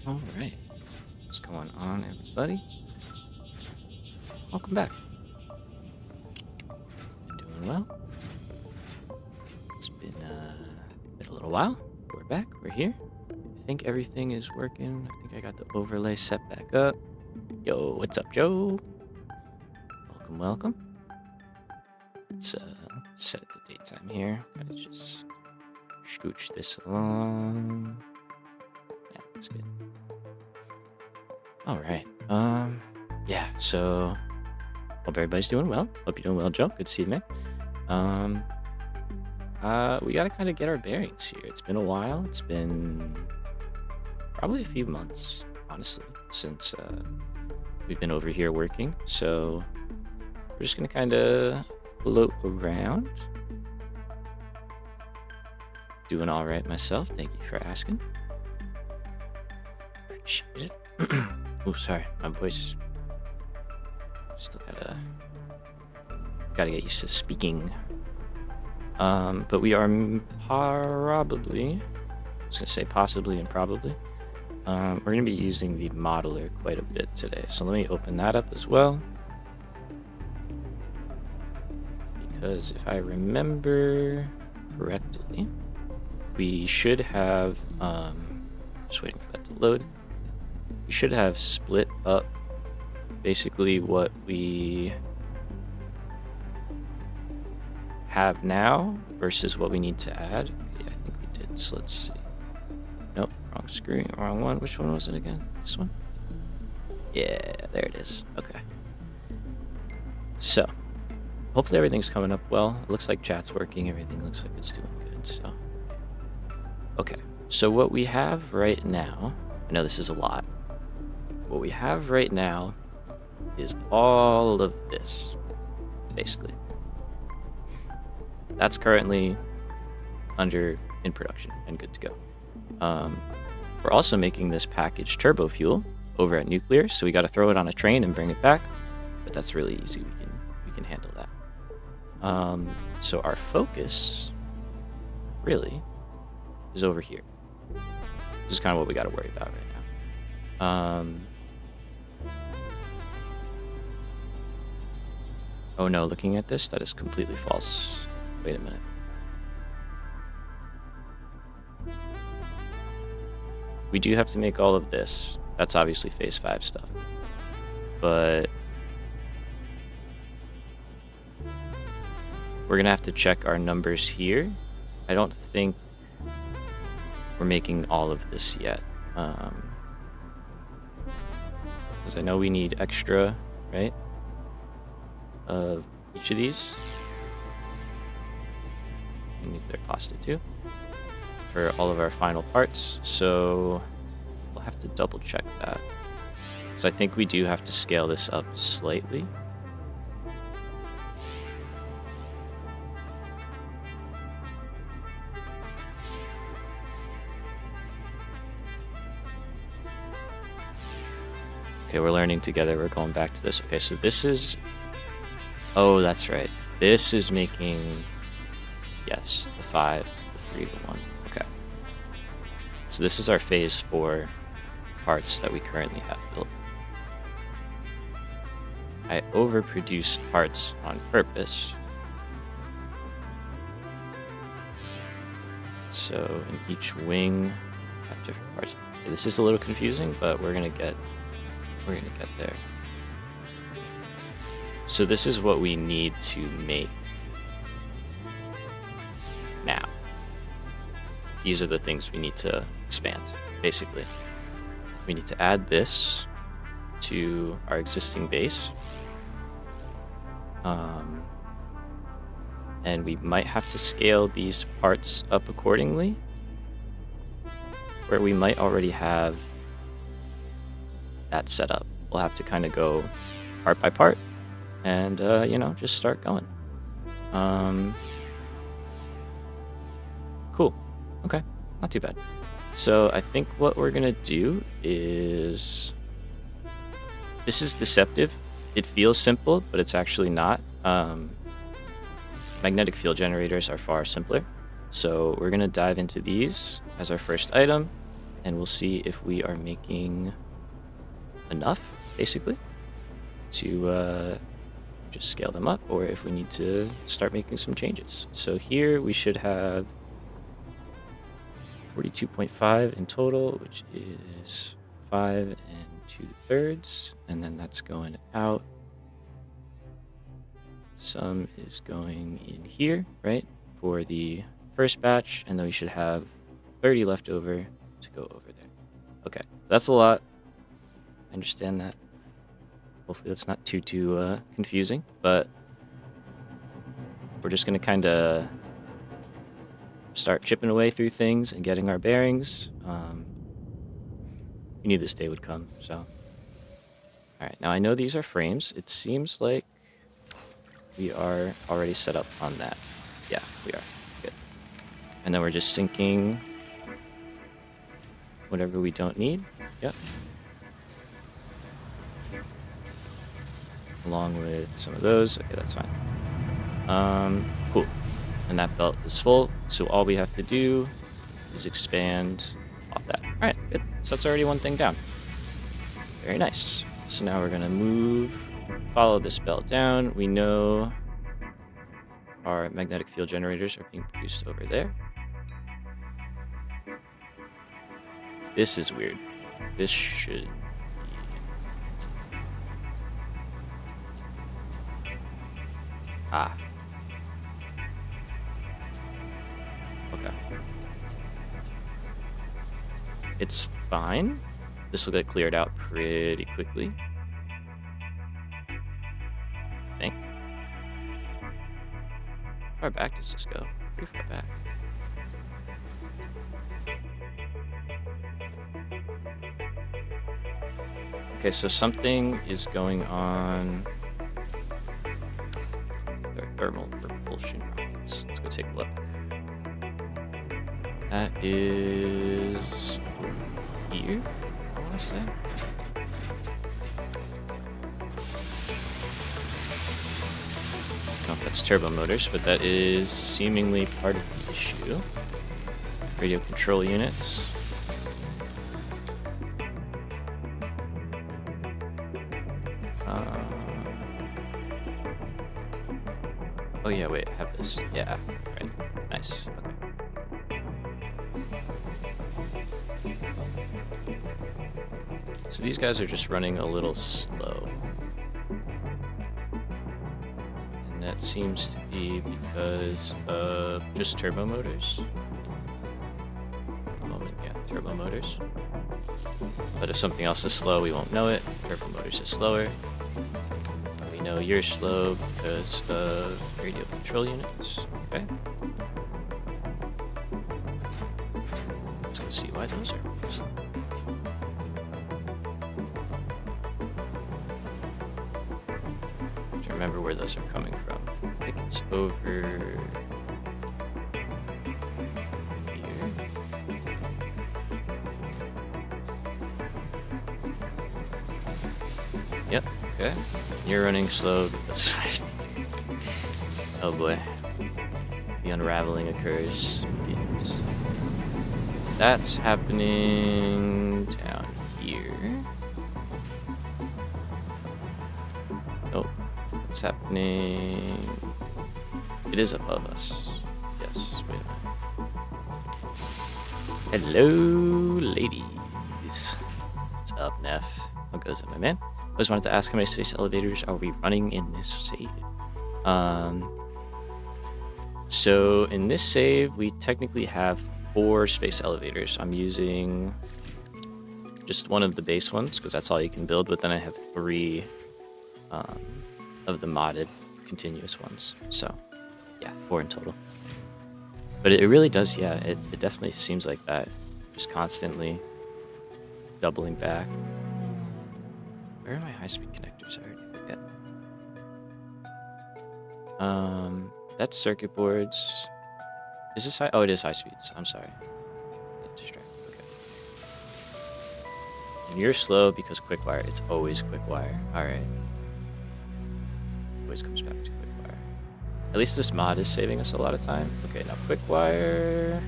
All right. What's going on, everybody? Welcome back. Been doing well. It's been a little while. We're back. We're here. I think everything is working. I think I got the overlay set back up. Yo, what's up, Joe? Welcome, welcome. Let's set the daytime here. Gotta just scooch this along. Yeah, looks good. All right. Yeah. So, hope everybody's doing well. Hope you're doing well, Joe. Good to see you, man. We gotta kind of get our bearings here. It's been a while. It's been probably a few months, honestly, since we've been over here working. So we're just gonna kind of float around. Doing all right myself. Thank you for asking. Appreciate it. Oh, sorry, my voice. Still gotta get used to speaking. But we are probably, I was gonna say possibly and probably, we're gonna be using the modeler quite a bit today. So let me open that up as well. Because if I remember correctly, we should have, just waiting for that to load. We should have split up basically what we have now versus what we need to add. Okay, I think we did. So let's see. Nope, wrong screen, wrong one. Which one was it again? This one? Yeah, there it is. Okay. So, hopefully everything's coming up well. It looks like chat's working. Everything looks like it's doing good. So, okay. So what we have right now, I know this is a lot. What we have right now is all of this, basically. That's currently in production and good to go. We're also making this package turbo fuel over at Nuclear, so we got to throw it on a train and bring it back, but that's really easy. We can handle that. So our focus really is over here. This is kind of what we got to worry about right now. Oh no, looking at this, that is completely false. Wait a minute. We do have to make all of this. That's obviously phase 5 stuff. But we're gonna have to check our numbers here. I don't think we're making all of this yet. Because I know we need extra, right? Of each of these. Nuclear pasta too. For all of our final parts. So we'll have to double check that. So I think we do have to scale this up slightly. Okay, we're learning together. We're going back to this. Okay, so this is... Oh, that's right. This is making... Yes, the 5, the 3, the 1. Okay. So this is our phase 4 parts that we currently have built. I overproduced parts on purpose. So in each wing, have different parts. Okay, this is a little confusing, but we're gonna get there. So this is what we need to make now. These are the things we need to expand, basically. We need to add this to our existing base. And we might have to scale these parts up accordingly, where we might already have that set up. We'll have to kind of go part by part and, just start going. Cool. Okay. Not too bad. So I think what we're going to do is... This is deceptive. It feels simple, but it's actually not. Magnetic field generators are far simpler. So we're going to dive into these as our first item. and we'll see if we are making enough, basically, to just scale them up, or if we need to start making some changes. So here we should have 42.5 in total, which is 5 2/3, and then that's going out. Some is going in here, right, for the first batch, and then we should have 30 left over to go over there. Okay, that's a lot. I understand that. Hopefully that's not too confusing, but we're just going to kind of start chipping away through things and getting our bearings. We knew this day would come, so. All right, now I know these are frames. It seems like we are already set up on that. Yeah, we are. Good. And then we're just sinking whatever we don't need. Yep. Along with some of those. Okay, that's fine. Cool. And that belt is full, so all we have to do is expand off that. All right, good. So that's already one thing down. Very nice. So now we're gonna follow this belt down. We know our magnetic field generators are being produced over there. This is weird. This should be... Ah. Okay. It's fine. This will get cleared out pretty quickly, I think. How far back does this go? Pretty far back. Okay, so something is going on with our thermal propulsion rockets. Let's go take a look. That is here, I want to say. I don't know if that's turbo motors, but that is seemingly part of the issue. Radio control units. Oh yeah, wait, I have this. Yeah, right. Nice. Okay. So these guys are just running a little slow. And that seems to be because of just turbo motors. At the moment, yeah, turbo motors. But if something else is slow, we won't know it. Turbo motors is slower. We know you're slow because of radio control units. Okay. Let's go see why those are slow. To remember where those are coming from. I think it's over here. Yep, okay. You're running slow because oh boy. The unraveling occurs. Begins. That's happening down here. Nope. It's happening. It is above us. Yes, wait a minute. Hello, ladies. What's up, Neff? What goes on, my man? I just wanted to ask how many space elevators are we running in this save? So in this save, we technically have 4 space elevators. I'm using just one of the base ones because that's all you can build, but then I have 3 of the modded continuous ones. So yeah, 4 in total. But it really does, yeah, it definitely seems like that. Just constantly doubling back. Where are my high-speed connectors? I already forget. That's circuit boards. Is this high? Oh, it is high speeds. I'm sorry. Get distracted. Okay. And you're slow because quick wire. It's always quick wire. All right. Always comes back to quick wire. At least this mod is saving us a lot of time. Okay, now quick wire.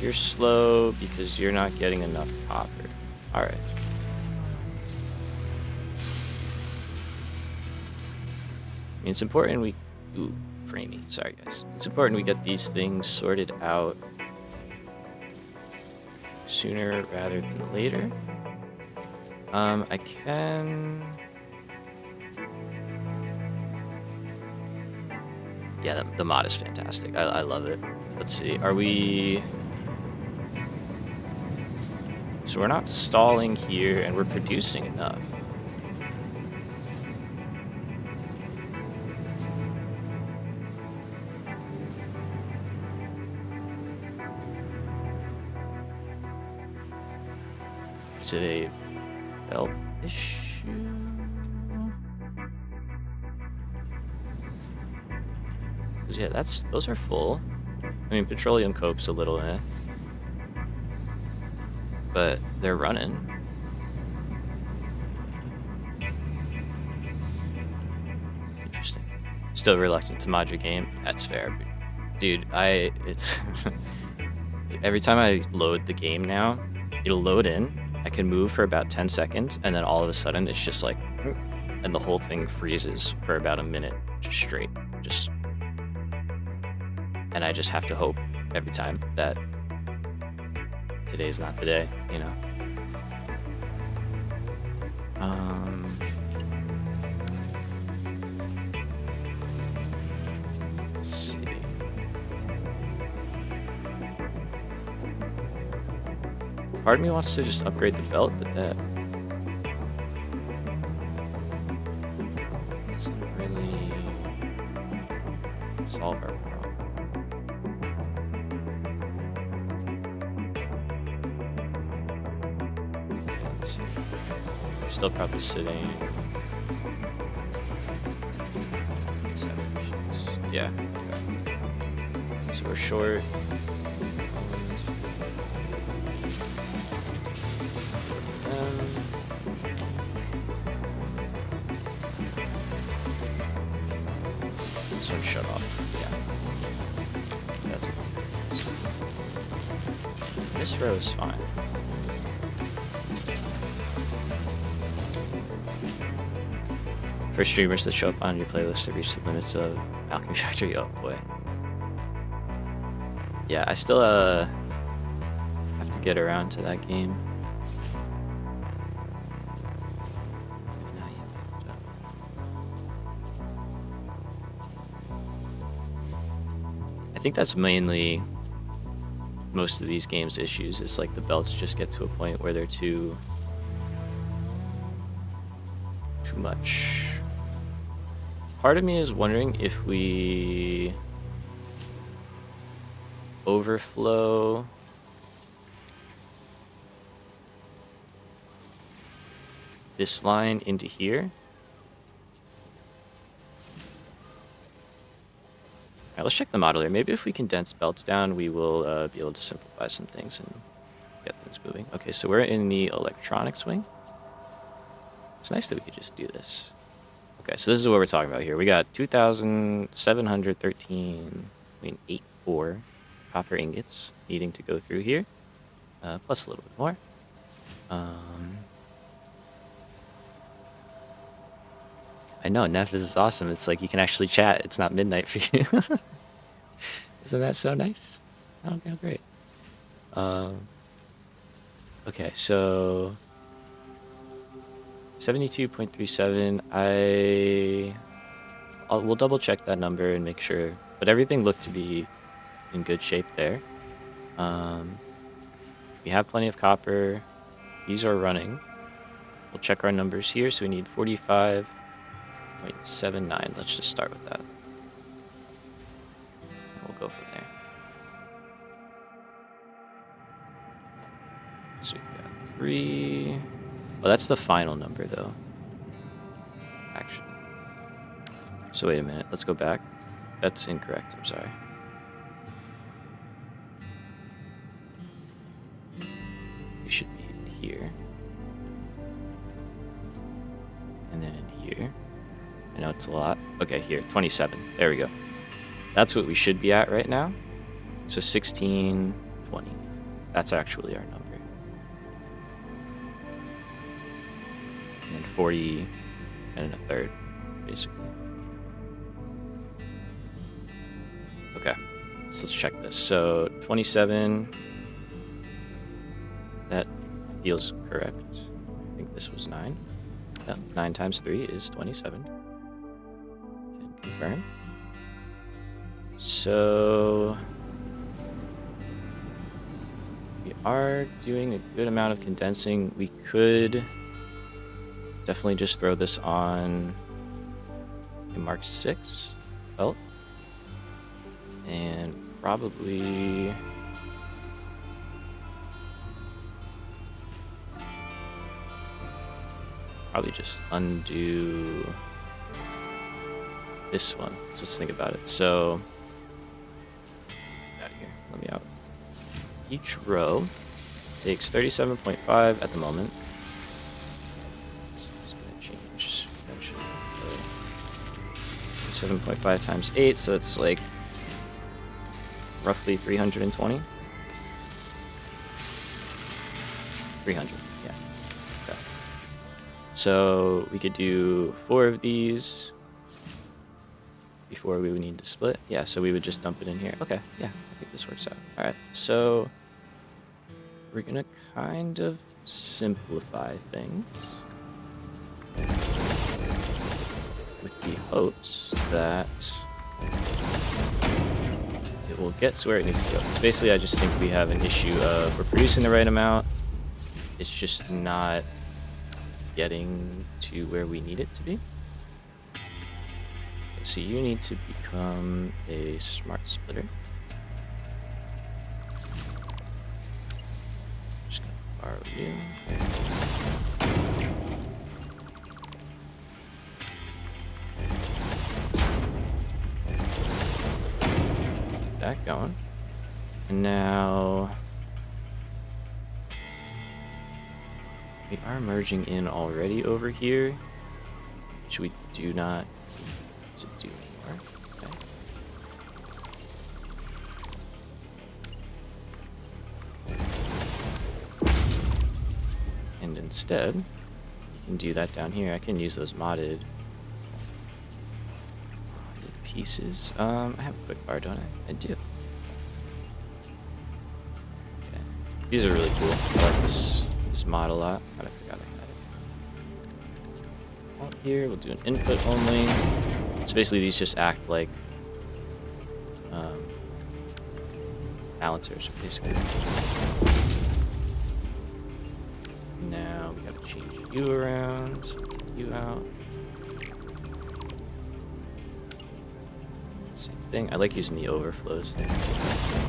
You're slow because you're not getting enough copper. All right. I mean, it's important we... Ooh, framey. Sorry, guys. It's important we get these things sorted out sooner rather than later. I can... Yeah, the mod is fantastic. I love it. Let's see. Are we... So we're not stalling here, and we're producing enough. Is it a belt issue? Yeah, those are full. I mean, petroleum coke's a little but they're running. Interesting. Still reluctant to mod your game. That's fair, dude. It's every time I load the game now, it'll load in. I can move for about 10 seconds, and then all of a sudden it's just like, and the whole thing freezes for about a minute, just straight, and I just have to hope every time that today's not the day, you know. Let's see. Part of me wants to just upgrade the belt, but that doesn't really solve our problem. Let's see. We're still probably sitting. Yeah. Okay. So we're short. So shut off. Yeah. That's what it is. This row is fine. For streamers that show up on your playlist to reach the limits of Alchemy Factory, oh boy. Yeah, I still have to get around to that game. I think that's mainly most of these games' issues. It's like the belts just get to a point where they're too much. Part of me is wondering if we overflow this line into here. Alright, let's check the model here. Maybe if we condense belts down, we will be able to simplify some things and get things moving. Okay, so we're in the electronics wing. It's nice that we could just do this. Okay, so this is what we're talking about here. We got 2,713.84 copper ingots needing to go through here, plus a little bit more. I know, Neff is awesome. It's like you can actually chat. It's not midnight for you. Isn't that so nice? Oh, great. Okay, so 72.37. We'll double check that number and make sure, but everything looked to be in good shape there. We have plenty of copper. These are running. We'll check our numbers here. So we need 45.79. Let's just start with that. We'll go from there. So we've got 3. Well, that's the final number, though. Actually. So wait a minute. Let's go back. That's incorrect. I'm sorry. We should be in here. And then in here. I know it's a lot. Okay, here. 27. There we go. That's what we should be at right now. So 16, 20. That's actually our number. And then 40 and a third, basically. Okay, so let's check this. So 27, that feels correct. I think this was 9. Yeah, 9 times 3 is 27. Can confirm. So we are doing a good amount of condensing. We could definitely just throw this on a Mark 6 belt. And probably just undo this one. Just think about it. So, out of here. Let me out. Each row takes 37.5 at the moment. So it's going to change eventually. 7.5 times 8, so that's like roughly 320. 300, yeah. Okay. So we could do 4 of these before we would need to split. Yeah, so we would just dump it in here. Okay, yeah, I think this works out. All right, so we're gonna kind of simplify things with the hopes that it will get to where it needs to go. So basically, I just think we have an issue of we're producing the right amount. It's just not getting to where we need it to be. Okay, so you need to become a smart splitter. Just gonna borrow you. That going. And now we are merging in already over here, which we do not need to do anymore. Okay. And instead, you can do that down here. I can use those modded pieces. I have a quick bar, don't I? I do. Okay. These are really cool. I like this mod a lot. I forgot I had it. Out here, we'll do an input only. So basically these just act like balancers, basically. Now we gotta change you around, you out. Same thing. I like using the overflows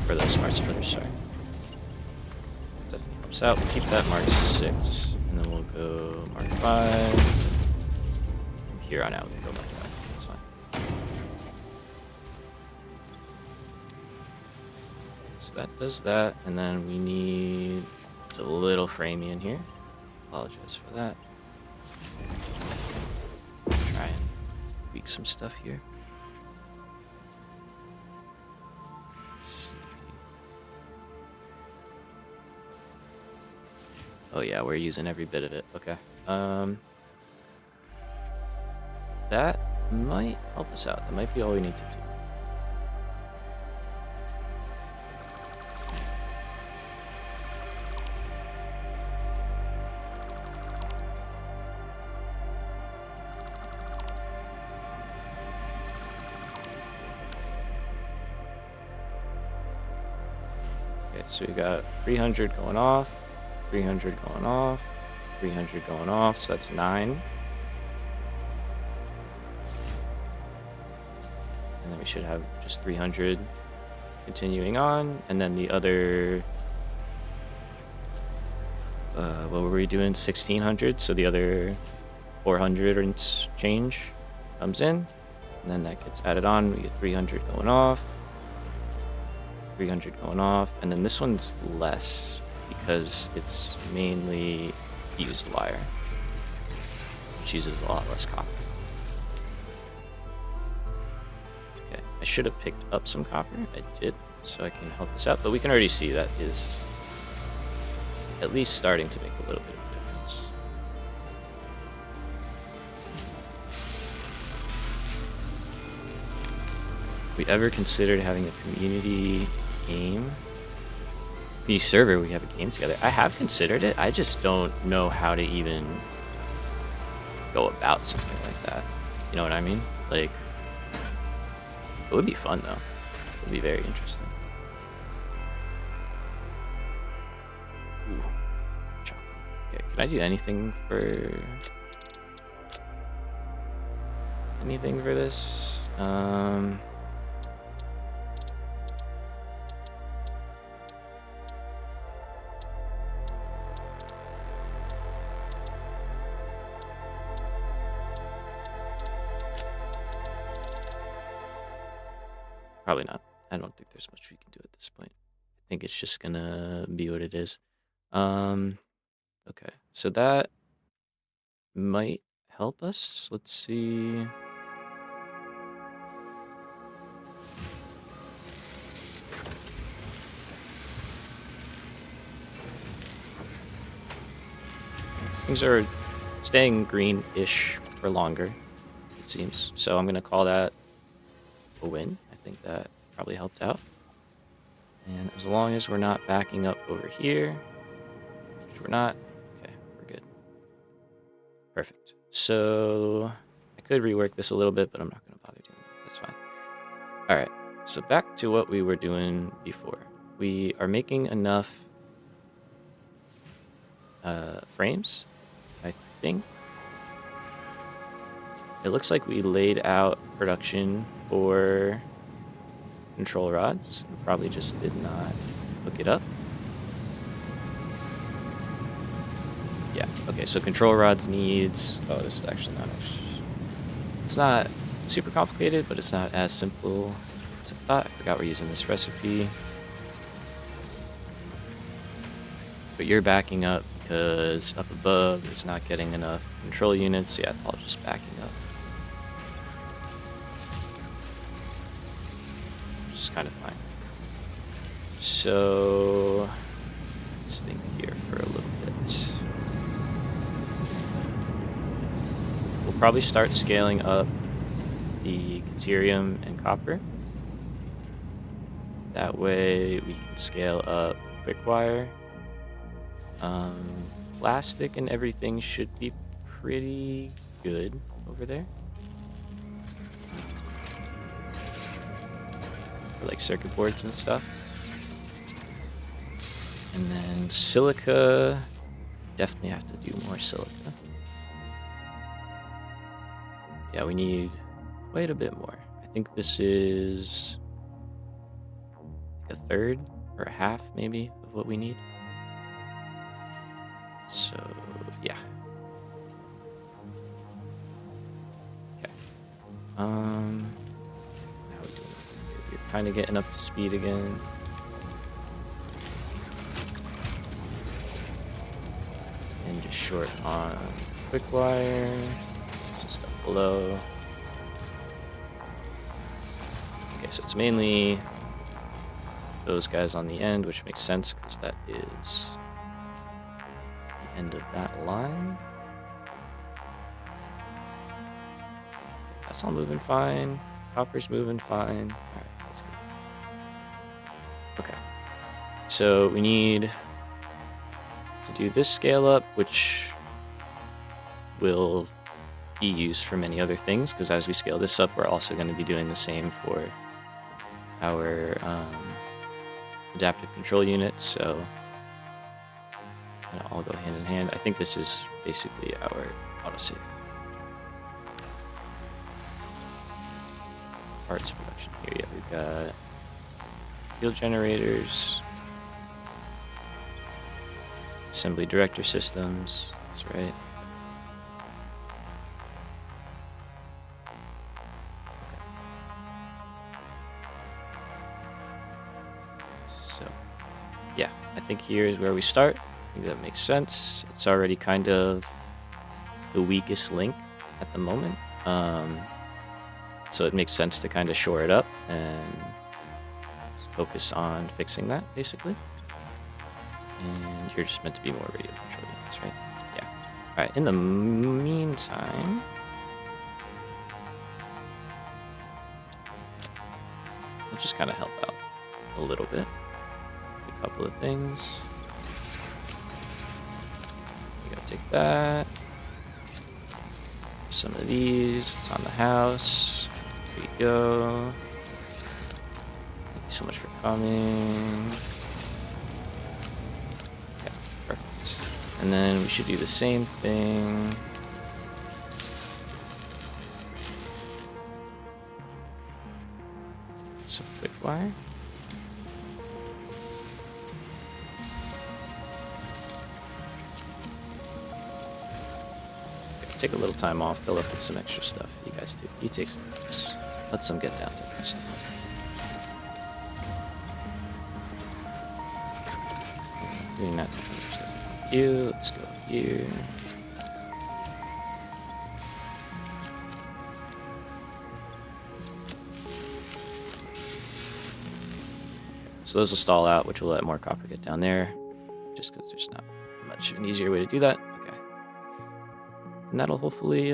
for those smart splitters, sorry. Definitely helps out. We'll keep that Mark 6, and then we'll go Mark 5. From here on out, we'll go Mark 5. That's fine. So that does that, and then we need... It's a little framey in here. Apologize for that. Try and tweak some stuff here. Oh yeah, we're using every bit of it. Okay. That might help us out. That might be all we need to do. Okay, so we got 300 going off. 300 going off, 300 going off, so that's 9. And then we should have just 300 continuing on, and then the other, what were we doing, 1600, so the other 400 and change comes in, and then that gets added on. We get 300 going off, 300 going off, and then this one's less, because it's mainly fused wire, which uses a lot less copper. Okay, I should have picked up some copper. I did, so I can help this out, but we can already see that is at least starting to make a little bit of a difference. If we ever considered having a community game, community server, we have a game together. I have considered it. I just don't know how to even go about something like that. You know what I mean? Like, it would be fun though. It would be very interesting. Ooh. Okay, can I do anything for this? Probably not. I don't think there's much we can do at this point. I think it's just gonna be what it is. Okay, so that might help us. Let's see. Things are staying green-ish for longer, it seems. So I'm gonna call that a win. I think that probably helped out. And as long as we're not backing up over here, which we're not, okay, we're good. Perfect. So I could rework this a little bit, but I'm not going to bother doing that. That's fine. All right. So back to what we were doing before. We are making enough frames, I think. It looks like we laid out production for control rods. We probably just did not look it up. Yeah, okay, so control rods needs... Oh, this is actually not... It's not super complicated, but it's not as simple as I thought. I forgot we're using this recipe. But you're backing up because up above it's not getting enough control units. Yeah, it's all just backing up. Which is kind of fine. So let's think here for a little bit. We'll probably start scaling up the Caterium and copper. That way we can scale up quick wire. Plastic and everything should be pretty good over there. For like circuit boards and stuff. And then silica, definitely have to do more silica. Yeah, we need quite a bit more. I think this is like a third or a half maybe of what we need. So, yeah. Okay. How are we doing? We're kind of getting up to speed again. And just short on quick wire. Just stuff below. Okay, so it's mainly those guys on the end, which makes sense because that is end of that line. Okay, that's all moving fine. Copper's moving fine. All right, that's good. Okay, so we need to do this scale up, which will be used for many other things, because as we scale this up, we're also going to be doing the same for our adaptive control unit. So all go hand in hand. I think this is basically our autosave. Parts production here. Yeah, we've got field generators, assembly director systems. That's right. Okay. So, yeah, I think here is where we start. I think that makes sense. It's already kind of the weakest link at the moment. So it makes sense to kind of shore it up and focus on fixing that, basically. And you're just meant to be more radio control units, right? Yeah. All right. In the meantime, we'll just kind of help out a little bit. A couple of things. We gotta take that. Some of these. It's on the house. There you go. Thank you so much for coming. Okay, perfect. And then we should do the same thing. Some quick wire. Take a little time off, fill up with some extra stuff. You guys do. You take some breaks. Let some get down to the rest of it. Doing that doesn't help you. Let's go here. So those will stall out, which will let more copper get down there. Just because there's not much of an easier way to do that. And that'll hopefully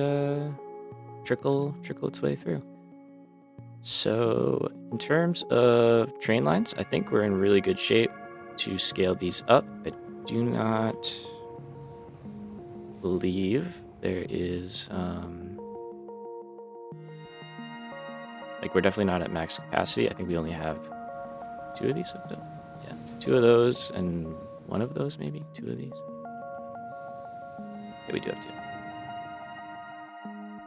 trickle its way through. So in terms of train lines, I think we're in really good shape to scale these up. I do not believe there is like we're definitely not at max capacity. I think we only have 2 of these hooked up. Yeah, 2 of those and 1 of those, maybe 2 of these. Yeah, we do have 2.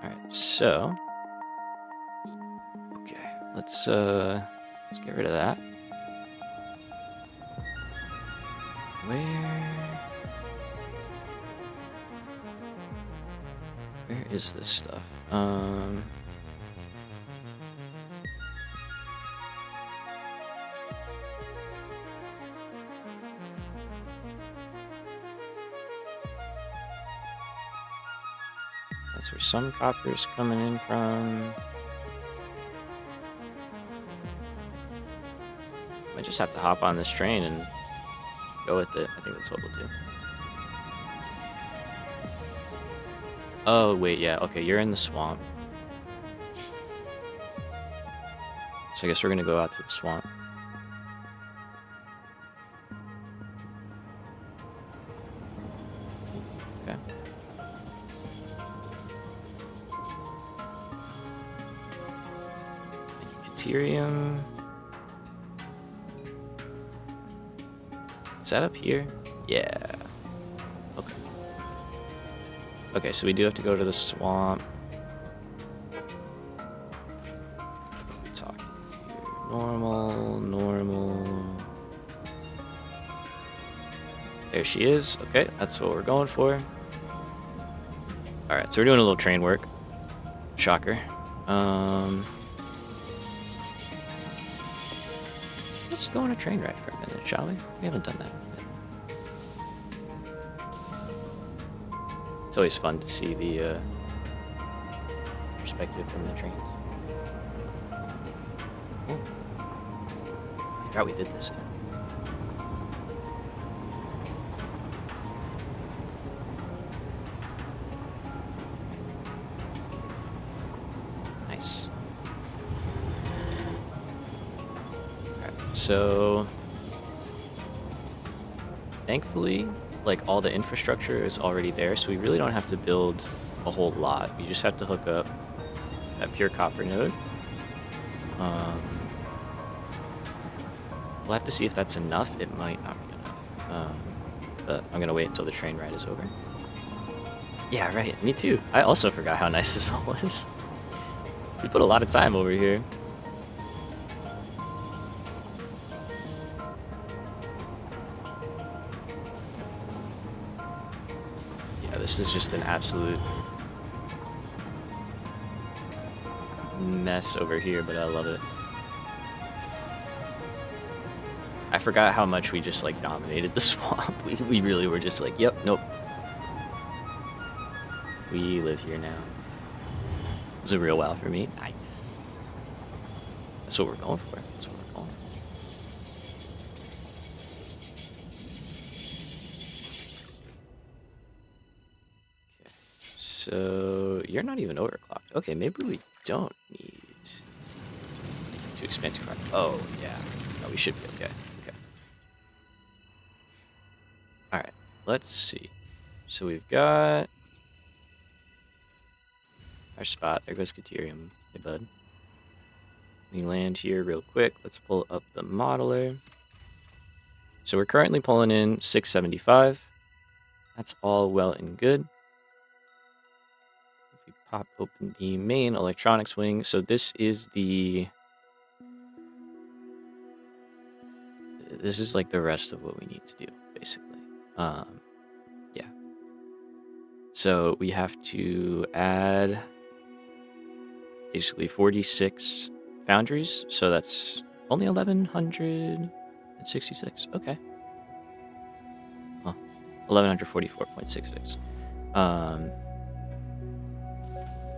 Alright, so okay, let's get rid of that. Where is this stuff? That's where some copper's coming in from. I just have to hop on this train and go with it. I think that's what we'll do. Oh, wait, yeah. Okay, you're in the swamp. So I guess we're going to go out to the swamp. Okay. Deuterium. Is that up here? Yeah. Okay. Okay, so we do have to go to the swamp. What are we talking here? Normal. There she is. Okay, that's what we're going for. Alright, so we're doing a little train work. Shocker. Let's go on a train ride for a minute, shall we? We haven't done that yet. It's always fun to see the perspective from the trains. Oh. I forgot we did this too. Nice. So, thankfully, like all the infrastructure is already there, so we really don't have to build a whole lot. We just have to hook up that pure copper node. We'll have to see if that's enough. It might not be enough. But I'm gonna wait until the train ride is over. Yeah, right. Me too. I also forgot how nice this all was. We put a lot of time over here. This is just an absolute mess over here, but I love it. I forgot how much we just like dominated the swamp. We really were just like, yep, nope. We live here now. It was a real wow for me. Nice. That's what we're going for. That's what we're going So you're not even overclocked. Okay, maybe we don't need to expand too far. Oh, yeah. No, we should be okay. Okay. All right. Let's see. So we've got our spot. There goes Caterium. Hey, bud. We land here real quick. Let's pull up the modeler. So we're currently pulling in 675. That's all well and good. If we pop open the main electronics wing, so this is like the rest of what we need to do, basically. Yeah. So we have to add basically 46 foundries. So that's only 1166. Okay. Huh. 1144.66.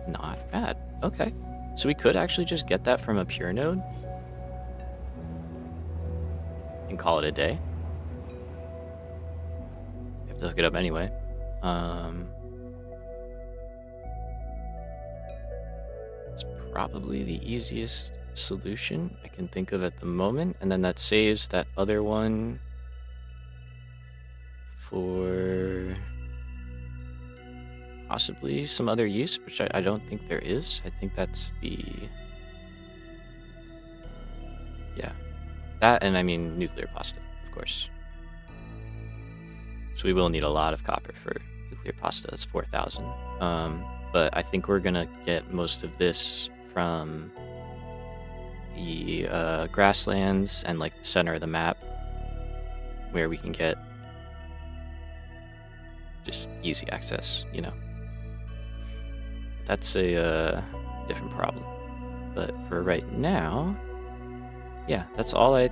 Not bad. Okay. So we could actually just get that from a pure node and call it a day. You have to hook it up anyway. It's probably the easiest solution I can think of at the moment, and then that saves that other one for possibly some other use, which I don't think there is. I think that's the... Yeah. That, and I mean nuclear pasta, of course. So we will need a lot of copper for nuclear pasta. That's 4,000. But I think we're going to get most of this from the grasslands and like the center of the map, where we can get just easy access, you know. That's a different problem. But for right now, yeah, that's all I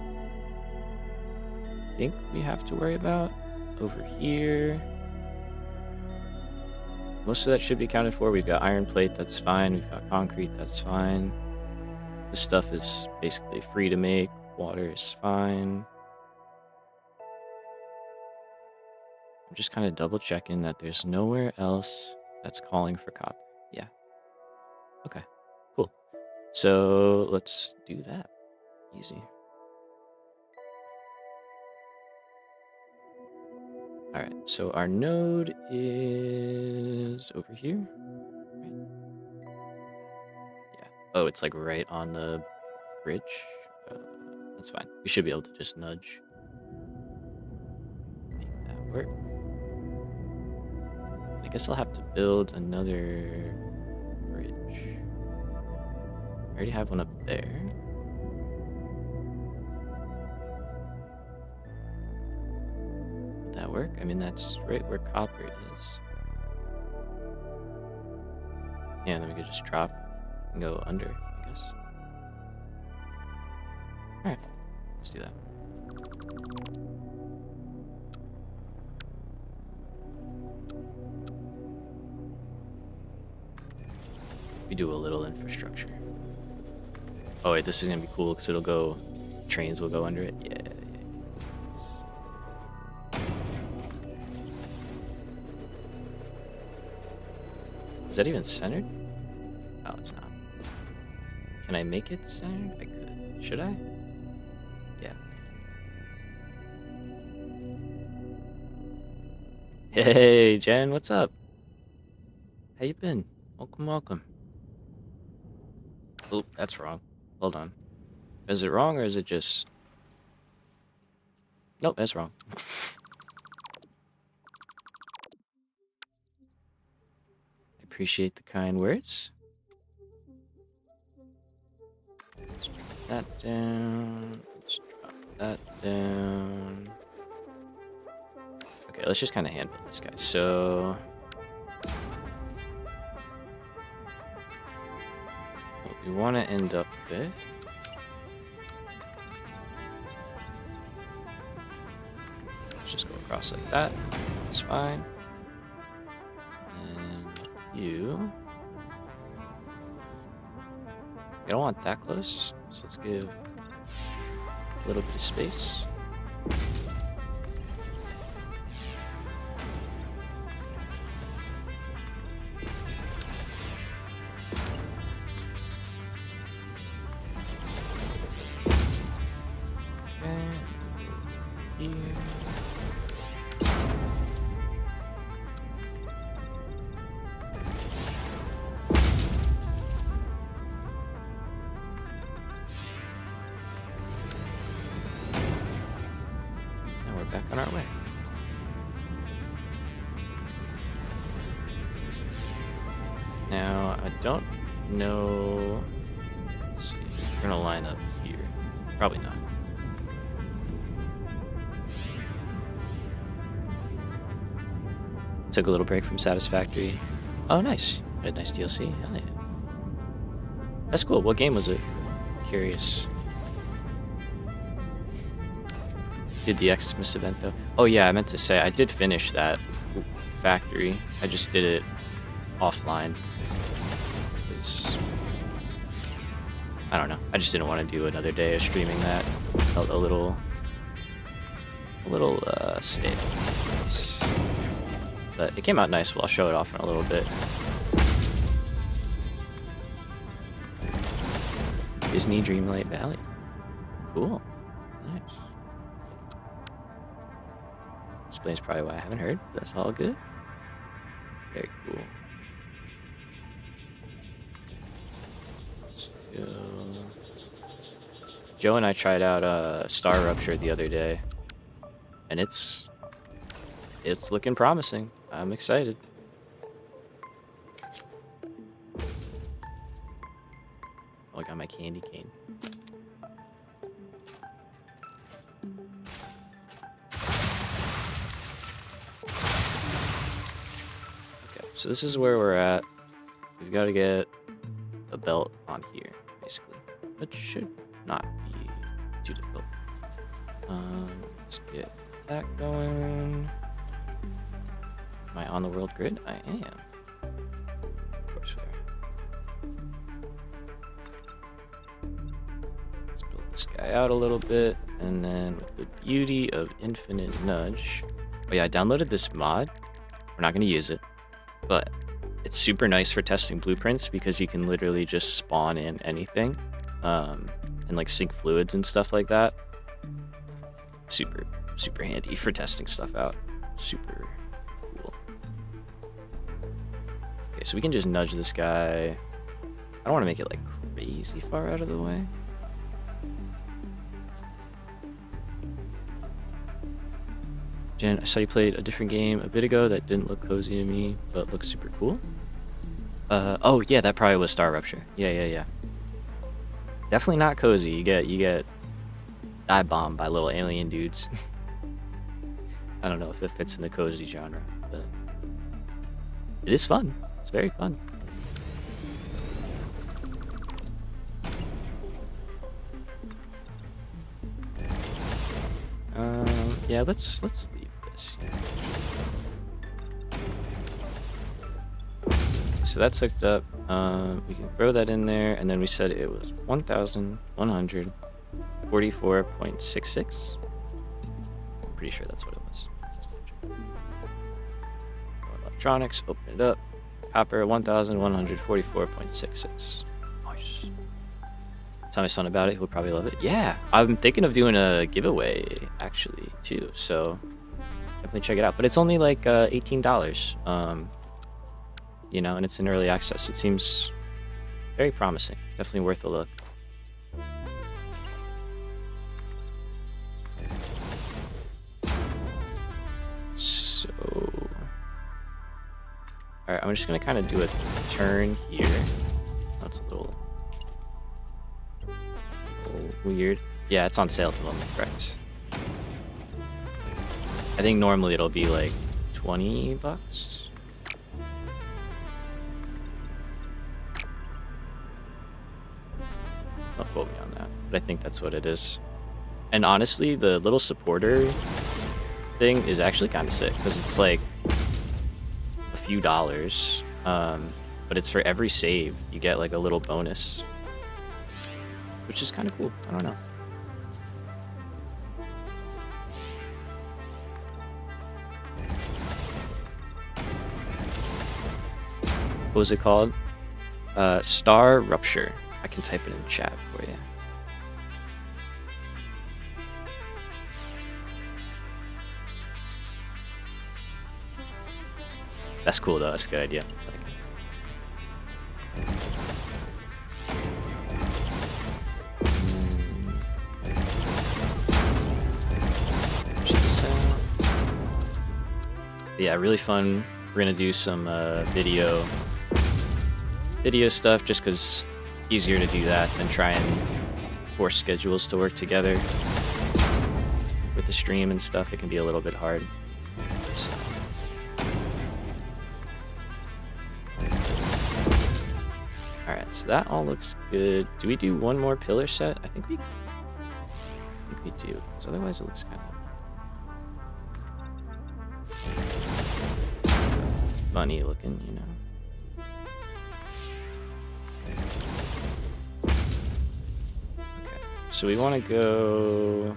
think we have to worry about. Over here, most of that should be accounted for. We've got iron plate, that's fine. We've got concrete, that's fine. This stuff is basically free to make. Water is fine. I'm just kind of double checking that there's nowhere else that's calling for copper. Yeah. Okay, cool. So let's do that. Easy. All right, so our node is over here. Right? Yeah. Oh, it's like right on the bridge. That's fine. We should be able to just nudge. Make that work. I guess I'll have to build another bridge. I already have one up there. Would that work? I mean, that's right where copper is. Yeah, then we could just drop and go under, I guess. Alright, let's do that. We do a little infrastructure. Oh wait, this is gonna be cool because it'll go, trains will go under it. Yeah. Is that even centered? Oh, it's not. Can I make it centered? I could. Should I? Yeah. Hey, Jen, what's up? How you been? Welcome, welcome. Oh, that's wrong. Hold on. Is it wrong or is it just... Nope, that's wrong. I appreciate the kind words. Let's drop that down. Let's drop that down. Okay, let's just kind of handle this guy. So... what we want to end up with... let's just go across like that. That's fine. And you... I don't want that close, so let's give a little bit of space. Now, I don't know. Let's see. We're gonna line up here. Probably not. Took a little break from Satisfactory. Oh, nice. A nice DLC. Hell yeah. That's cool. What game was it? Curious. Did the Xmas event though? Oh yeah, I meant to say I did finish that factory. I just did it offline. I don't know. I just didn't want to do another day of streaming that. Felt a little stale. But it came out nice. Well, I'll show it off in a little bit. Disney Dreamlight Valley. Cool. Nice. Explains probably why I haven't heard. That's all good. Very cool. Let's go. Joe and I tried out Star Rupture the other day, and it's looking promising. I'm excited. Oh, I got my candy cane. Okay, so this is where we're at. We've got to get a belt on here, basically. Which should not be too difficult. Let's get that going. Am I on the world grid? I am. Of course we are. Let's build this guy out a little bit, and then with the beauty of Infinite Nudge. Oh yeah, I downloaded this mod. We're not going to use it, but it's super nice for testing blueprints because you can literally just spawn in anything, and like sync fluids and stuff like that. Super handy for testing stuff out. Super cool. Okay, so we can just nudge this guy. I don't want to make it like crazy far out of the way. Jen, I saw you played a different game a bit ago that didn't look cozy to me, but looked super cool. Oh yeah, that probably was Star Rupture. Yeah. Definitely not cozy. You get dive bombed by little alien dudes. I don't know if it fits in the cozy genre, but it is fun. It's very fun. Yeah, let's leave this. So that's hooked up. We can throw that in there, and then we said it was 1,144.66. I'm pretty sure that's what it was. Electronics, open it up. Copper, 1,144.66. Nice. Tell my son about it. He'll probably love it. Yeah, I'm thinking of doing a giveaway actually too. So definitely check it out. But it's only like $18. You know, and it's in early access. It seems very promising. Definitely worth a look. So, all right, I'm just gonna kind of do a turn here. That's a little weird. Yeah, it's on sale at the moment, correct. I think normally it'll be like $20. Don't quote me on that, but I think that's what it is. And honestly, the little supporter thing is actually kind of sick because it's like a few dollars, but it's for every save you get like a little bonus, which is kind of cool. I don't know. What was it called? Star Rupture. I can type it in chat for you. That's cool though. That's a good idea. Yeah, really fun. We're gonna do some video video stuff just because easier to do that than try and force schedules to work together. With the stream and stuff, it can be a little bit hard. Alright, so that all looks good. Do we do one more pillar set? I think we do, because otherwise it looks kind of funny looking, you know. Okay, so we want to go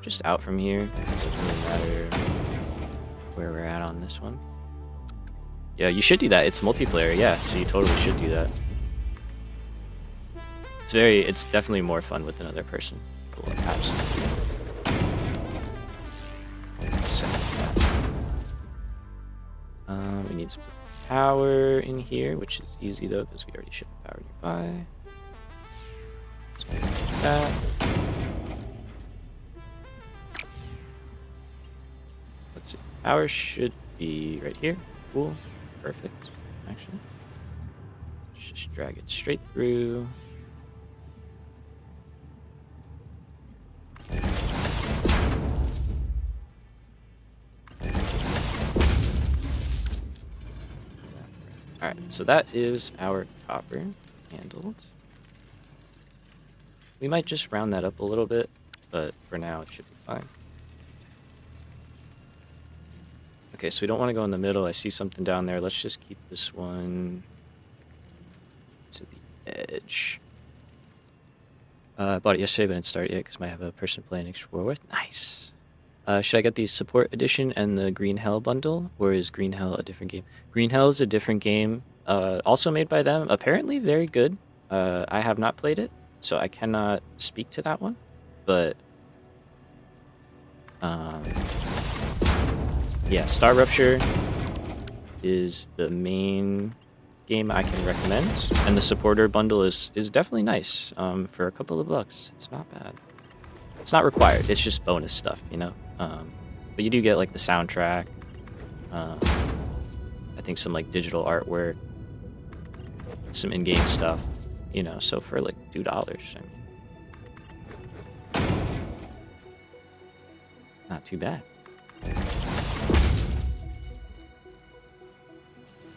just out from here. It doesn't really matter where we're at on this one. Yeah, you should do that. It's multiplayer, yeah, so you totally should do that. It's definitely more fun with another person. Absolutely. We need some power in here, which is easy though, because we already ship power nearby. Like that. Let's see. Power should be right here. Cool. Perfect. Actually. Let's just drag it straight through. Alright, so that is our copper handled. We might just round that up a little bit, but for now it should be fine. Okay, so we don't want to go in the middle. I see something down there. Let's just keep this one to the edge. I bought it yesterday, but didn't start yet because I have a person playing Explore with. Nice. Should I get the Support Edition and the Green Hell bundle, or is Green Hell a different game? Green Hell is a different game, also made by them. Apparently very good. I have not played it, so I cannot speak to that one. But yeah, Star Rupture is the main game I can recommend, and the Supporter bundle is definitely nice. For a couple of bucks, it's not bad. It's not required. It's just bonus stuff, you know. But you do get like the soundtrack. I think some like digital artwork, some in-game stuff, you know. So for like $2, I mean, not too bad.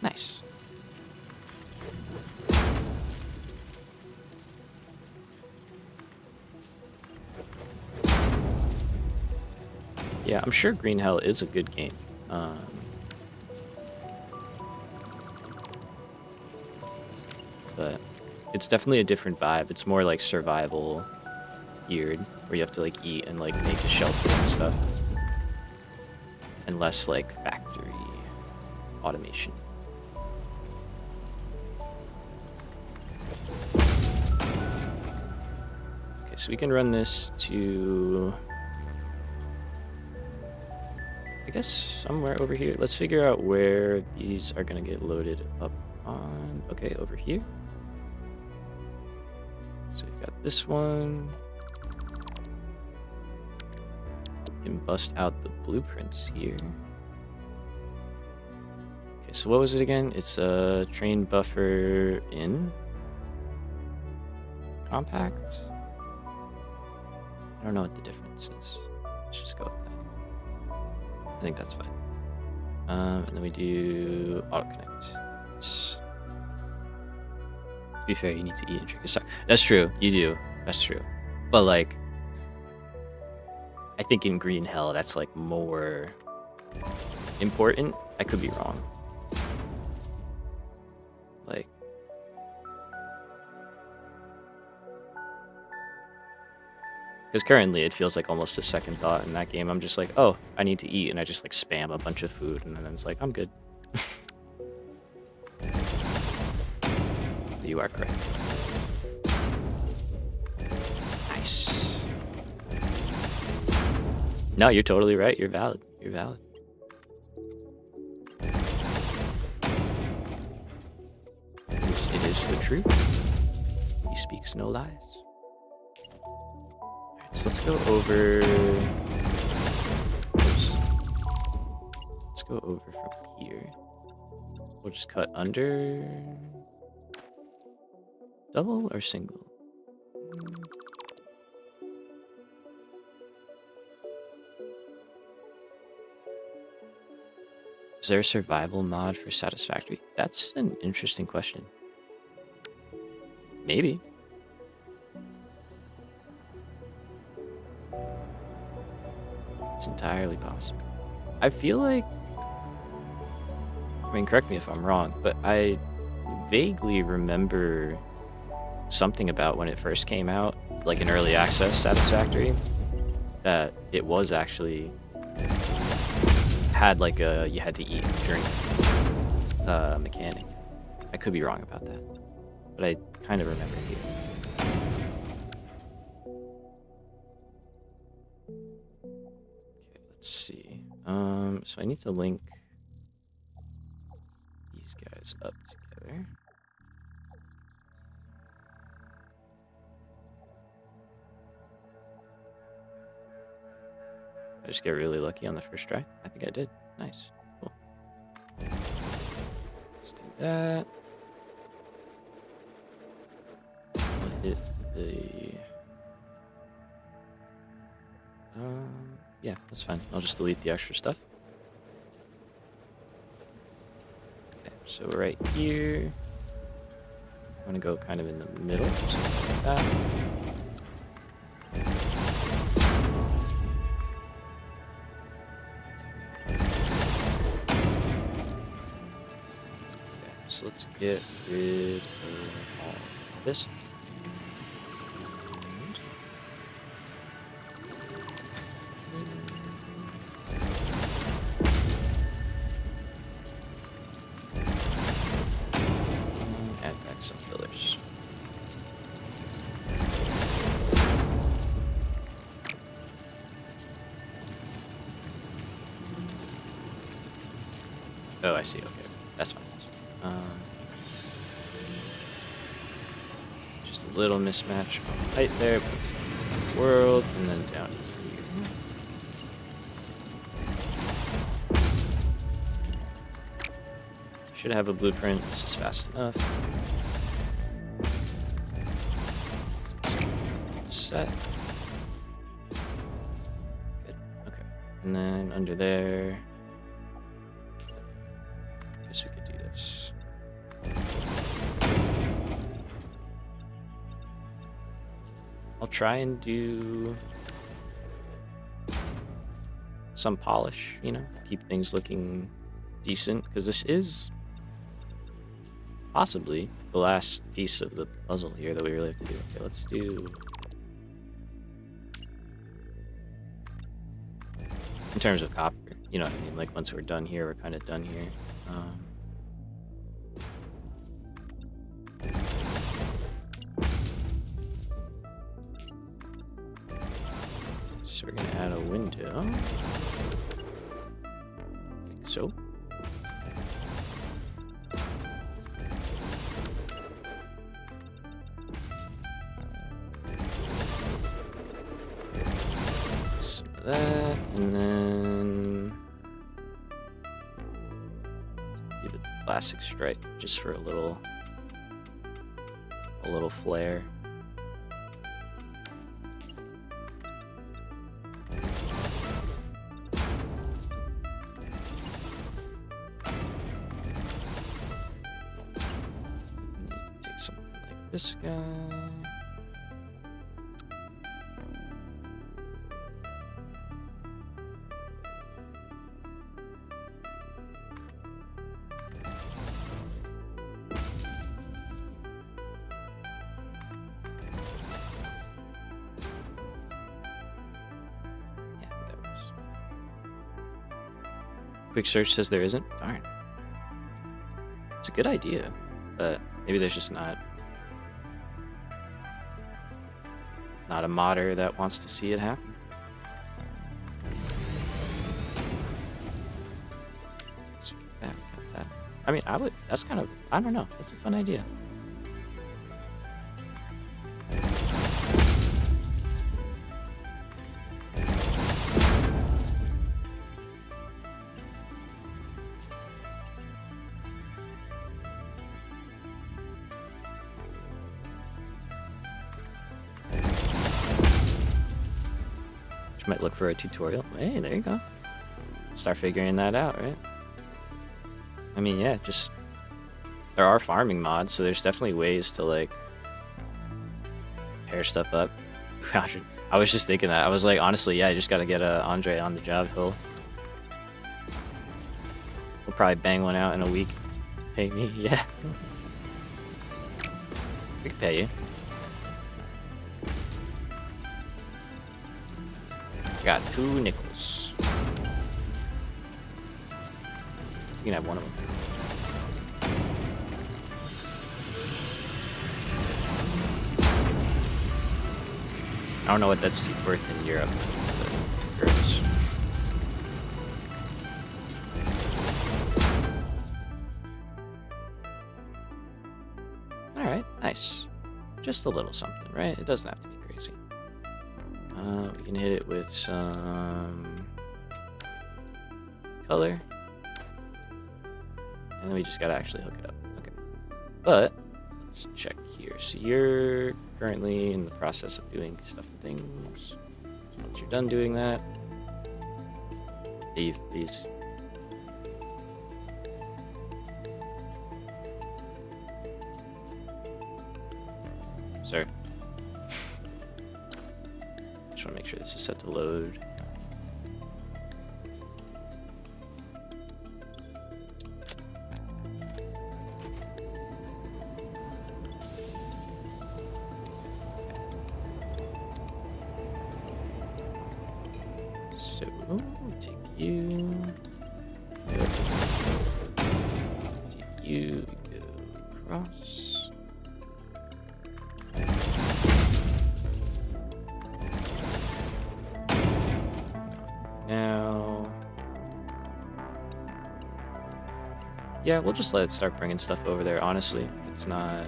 Nice. Yeah, I'm sure Green Hell is a good game. But it's definitely a different vibe. It's more like survival geared, where you have to like eat and like make a shelter and stuff. And less like factory automation. Okay, so we can run this to, I guess, somewhere over here. Let's figure out where these are going to get loaded up on. Okay, over here. So we've got this one. We can bust out the blueprints here. Okay, so what was it again? It's a train buffer in compact. I don't know what the difference is. Let's just go with that. I think that's fine. And then we do auto connect. To be fair, you need to eat and drink. Sorry, that's true. You do. That's true. But like, I think in Green Hell, that's like more important. I could be wrong. Like, because currently it feels like almost a second thought in that game. I'm just like, oh, I need to eat, and I just like spam a bunch of food, and then it's like, I'm good. You are correct. Nice. No, you're totally right. You're valid. You're valid. It is the truth. He speaks no lies. Alright, so let's go over. Oops. Let's go over from here. We'll just cut under double or single. Is there a survival mod for Satisfactory? That's an interesting question. Maybe. It's entirely possible. I feel like, I mean, correct me if I'm wrong, but I vaguely remember something about when it first came out, like in early access Satisfactory, that it was actually had like a you had to eat and drink mechanic. I could be wrong about that, but I kind of remember it here. Okay, let's see. So I need to link these guys up together. I just get really lucky on the first try. I think I did. Nice. Cool. Let's do that. I'll hit the... yeah, that's fine. I'll just delete the extra stuff. Okay, so right here. I'm gonna go kind of in the middle, something like that. So let's get rid of all of this. And add back some fillers. Oh, I see. Okay, that's fine. Just a little mismatch on height there, put some in the world, and then down here. Should have a blueprint. This is fast enough. Set. Good. Okay. And then under there. Guess we could do this. I'll try and do some polish, you know, keep things looking decent, because this is possibly the last piece of the puzzle here that we really have to do. Okay, let's do... in terms of copper, you know what I mean? Like, once we're done here, we're kind of done here. So we're going to add a window. Like so. Some of that, and then do the classic stripe just for a little flare. Take something like this guy. Quick search says there isn't. Darn. It's a good idea, but maybe there's just not a modder that wants to see it happen. So we got that. I mean, that's kind of, I don't know. That's a fun idea. You might look for a tutorial. Hey, there you go. Start figuring that out, right? I mean, yeah, just... There are farming mods, so there's definitely ways to, like, pair stuff up. I was just thinking that. I was like, honestly, yeah, I just gotta get Andre on the job hill. We'll probably bang one out in a week. Pay me, yeah. We can pay you. Got 2 nickels. You can have one of them. I don't know what that's worth in Europe. Alright, nice. Just a little something, right? It doesn't have to be crazy. We can hit it with some color. And then we just gotta actually hook it up. Okay. But let's check here. So you're currently in the process of doing stuff and things. So once you're done doing that, leave, please. Sir. Just want to make sure this is set to load. So, take you. Take you, go across. Now, yeah, we'll just let it start bringing stuff over there. Honestly, it's not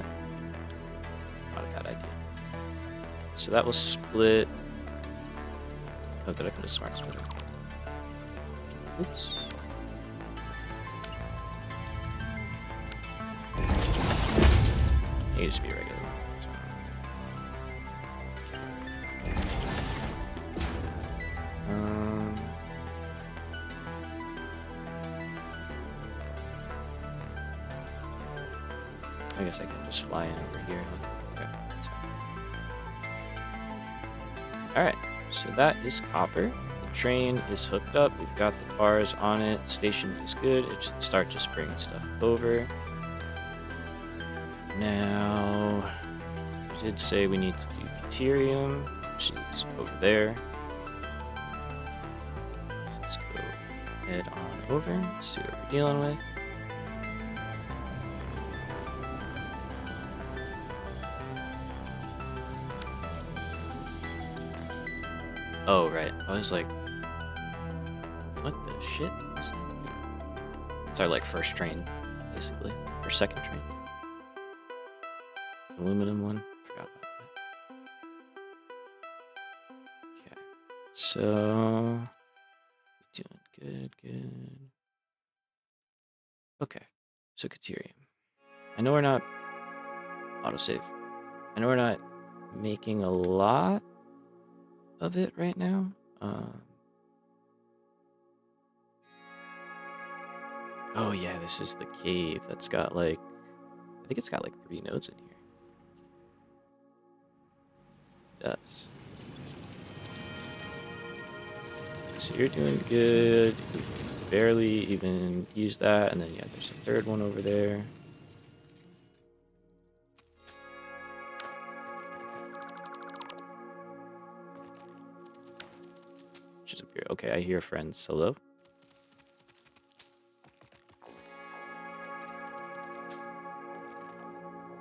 a bad idea. So that will split. Oh, did I put a smart splitter? Oops. It can just be regular. I guess I can just fly in over here. Okay, that's fine. Alright, so that is copper. The train is hooked up. We've got the bars on it. Station is good. It should start just bringing stuff over. Now, I did say we need to do Caterium, which is over there. So let's go head on over, see what we're dealing with. Oh, right. I was like, what the shit? It's our, like, first train, basically. Or second train. Aluminum one. Forgot about that. Okay. So, doing good. Okay. So, Caterium. I know we're not... Autosave. I know we're not making a lot of it right now. Oh yeah, this is the cave that's got like, I think it's got like 3 nodes in here. It does. So you're doing good. You barely even use that, and then yeah, there's a 3rd one over there. Okay, I hear friends. Hello?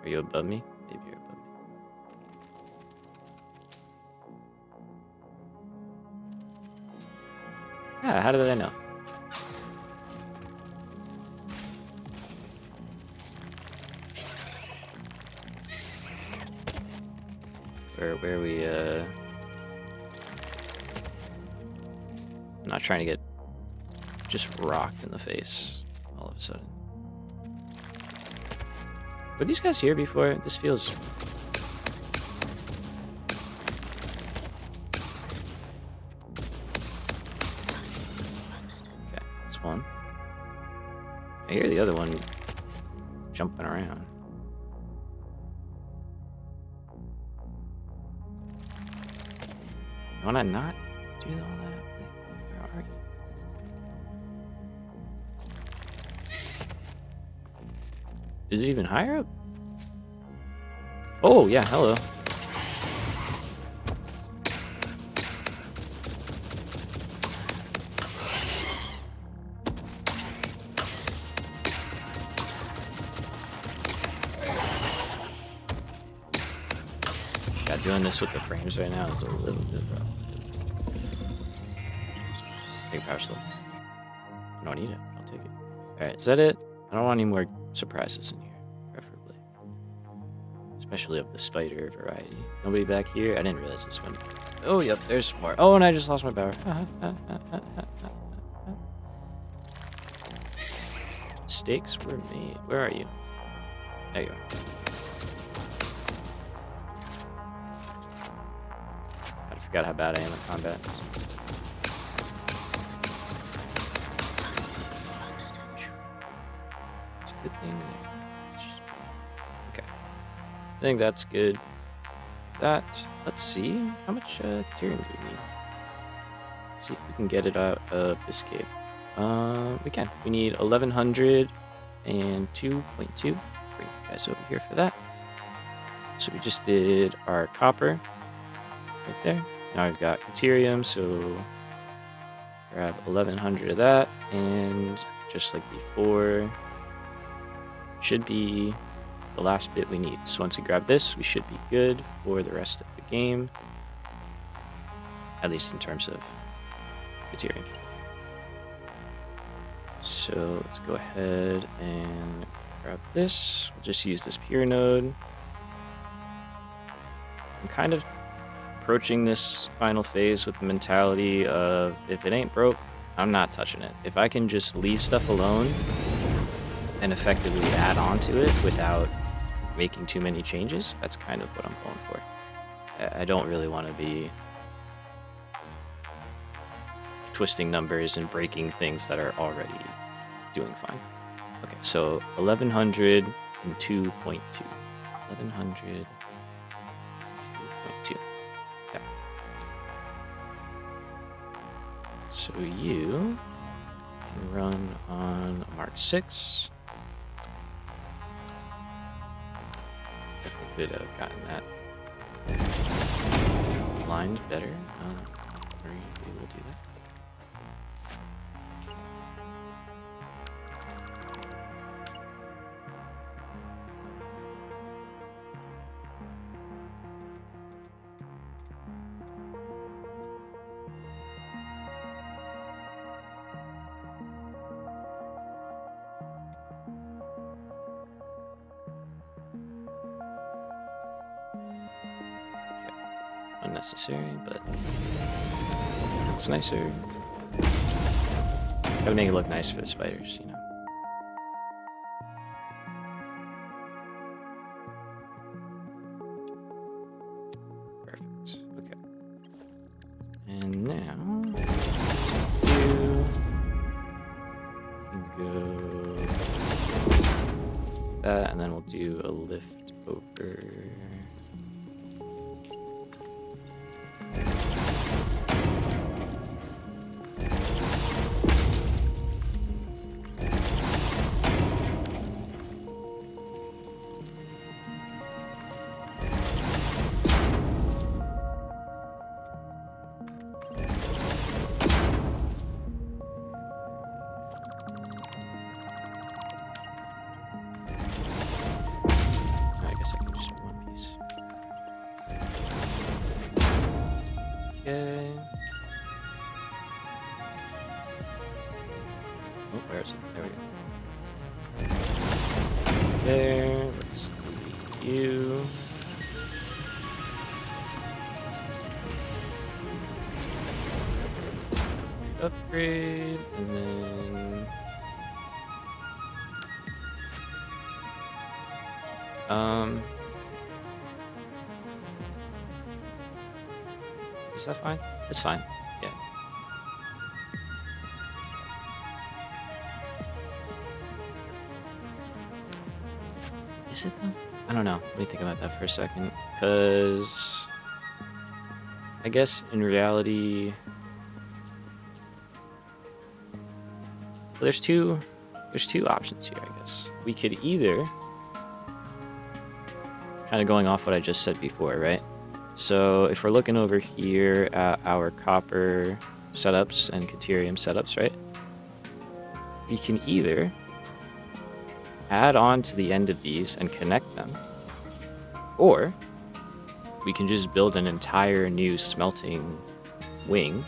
Are you above me? Maybe you're above me. Yeah, how did I know? Where we, I'm not trying to get just rocked in the face all of a sudden. Were these guys here before? This feels... I hear the other one jumping around. You wanna not do all that? Like, where are you? Is it even higher up? Oh, yeah, hello. Yeah, doing this with the frames right now is a little bit rough. Take power slip. I don't need it. I'll take it. Alright, is that it? I don't want any more surprises in here, preferably. Especially of the spider variety. Nobody back here? I didn't realize this one. Oh, yep, there's more. Oh, and I just lost my power. Mistakes were made. Where are you? There you are. I forgot how bad I am at combat. It's a good thing. Okay. I think that's good. Let's see. How much Caterium do we need? Let's see if we can get it out of this cave. We can. We need 1100 and 2.2. Bring you guys over here for that. So we just did our copper right there. Now I've got Caterium, so grab 1100 of that, and just like before, should be the last bit we need. So once we grab this, we should be good for the rest of the game, at least in terms of Caterium. So let's go ahead and grab this. We'll just use this pure node. I'm kind of approaching this final phase with the mentality of, if it ain't broke, I'm not touching it. If I can just leave stuff alone and effectively add on to it without making too many changes, that's kind of what I'm going for. I don't really want to be twisting numbers and breaking things that are already doing fine. Okay, so 1100 and 2.2. 1100, 2.2. Okay. So you can run on Mark 6. Definitely could have gotten that aligned better. Are you able to do that? Unnecessary, but it's nicer. Gotta make it look nice for the spiders, you know. Perfect. Okay. And now you can go that, and then we'll do a lift over. Okay. Oh, where is it? There we go. There. Let's delete you. Upgrade, and then is that fine? It's fine. Yeah. Is it though? I don't know. Let me think about that for a second. Because I guess in reality, well, there's two options here, I guess. We could either, kind of going off what I just said before, right? So if we're looking over here at our copper setups and Caterium setups, right? We can either add on to the end of these and connect them, or we can just build an entire new smelting wing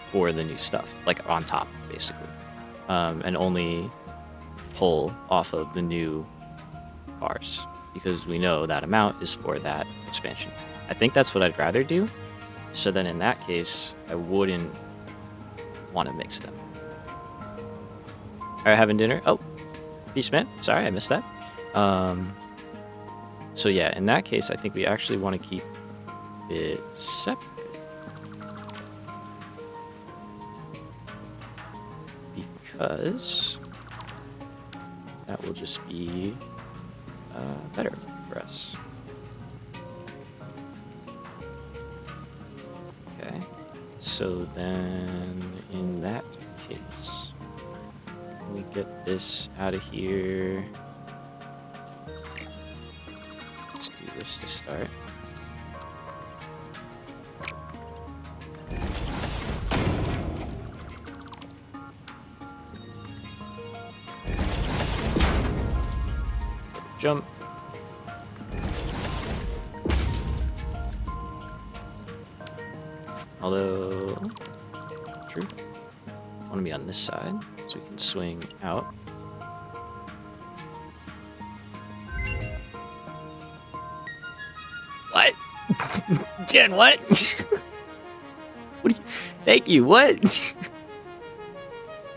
for the new stuff, like on top, basically, and only pull off of the new cars, because we know that amount is for that expansion. I think that's what I'd rather do. So then in that case, I wouldn't want to mix them. All right, having dinner. Oh, peace, man. Sorry, I missed that. So yeah, in that case, I think we actually want to keep it separate. Because that will just be better for us. Okay, so then in that case, can we get this out of here? Let's do this to start. Jump. Although, true. I want to be on this side so we can swing out. What? Jen, what? What? Thank you. What?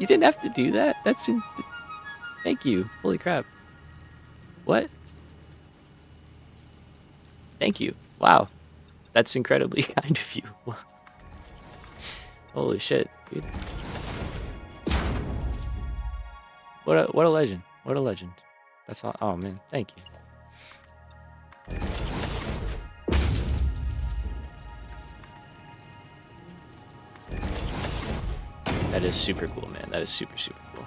You didn't have to do that. That's in. Thank you. Holy crap. What? Thank you. Wow. That's incredibly kind of you. Holy shit, dude. What a legend. What a legend. That's all. Oh man, thank you. That is super cool, man. That is super, super cool.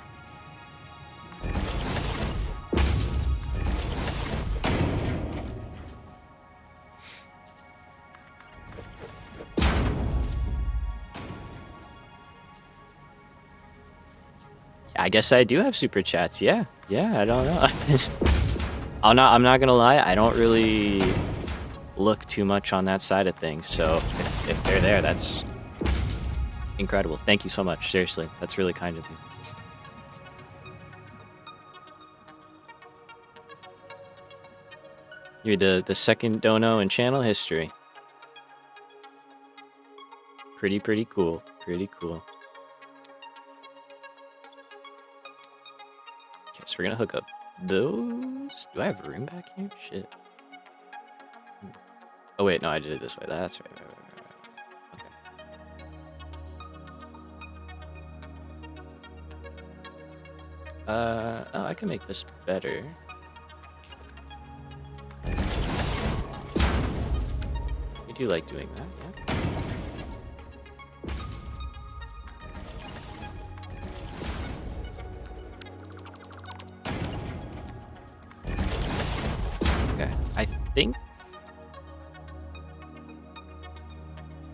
I guess I do have super chats. Yeah, I don't know. I'm not gonna lie. I don't really look too much on that side of things. So if they're there, that's incredible. Thank you so much. Seriously, that's really kind of you. You're the second dono in channel history. Pretty cool. Pretty cool. So we're gonna hook up those. Do I have room back here? Shit. Oh wait, no, I did it this way. That's right. Okay. Oh, I can make this better. We do like doing that, yeah.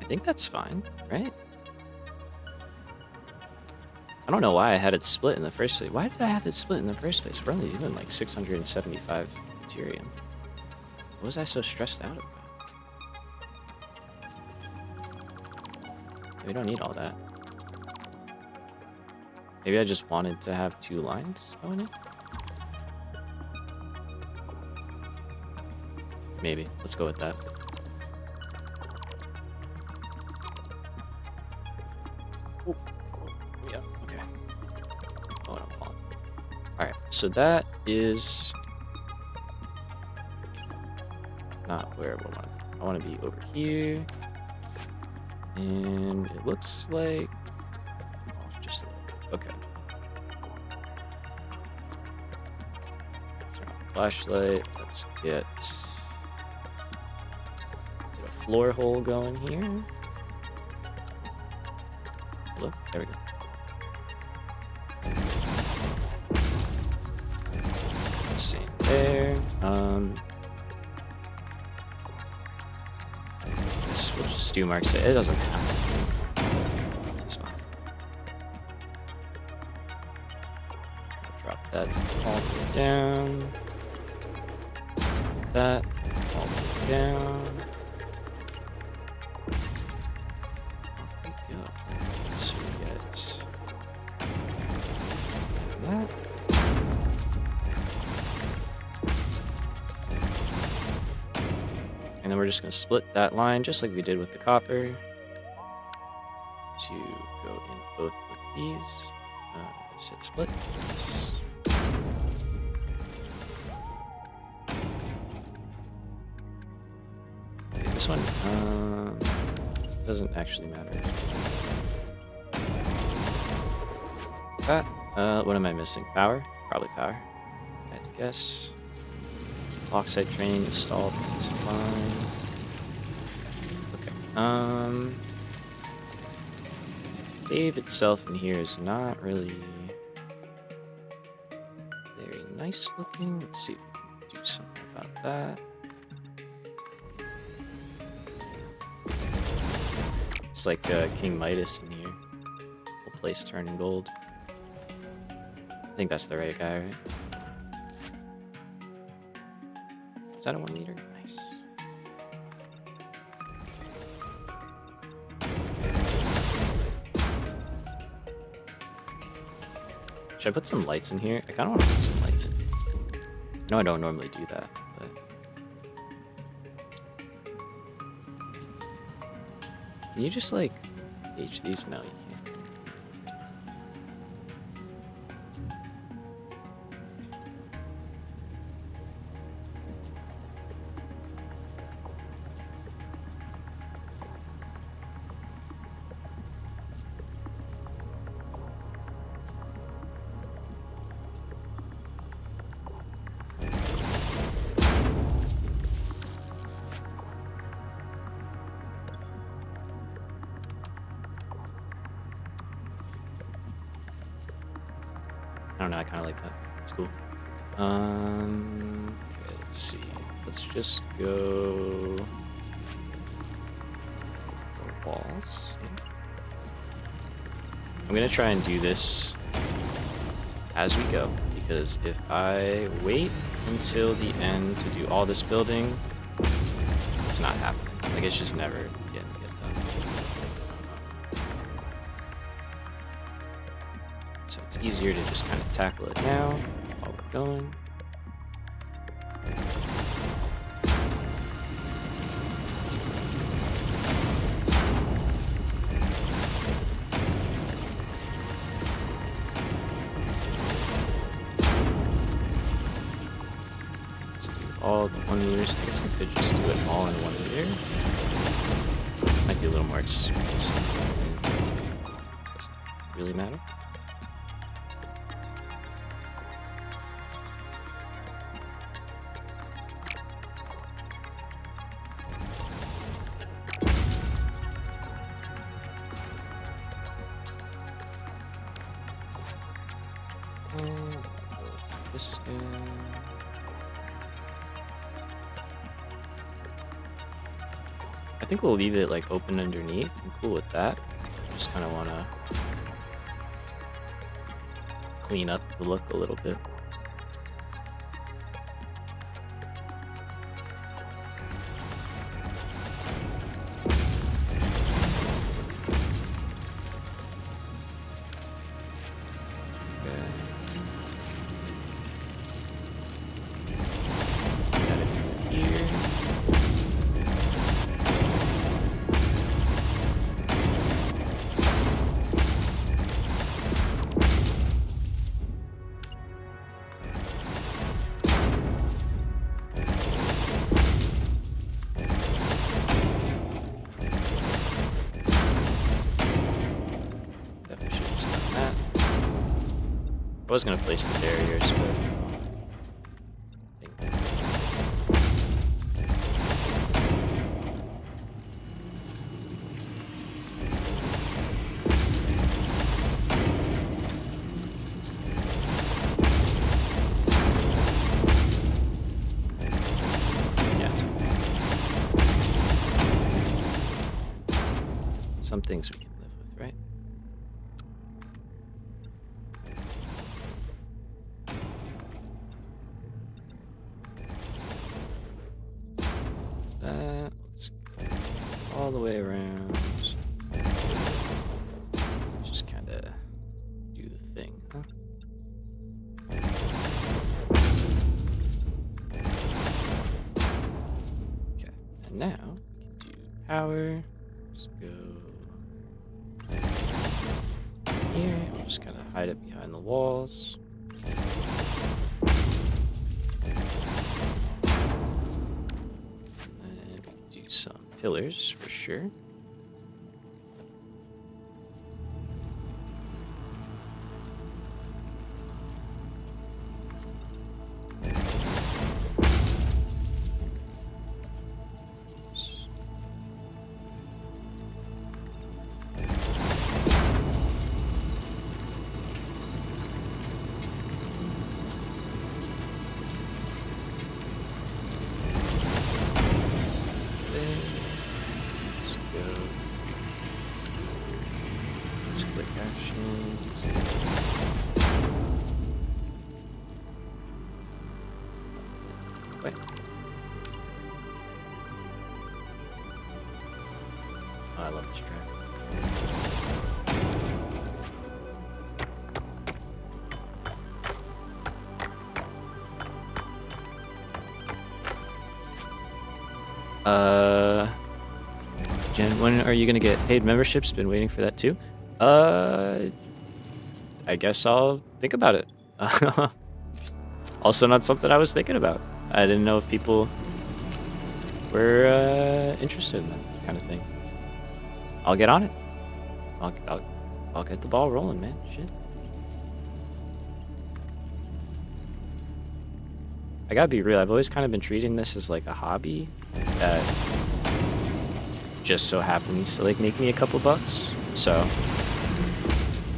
I think that's fine, right? I don't know why I had it split in the first place. Why did I have it split in the first place? We're only doing like 675 Ethereum. What was I so stressed out about? We don't need all that. Maybe I just wanted to have 2 lines going in? Maybe. Let's go with that. Ooh. Yeah, okay. Oh, I'm falling. Alright, so that is not where we want. I want to be over here. And it looks like off just a little bit. Okay. flashlight. Let's get a floor hole going here. Look, there we go. Same there. This will just do marks it. It doesn't have to. It's fine. Drop that all the way down. That all the way down. Off we go. So we get that. And then we're just going to split that line just like we did with the copper to go in both of these. Set split. Okay, this one doesn't actually matter. That. What am I missing? Power? Probably power. I had to guess. Oxide train installed. That's fine. Okay. Cave itself in here is not really very nice looking. Let's see if we can do something about that. It's like King Midas in here. Whole place turning gold. I think that's the right guy, right? Is that a 1 meter? Nice. Should I put some lights in here? I kind of want to put some lights in here. No, I don't normally do that, but... Can you just, like, gauge these? No, you can't. I don't know, I kind of like that. It's cool. Okay, let's see. Let's just go... walls. Yeah. I'm going to try and do this as we go, because if I wait until the end to do all this building, it's not happening. Like, it's just never getting done. So it's easier to just kind of tackle it now while we're going. Let's do all the 1 meters. I guess I could just do it all in 1 meter. Might be a little more expensive. Doesn't really matter. This is good. I think we'll leave it like open underneath. I'm cool with that. Just kind of want to clean up the look a little bit. I was gonna place the barriers, but I think things we can live with, right? Let's go all the way around. Just kind of do the thing, huh? Okay, and now we can do power. Let's go here. We'll just kind of hide it behind the walls. And we can do some pillars for sure. Click actions. Wait. Oh, I love this track. Jen, when are you gonna get paid memberships? Been waiting for that too. I guess I'll think about it. Also not something I was thinking about. I didn't know if people were interested in that kind of thing. I'll get on it. I'll get the ball rolling, man. Shit. I gotta be real. I've always kind of been treating this as like a hobby that just so happens to like make me a couple bucks. So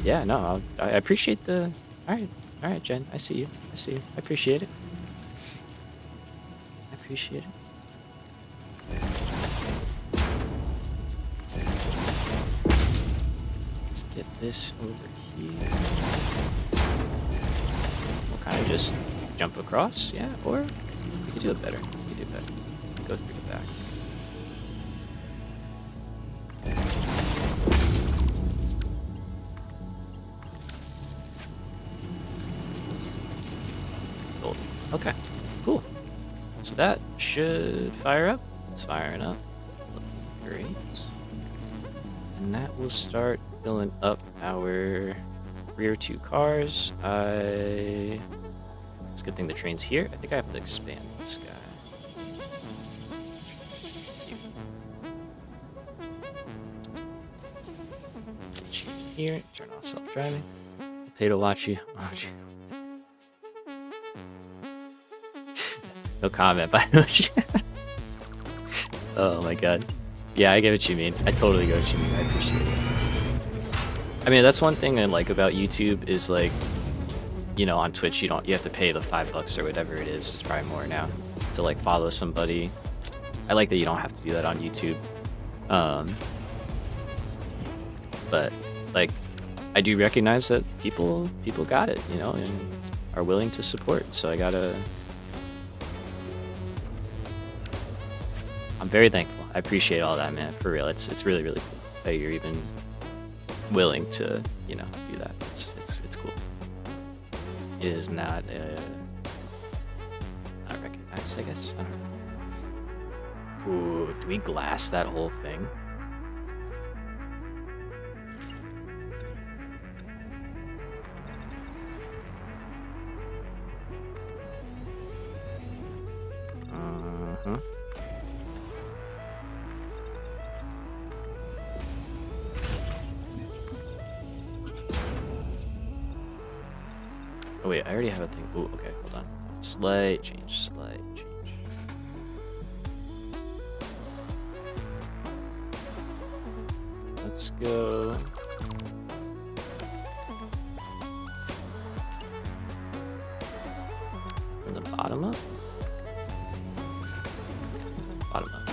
yeah, no, I appreciate the. All right, Jen. I see you. I appreciate it. Let's get this over here. We'll kind of just jump across, yeah, or we could do it better. Go through the back. Okay, cool. So that should fire up. It's firing up. Great. And that will start filling up our rear two cars. It's a good thing the train's here. I think I have to expand this guy. Here, turn off self-driving. Pay to watch you. No comment, by the way. Oh my god. Yeah, I get what you mean. I totally get what you mean. I appreciate it. I mean, that's one thing I like about YouTube is like, you know, on Twitch you have to pay the $5 or whatever it is. It's probably more now to like follow somebody. I like that you don't have to do that on YouTube. But like, I do recognize that people got it, you know, and are willing to support. So I'm very thankful. I appreciate all that, man. For real, it's really cool that you're even willing to, you know, do that. It's cool. It is not recognized, I guess. I don't know. Ooh, do we glass that whole thing? Oh wait, I already have a thing. Ooh, okay, hold on. Slight change. Let's go. From the bottom up? Bottom up.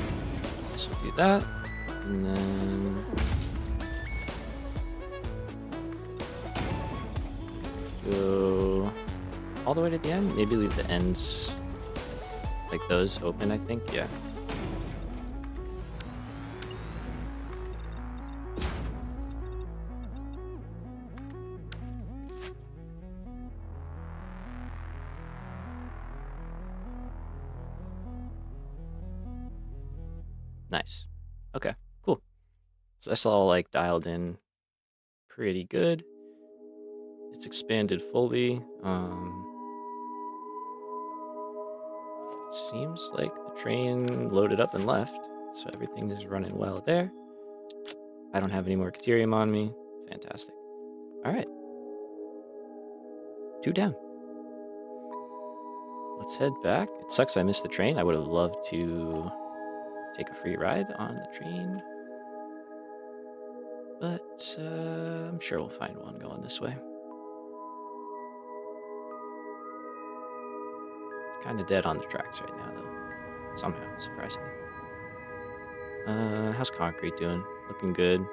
So do that. And then go all the way to the end. Maybe leave the ends like those open, I think. Yeah. Nice. Okay, cool. So that's all like dialed in pretty good. It's expanded fully. Seems like the train loaded up and left, so everything is running well there. I don't have any more Caterium on me. Fantastic. All right. 2 down. Let's head back. It sucks I missed the train. I would have loved to take a free ride on the train. But I'm sure we'll find one going this way. It's kind of dead on the tracks right now, though. Somehow, surprisingly. How's concrete doing? Looking good.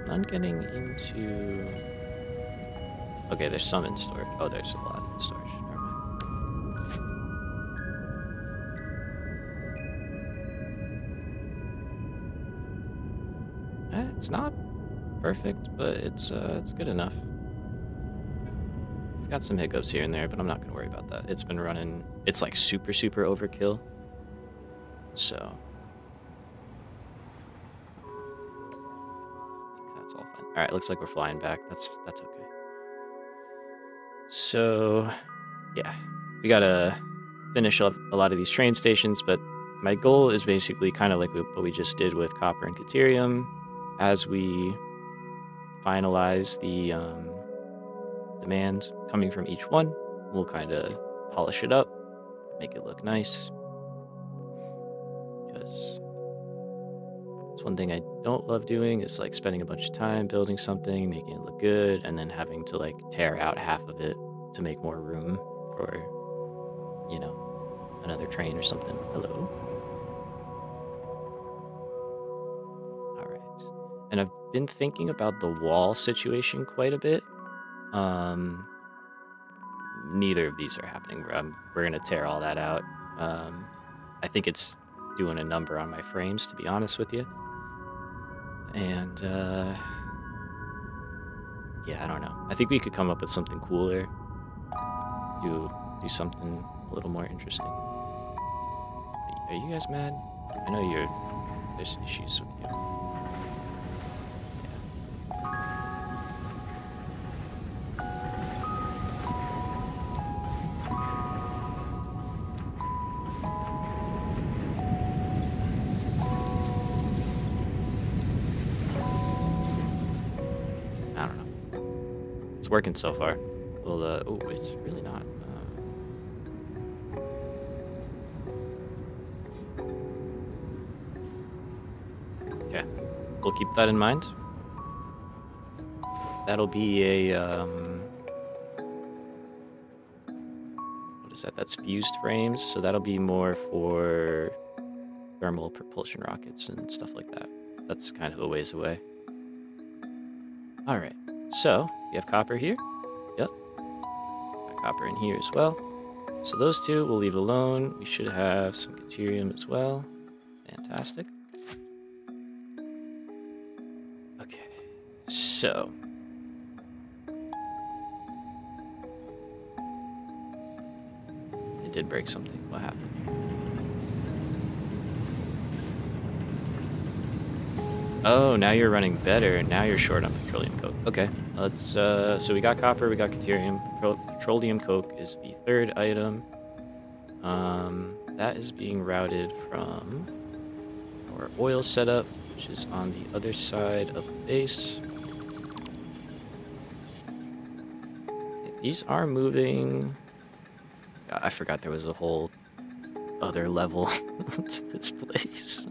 None getting into... Okay, there's some in storage. Oh, there's a lot in storage. Never mind. It's not perfect, but it's good enough. I've got some hiccups here and there, but I'm not gonna worry about that. It's been running. It's like super overkill. So I think that's all fine. All right, looks like we're flying back. That's okay. So yeah, we gotta finish up a lot of these train stations, but my goal is basically kind of like what we just did with copper and Caterium. As we finalize the demand coming from each one, we'll kind of polish it up, make it look nice. Because it's one thing I don't love doing is like spending a bunch of time building something, making it look good, and then having to like tear out half of it to make more room for, you know, another train or something. Hello. All right. And I've been thinking about the wall situation quite a bit. Neither of these are happening. We're gonna tear all that out. I think it's doing a number on my frames, to be honest with you. And yeah, I don't know. I think we could come up with something cooler. Do something a little more interesting. Are you guys mad? I know there's issues with you. I don't know. It's working so far. Well, oh, it's really not. Okay, we'll keep that in mind. That'll be a, what is that? That's fused frames, so that'll be more for thermal propulsion rockets and stuff like that. That's kind of a ways away. All right, so we have copper here. Yep, got copper in here as well. So those two we'll leave alone. We should have some Caterium as well. Fantastic. Okay, so it did break something. What happened? Oh, now you're running better. Now you're short on petroleum coke. Okay, let's. So we got copper, we got Caterium. Petroleum coke is the third item. That is being routed from our oil setup, which is on the other side of the base. Okay, these are moving. God, I forgot there was a whole other level to this place.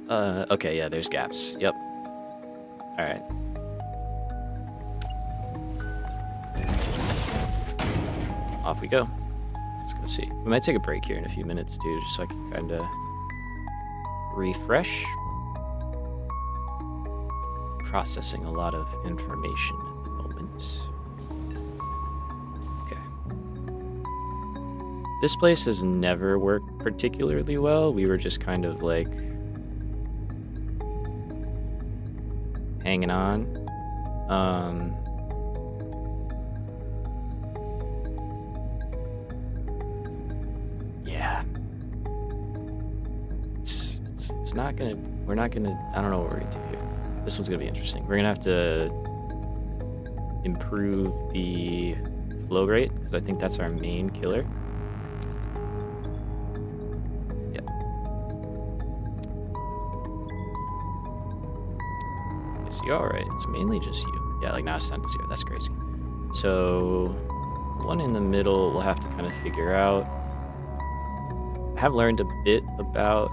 Okay, yeah, there's gaps. Yep. All right. Off we go. Let's go see. We might take a break here in a few minutes too, just so I can kind of refresh. Processing a lot of information at the moment. Okay. This place has never worked particularly well. We were just kind of like hanging on. Yeah. It's not gonna, we're not gonna, I don't know what we're gonna do here. This one's gonna be interesting. We're gonna have to improve the flow rate, because I think that's our main killer. Yep. Is you alright? It's mainly just you. Yeah, like now it's down to 0. That's crazy. So one in the middle we'll have to kind of figure out. I have learned a bit about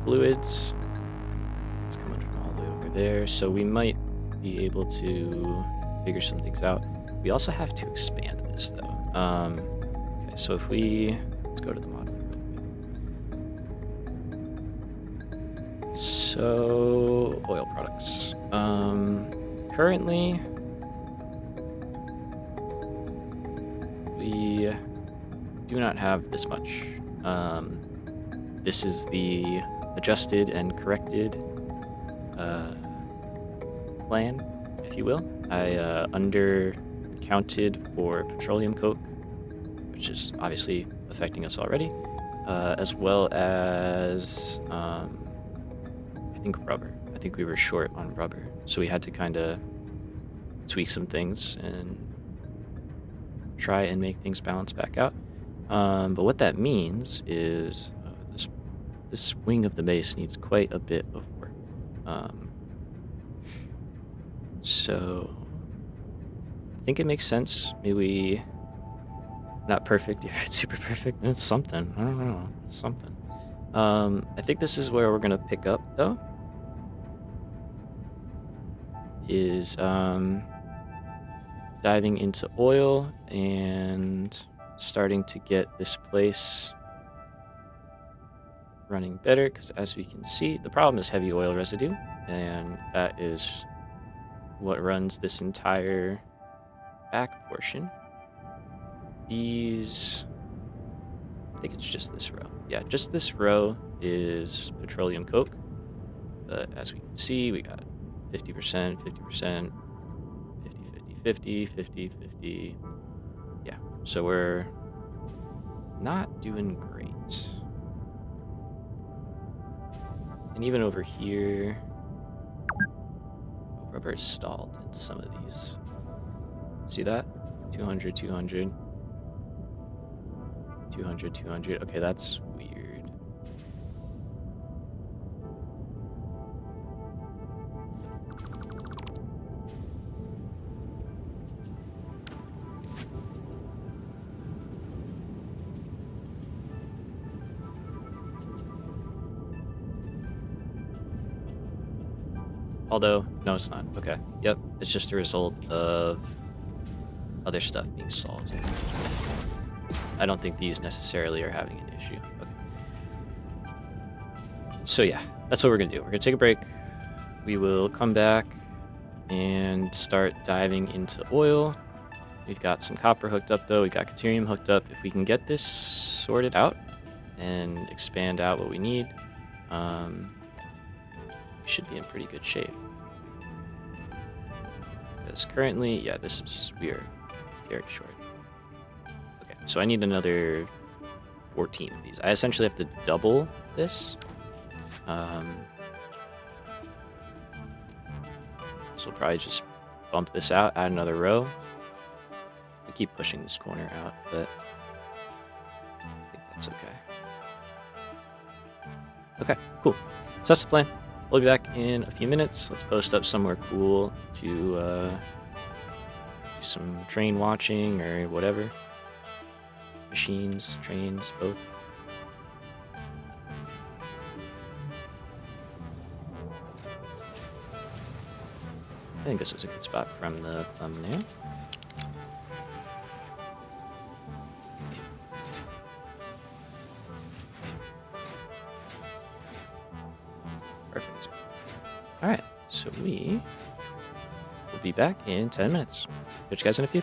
fluids. It's coming from all the way over there, so we might be able to figure some things out. We also have to expand this though. Okay, so if let's go to the model real quick. So oil products. Currently we do not have this much. This is the adjusted and corrected plan, if you will. I undercounted for petroleum coke, which is obviously affecting us already, as well as I think rubber. I think we were short on rubber, so we had to kind of tweak some things and try and make things balance back out. But what that means is this wing of the base needs quite a bit of work. So I think it makes sense. Maybe not perfect. Yeah, it's super perfect. It's something. I don't know. It's something. I think this is where we're gonna pick up though. Is diving into oil and starting to get this place running better, because as we can see, the problem is heavy oil residue, and that is what runs this entire back portion. These, I think it's just this row. Yeah, just this row is petroleum coke, but as we can see, we got 50%, 50%, 50, 50, 50, 50, 50. Yeah, so we're not doing great. And even over here, rubber is stalled in some of these. See that? 200, 200, 200, 200. Okay, that's weird. Although, no, it's not. Okay. Yep, it's just a result of other stuff being stalled. I don't think these necessarily are having an issue. Okay. So yeah, that's what we're gonna do. We're gonna take a break. We will come back and start diving into oil. We've got some copper hooked up though. We got deuterium hooked up. If we can get this sorted out and expand out what we need, we should be in pretty good shape. Because currently, yeah, we are very short. Okay, so I need another 14 of these. I essentially have to double this. So we'll probably just bump this out, add another row. We keep pushing this corner out, but I think that's okay. Okay, cool. So that's the plan. We'll be back in a few minutes. Let's post up somewhere cool to do some train watching or whatever. Machines, trains, both. I think this was a good spot from the thumbnail. Perfect. All right. So we will be back in 10 minutes. Catch you guys in a few.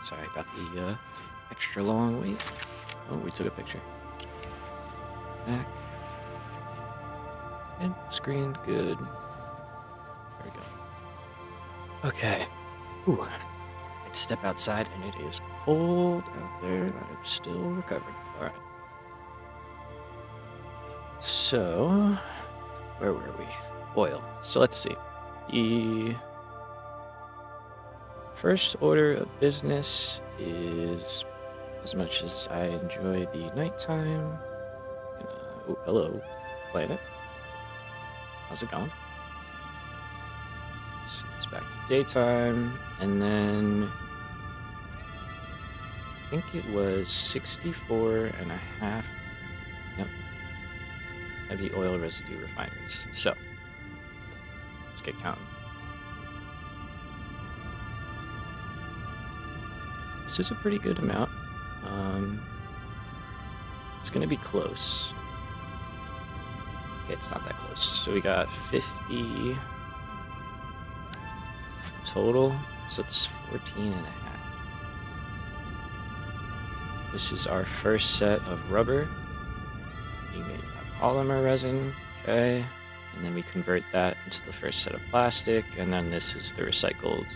Sorry about the extra long wait. Oh, we took a picture. Back. And screen, good. There we go. Okay. Ooh. I'd step outside and it is cold out there. I'm still recovering. All right. So, where were we? Oil. So let's see. The first order of business is, as much as I enjoy the nighttime. Oh, hello, planet. How's it going? It's back to daytime, and then I think it was 64 and a half. Yep. Heavy oil residue refineries. So let's get counting. This is a pretty good amount. It's gonna be close. Okay, it's not that close. So we got 50 total, so it's 14 and a half. This is our first set of rubber being made by polymer resin, okay, and then we convert that into the first set of plastic, and then this is the recycled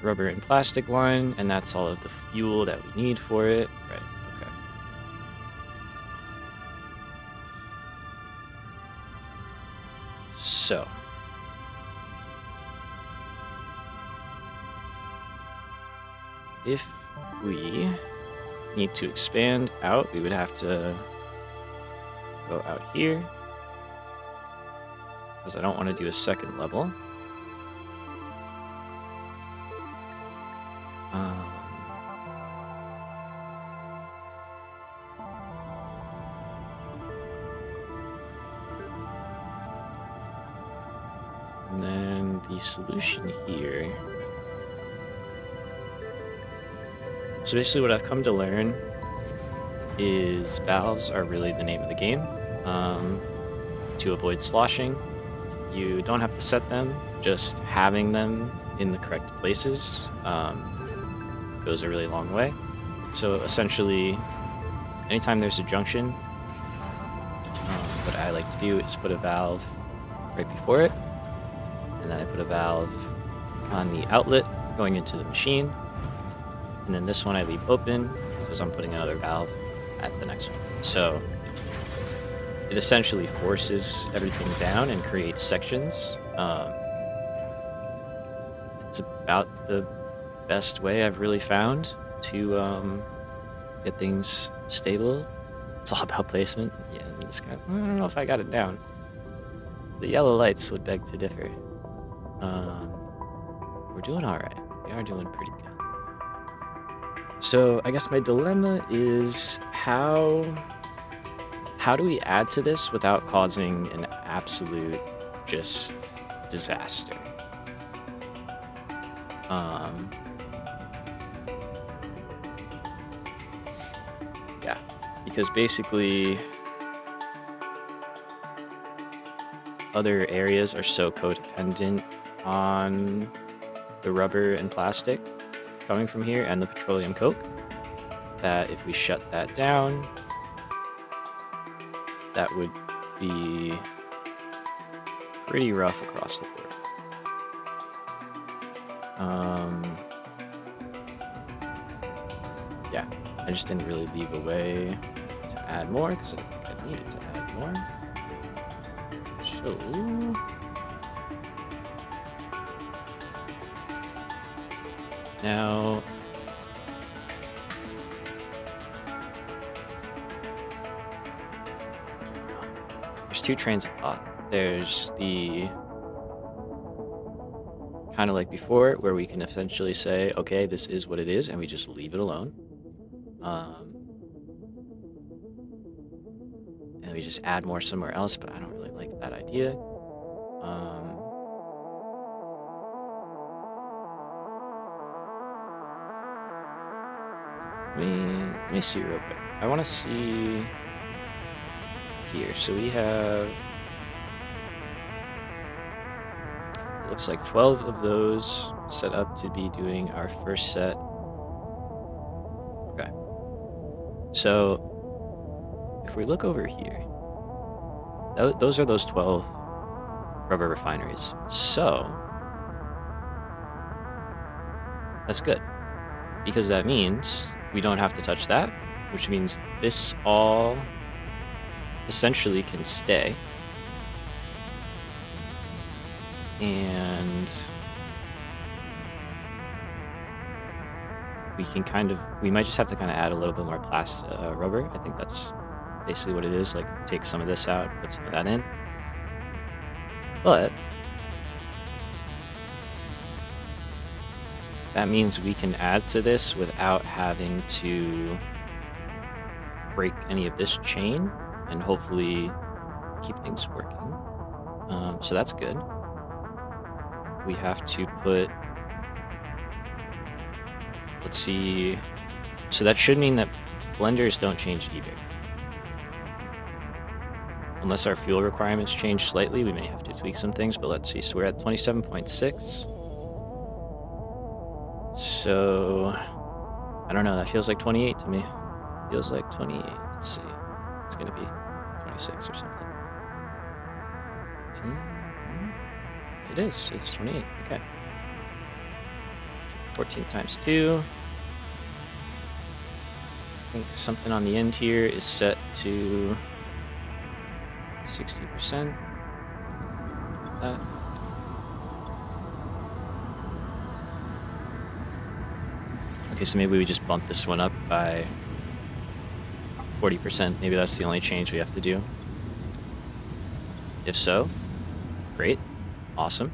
rubber and plastic line, and that's all of the fuel that we need for it. Right, okay. So if we need to expand out, we would have to go out here, because I don't want to do a second level. And then the solution here. So basically what I've come to learn is valves are really the name of the game. To avoid sloshing, you don't have to set them, just having them in the correct places goes a really long way. So essentially, anytime there's a junction, what I like to do is put a valve right before it, and then I put a valve on the outlet going into the machine, and then this one I leave open because I'm putting another valve at the next one. So it essentially forces everything down and creates sections. It's about the best way I've really found to get things stable. It's all about placement. Yeah, and this guy, I don't know if I got it down. The yellow lights would beg to differ. We're doing all right. We are doing pretty good. So I guess my dilemma is how do we add to this without causing an absolute just disaster? Yeah, because basically other areas are so codependent on the rubber and plastic coming from here and the petroleum coke that if we shut that down, that would be pretty rough across the board. Yeah, I just didn't really leave a way to add more because I don't think I needed to add more. So now there's two trains of thought. There's the kind of like before, where we can essentially say, okay, this is what it is, and we just leave it alone. And we just add more somewhere else, but I don't really like that idea. Let me see real quick. I want to see here. So we have, it looks like 12 of those set up to be doing our first set So if we look over here, those are those 12 rubber refineries. So that's good, because that means we don't have to touch that, which means this all essentially can stay. And we might just have to kind of add a little bit more plastic rubber. I think that's basically what it is. Like, take some of this out, put some of that in. But that means we can add to this without having to break any of this chain, and hopefully keep things working. So that's good. We have to put, let's see, so that should mean that blenders don't change either. Unless our fuel requirements change slightly, we may have to tweak some things, but let's see. So we're at 27.6. So, I don't know, that feels like 28 to me. Feels like 28. Let's see. It's going to be 26 or something. It is. It's 28. Okay. 14 times 2. I think something on the end here is set to 60%. That. Okay, so maybe we just bump this one up by 40%. Maybe that's the only change we have to do. If so, great, awesome.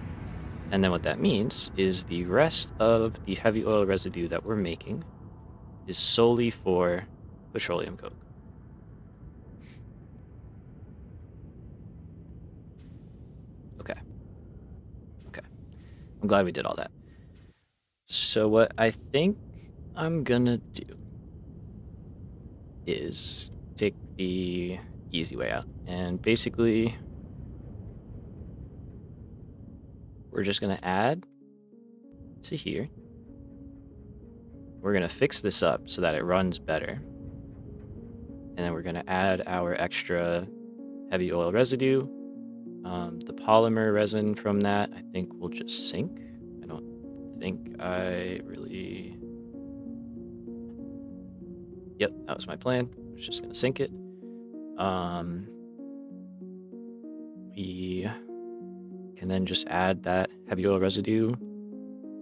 And then what that means is the rest of the heavy oil residue that we're making is solely for petroleum coke. Okay. I'm glad we did all that. So what I think I'm gonna do is take the easy way out, and basically we're just gonna add to here. We're gonna fix this up so that it runs better, and then we're gonna add our extra heavy oil residue. The polymer resin from that, I think, will just sink. I don't think I really... Yep, that was my plan. I was just gonna sink it. We can then just add that heavy oil residue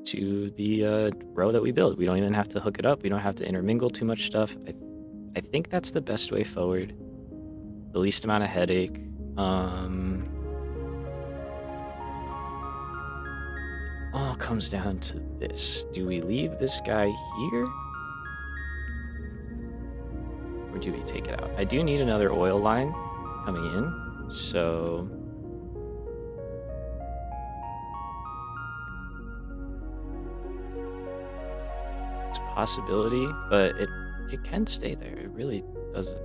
to the row that we build. We don't even have to hook it up. We don't have to intermingle too much stuff. I think that's the best way forward. The least amount of headache. All comes down to this. Do we leave this guy here? Or do we take it out? I do need another oil line coming in, so... it's a possibility, but it can stay there. It really doesn't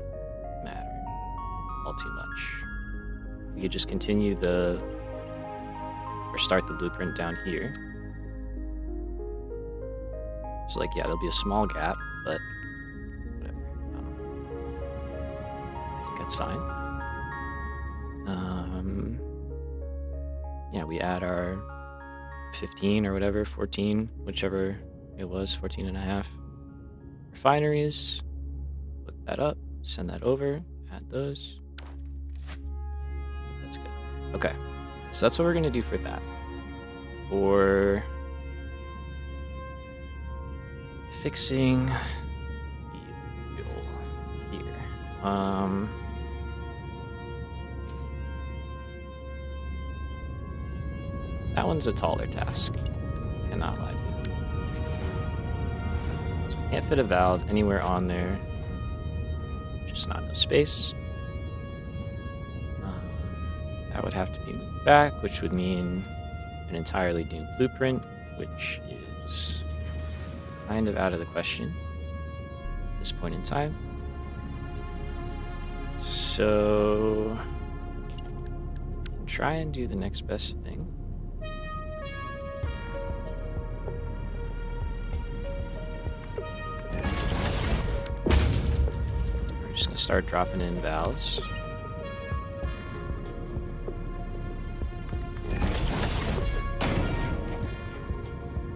matter all too much. We could just continue or start the blueprint down here. So, like, yeah, there'll be a small gap, but whatever. I think that's fine. Yeah, we add our 15 or whatever, 14, whichever it was, 14 and a half refineries. Look that up, send that over, add those. That's good. Okay, so that's what we're gonna do for that. For fixing the fuel here. That one's a taller task. Cannot lie. So can't fit a valve anywhere on there. Just not enough space. That would have to be moved back, which would mean an entirely new blueprint, which is kind of out of the question at this point in time. So try and do the next best thing. to start dropping in valves.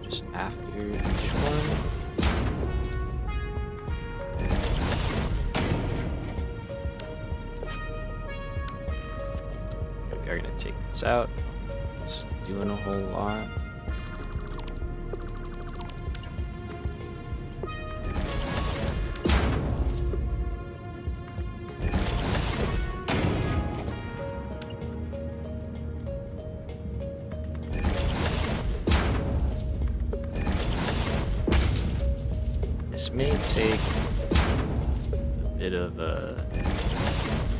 Just after each one. We are going to take this out. It's doing a whole lot. This may take a bit of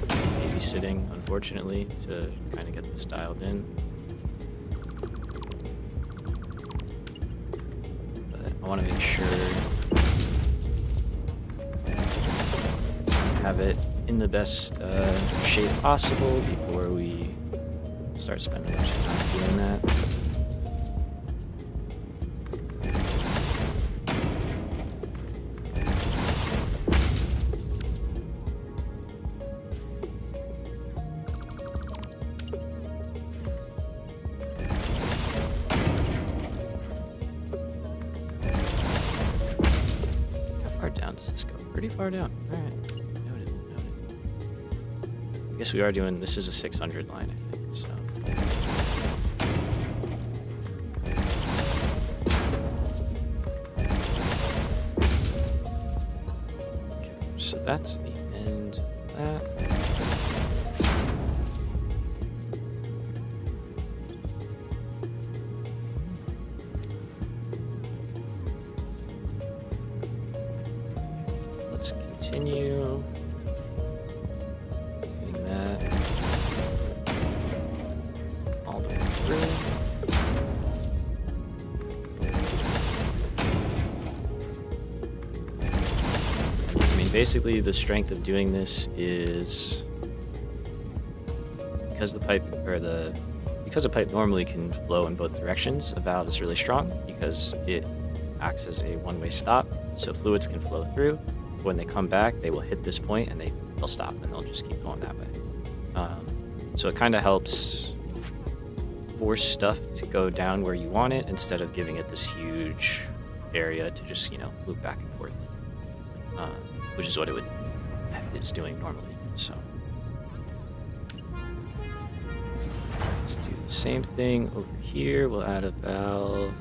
babysitting, unfortunately, to kind of get this dialed in. But I want to make sure I have it in the best shape possible before we start spending a bunch of time doing that. Pretty far down. Alright. Noted. I guess we are doing, this is a 600 line, I think, so. Okay, so that's the end of that. Let's continue doing that all the way through. I mean, basically the strength of doing this is because the pipe because a pipe normally can flow in both directions, a valve is really strong because it acts as a one-way stop, so fluids can flow through. When they come back, they will hit this point and they'll stop and they'll just keep going that way. So it kind of helps force stuff to go down where you want it instead of giving it this huge area to just, move back and forth, which is what it's doing normally. So let's do the same thing over here. We'll add a valve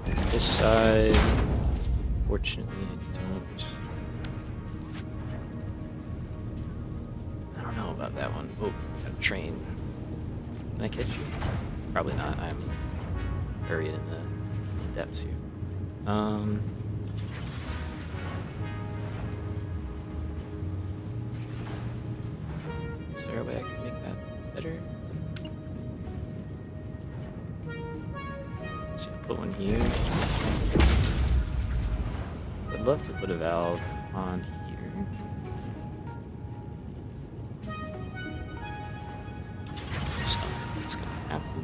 on this side. Fortunately, I don't know about that one. Oh, got a train. Can I catch you? Probably not. I'm buried in the depths here. Is there a way I can make that better? Let's see, I'll put one here. I'd love to put a valve on here. Just don't think it's gonna happen.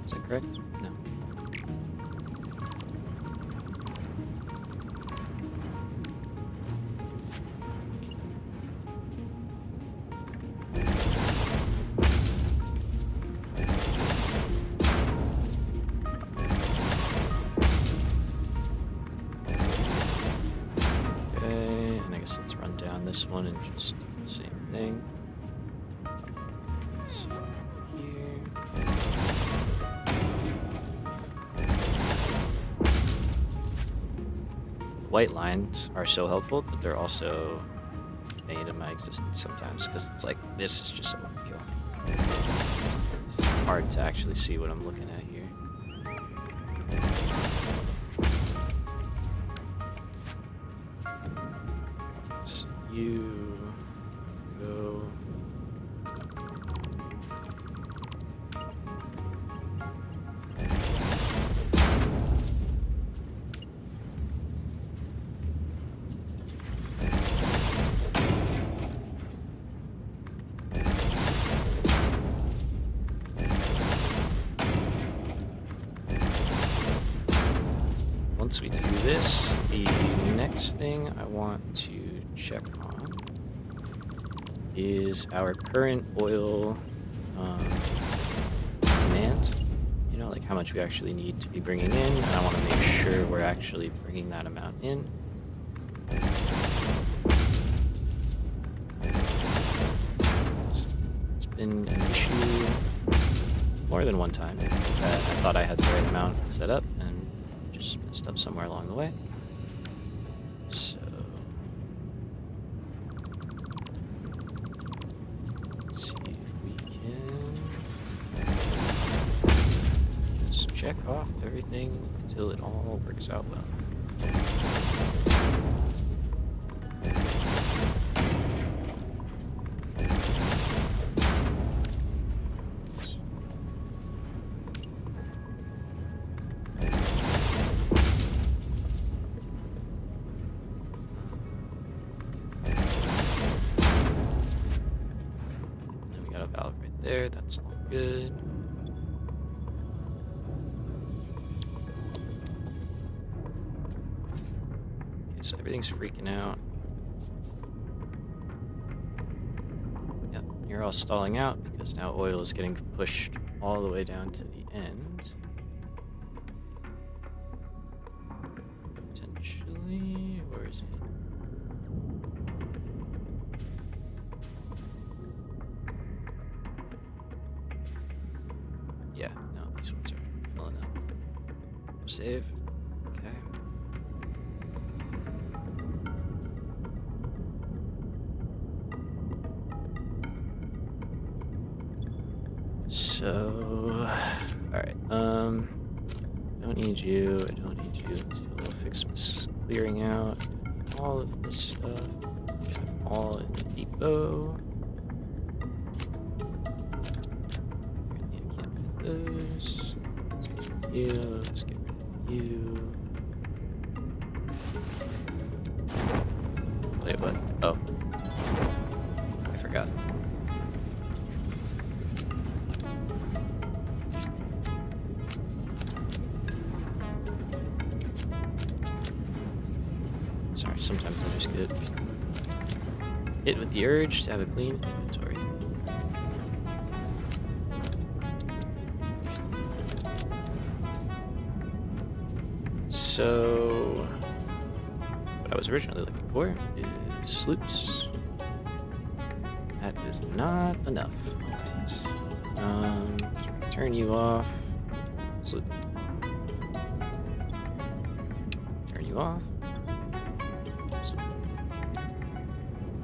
Is that correct? No. Let's run down this one and just do the same thing. So here. White lines are so helpful, but they're also a bane of my existence sometimes because it's like this is just overkill. It's hard to actually see what I'm looking at here. You go. this, the next thing I want to check on is our current oil demand. You know, like how much we actually need to be bringing in, and I want to make sure we're actually bringing that amount in. It's been an issue more than one time that I thought I had the right amount set up and just messed up somewhere along the way. So let's see if we can just check off everything until it all works out well. Valve right there, that's all good. Okay, so everything's freaking out. Yep, you're all stalling out because now oil is getting pushed all the way down to the end. Potentially, or is it? Yeah, no, these ones are filling up. Save. Okay. So, alright, don't need you, I don't need you. Let's do a little Ficsmas clearing out all of this stuff. Get them all in the depot. Those. Let's get rid of you. Wait, what? Oh. I forgot. Sorry, sometimes I just get hit with the urge to have a clean inventory. So, what I was originally looking for is sloops. That is not enough. Turn you off. Sloop. Turn you off. Sloop.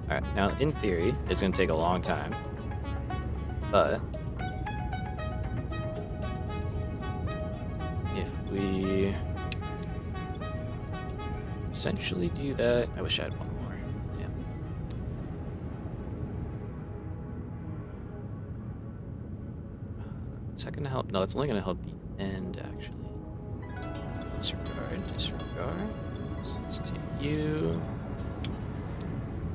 Alright, now in theory, it's going to take a long time. But if we essentially do that. I wish I had one more. Yeah. Is that gonna help? No, it's only gonna help the end actually. Disregard, disregard. So let's take you.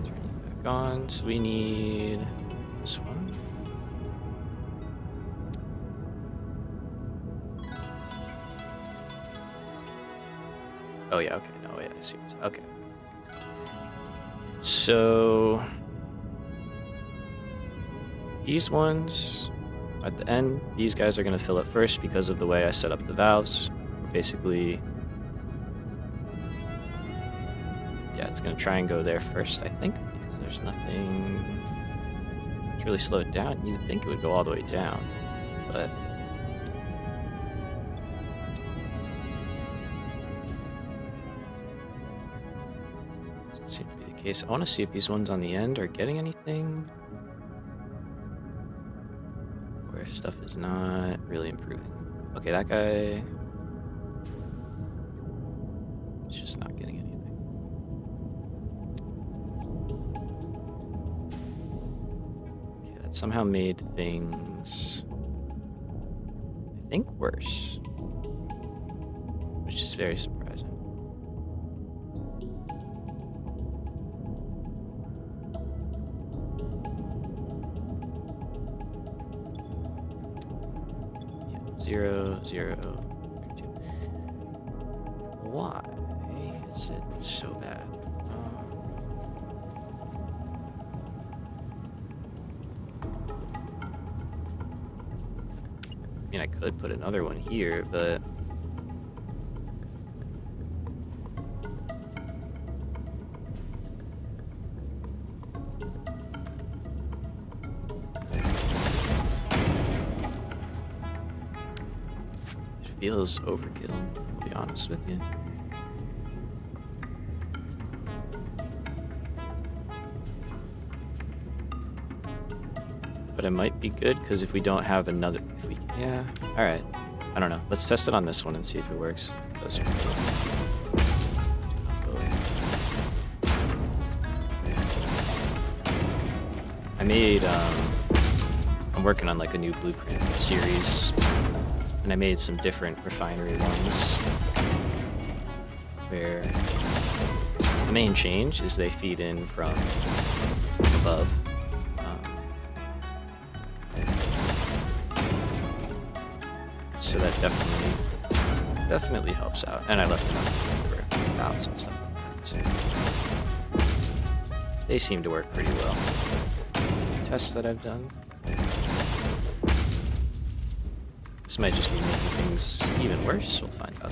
Turn you back on. So we need this one. Oh yeah, okay. No, yeah, I see. Okay. So these ones at the end, these guys are gonna fill up first because of the way I set up the valves. Basically, yeah, it's gonna try and go there first, I think, because there's nothing to really slow it down. You'd think it would go all the way down, but seem to be the case. I want to see if these ones on the end are getting anything, or if stuff is not really improving. Okay, that guy is just not getting anything. Okay, that somehow made things, I think, worse, which is very surprising. Zero, zero, 2. Why? Is it so bad? I mean, I could put another one here, but it feels overkill, to be honest with you. But it might be good, because if we don't have another... Yeah, alright. I don't know. Let's test it on this one and see if it works. I made... I'm working on like a new blueprint series, and I made some different refinery ones where the main change is they feed in from above. So that definitely helps out. And I left them up for valves and stuff like that. So they seem to work pretty well. Tests that I've done. This might just be making things even worse. We'll find out.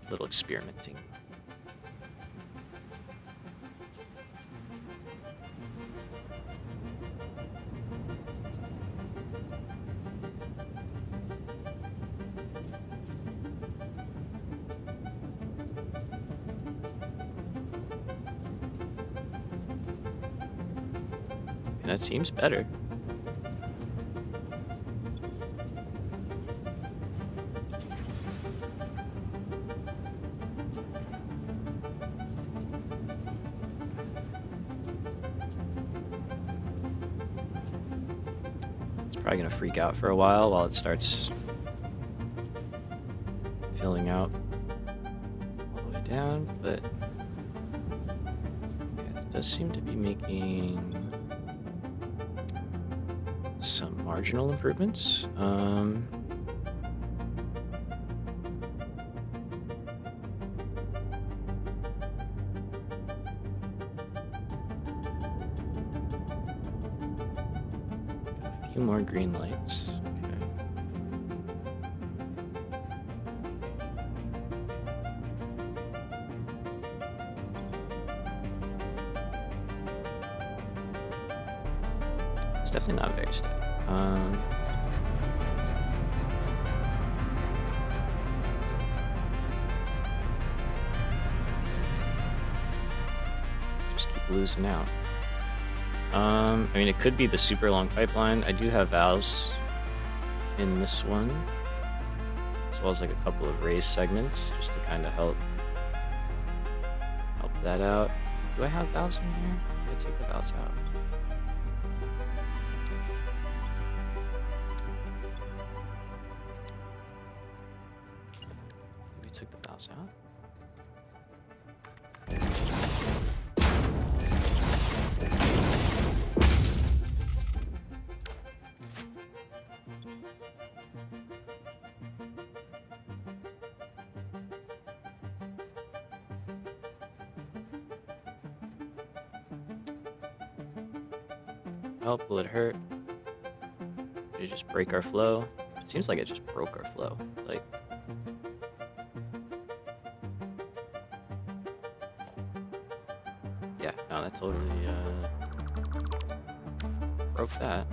A little experimenting. That seems better. It's probably gonna freak out for a while it starts filling out all the way down, but okay, it does seem to be making some marginal improvements. A few more green lights. Okay. It's definitely not very steady. Just keep losing out. I mean, it could be the super long pipeline. I do have valves in this one, as well as like a couple of raised segments, just to kind of help that out. Do I have valves in here? I'm gonna take the valves out. We took the valves out. Help, will it hurt? Did it just break our flow? It seems like it just broke our flow. Like, yeah, no, that totally broke that.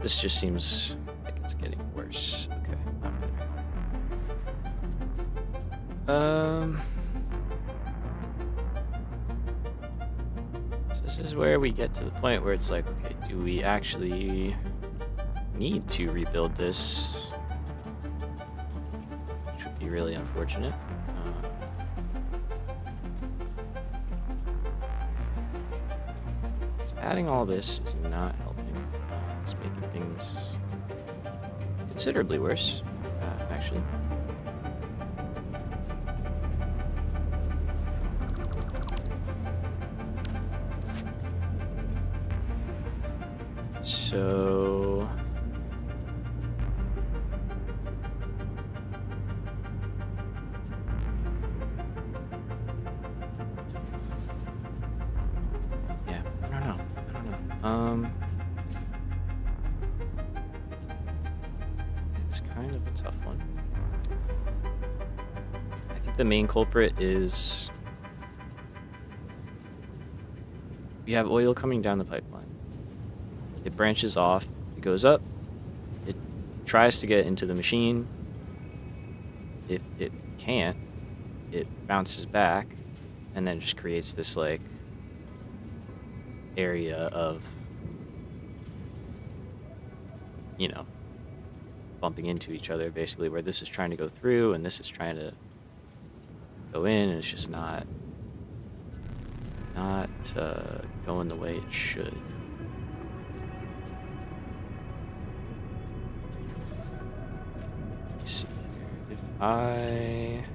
This just seems like it's getting worse. Okay, not better. So this is where we get to the point where it's like, okay, do we actually need to rebuild this? Which would be really unfortunate. So adding all this is not helping. It's making things considerably worse, actually. So yeah, I don't know. It's kind of a tough one. I think the main culprit is you have oil coming down the pipeline. It branches off, it goes up, it tries to get into the machine. If it can't, it bounces back and then just creates this like area of, bumping into each other basically, where this is trying to go through and this is trying to go in, and it's just not going the way it should. Let me see here. If I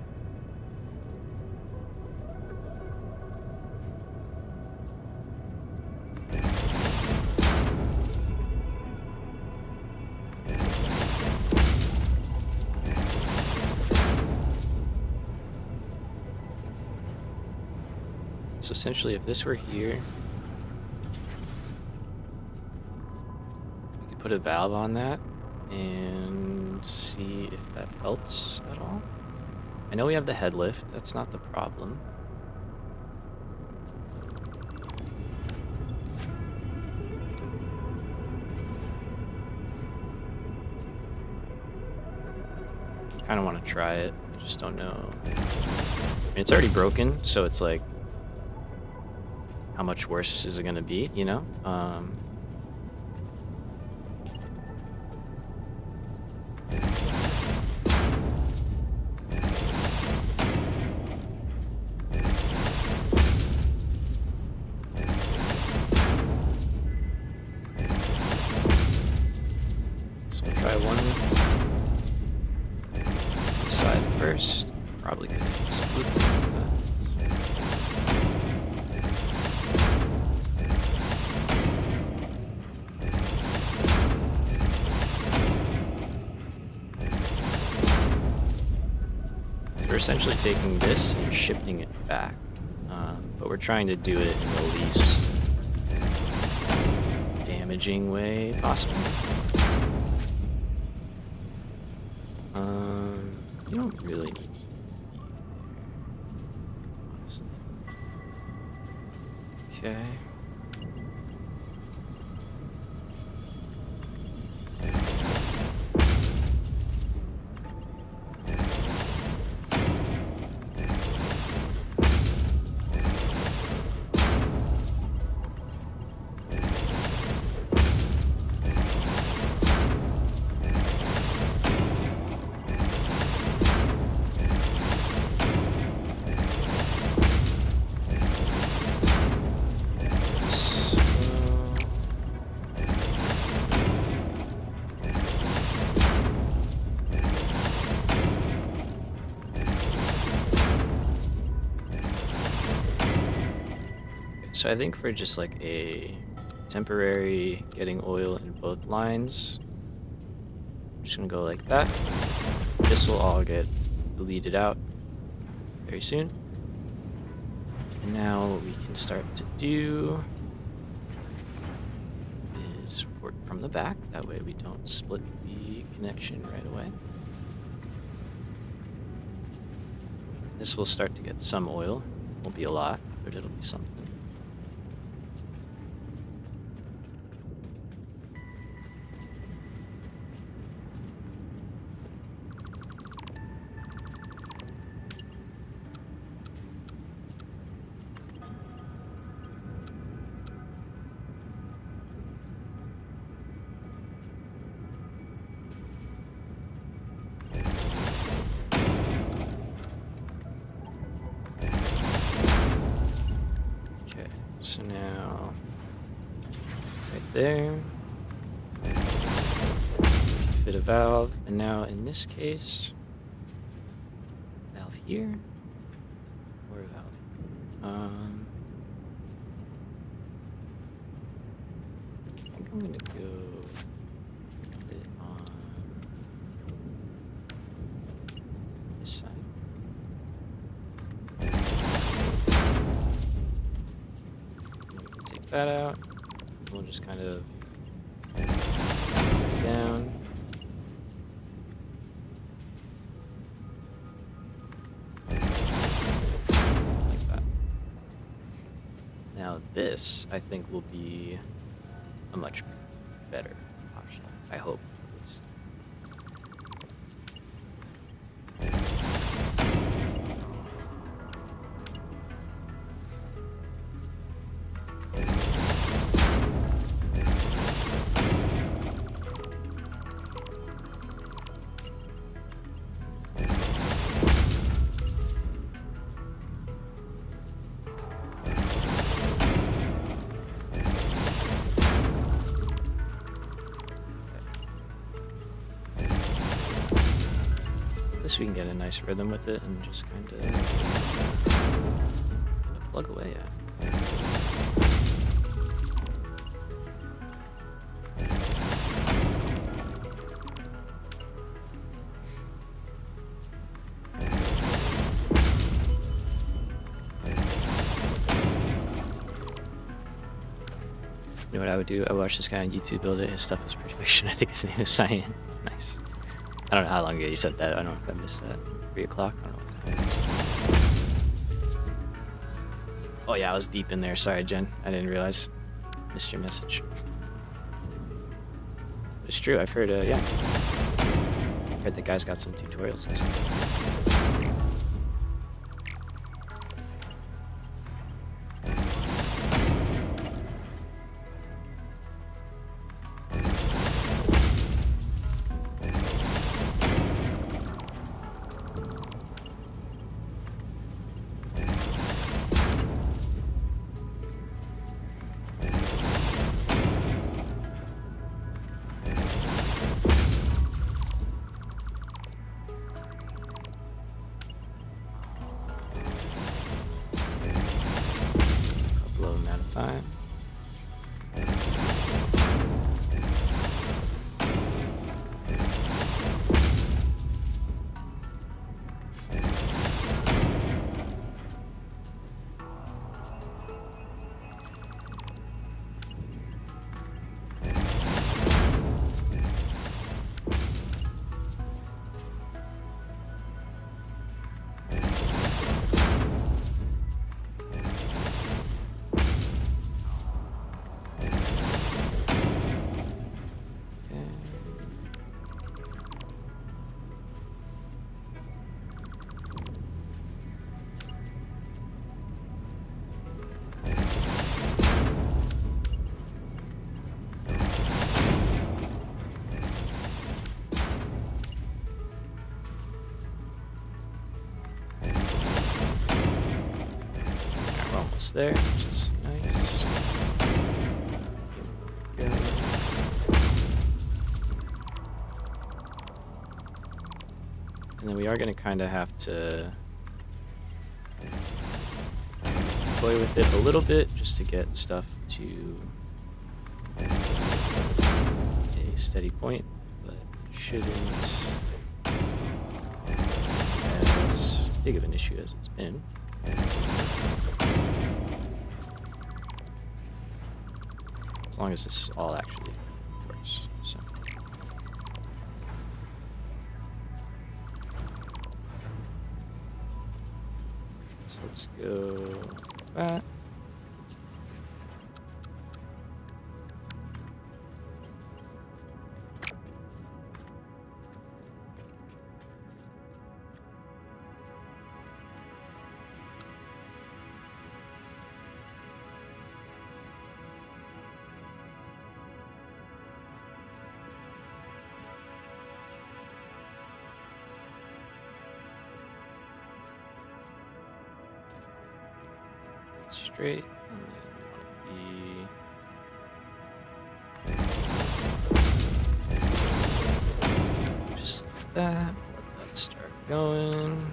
So essentially, if this were here, we could put a valve on that and see if that helps at all. I know we have the head lift, that's not the problem. Kind of want to try it, I just don't know. I mean, it's already broken, so it's like, how much worse is it going to be, So we'll try one side first. Probably going to exclude that. We're essentially taking this and shifting it back, but we're trying to do it in the least damaging way possible. You don't really need honestly. Okay. So I think for just like a temporary getting oil in both lines, I'm just gonna go like that. This will all get deleted out very soon. And now what we can start to do is work from the back. That way we don't split the connection right away. This will start to get some oil. Won't be a lot, but it'll be something. So now, right there, fit a valve, and now in this case, valve here or a valve here. I think I'm gonna go with it on this side. Take that out. We'll just kind of down. Like that. Now this, I think, will be a much better option. I hope, at least. This we can get a nice rhythm with it and just kind of plug away at. You know what I would do? I watched this guy on YouTube build it. His stuff was pretty fiction. I think his name is Cyan. Nice. I don't know how long ago you said that. I don't know if I missed that. 3 o'clock? I don't know. Oh yeah, I was deep in there. Sorry, Jen. I didn't realize. Missed your message. It's true. I've heard, yeah. Heard the guy's got some tutorials and stuff. Time. There, which is nice. Go. And then we are going to kind of have to play with it a little bit just to get stuff to a steady point, but shouldn't as big of an issue as it's been. As long as this all actually works. So let's go that. Straight, and then we want that. Let that start going.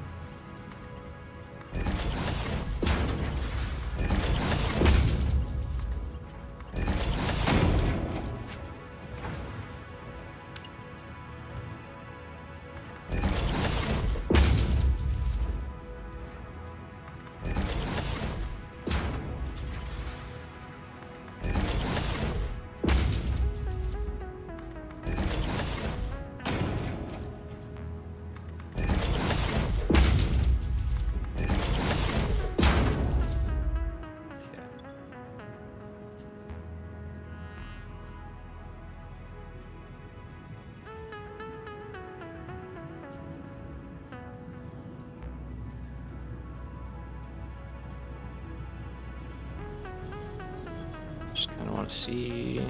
Just kind of want to see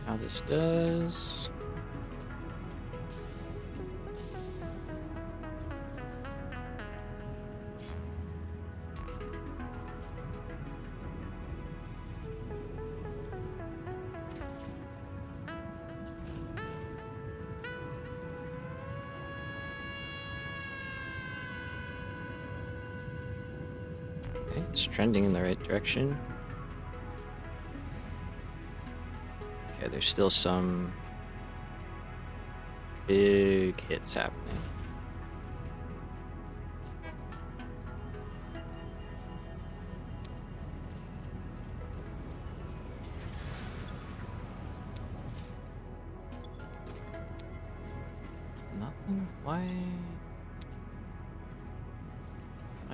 how this does. Okay, it's trending in the right direction. Okay, there's still some big hits happening. Nothing? Why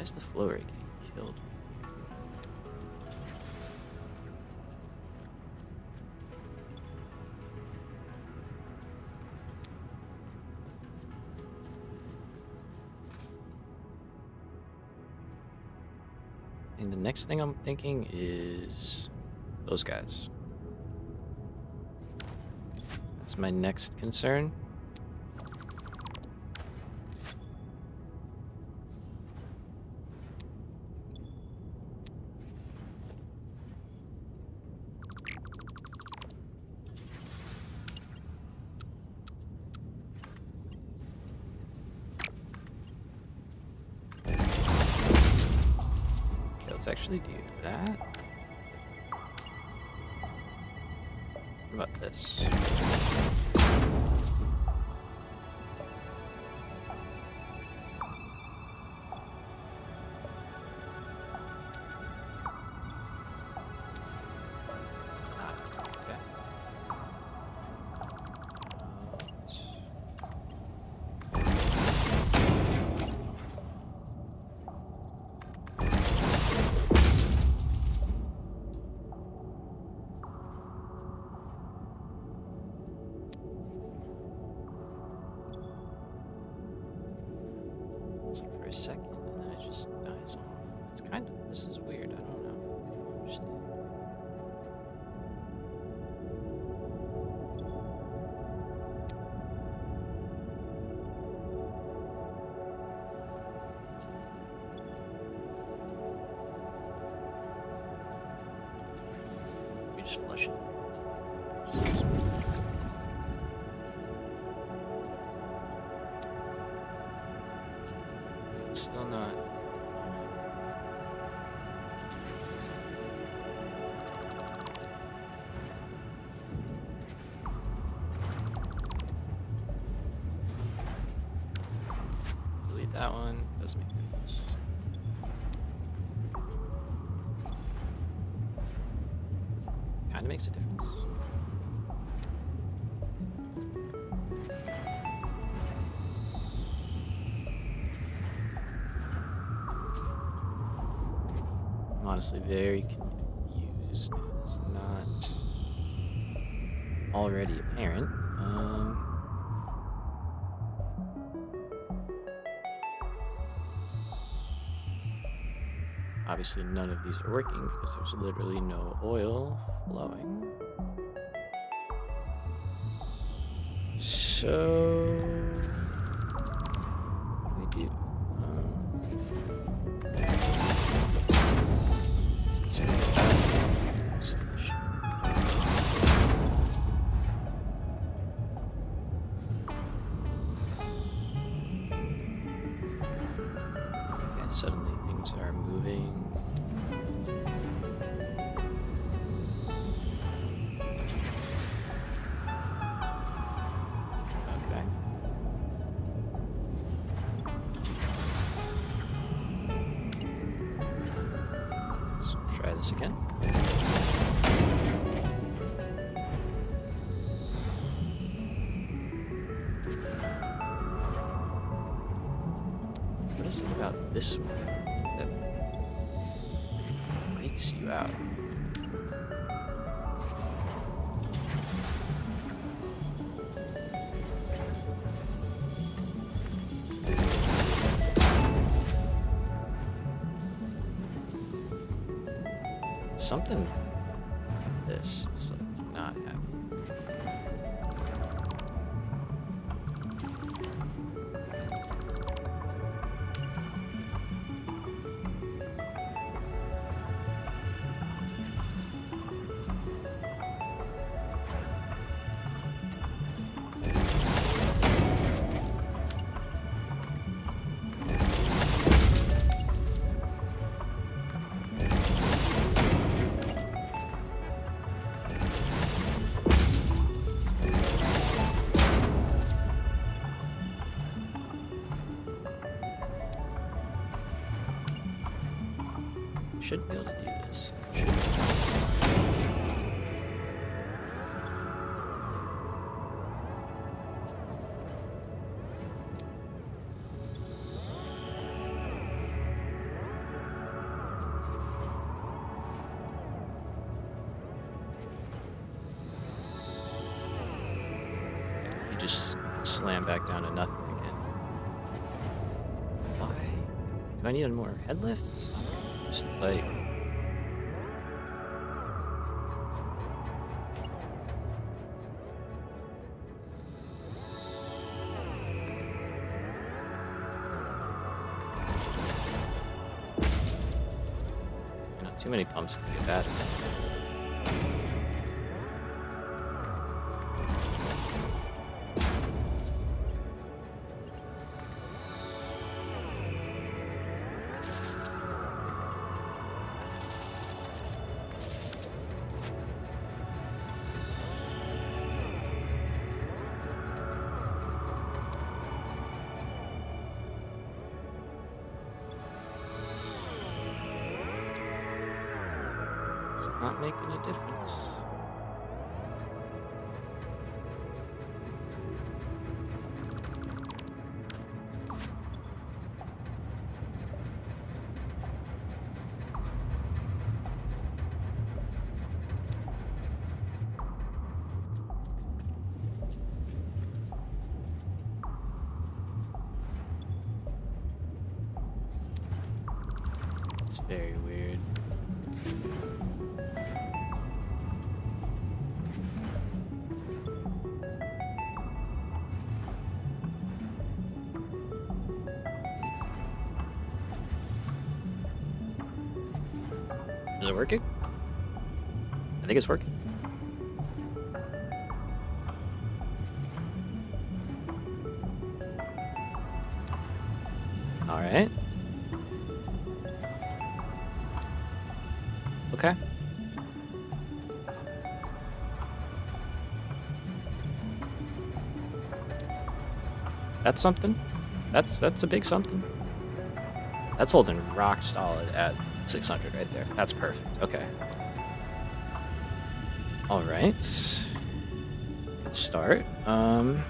is the flow rate getting killed? And the next thing I'm thinking is those guys. That's my next concern. Let's actually do that. What about this? Okay. For a second, and then it just dies off. It's kind of, this is weird. I don't know. I don't understand. We just flush it. Just it's still not. Delete that one. Doesn't make a difference. Kind of makes a difference. Honestly very confused if it's not already apparent. Obviously none of these are working because there's literally no oil flowing. So what do we do? Suddenly things are moving. Okay. Let's try this again. What is it about this one that freaks you out? Something. This is like not happy. Should be able to do this. You just slam back down to nothing again. Why? Do I need more head lifts? Just like. Too many pumps can get bad. It's not making a difference. It's very weird. Is it working? I think it's working. All right. Okay. That's something. That's a big something. That's holding rock solid at 600 right there. That's perfect. Okay. All right. Let's start. There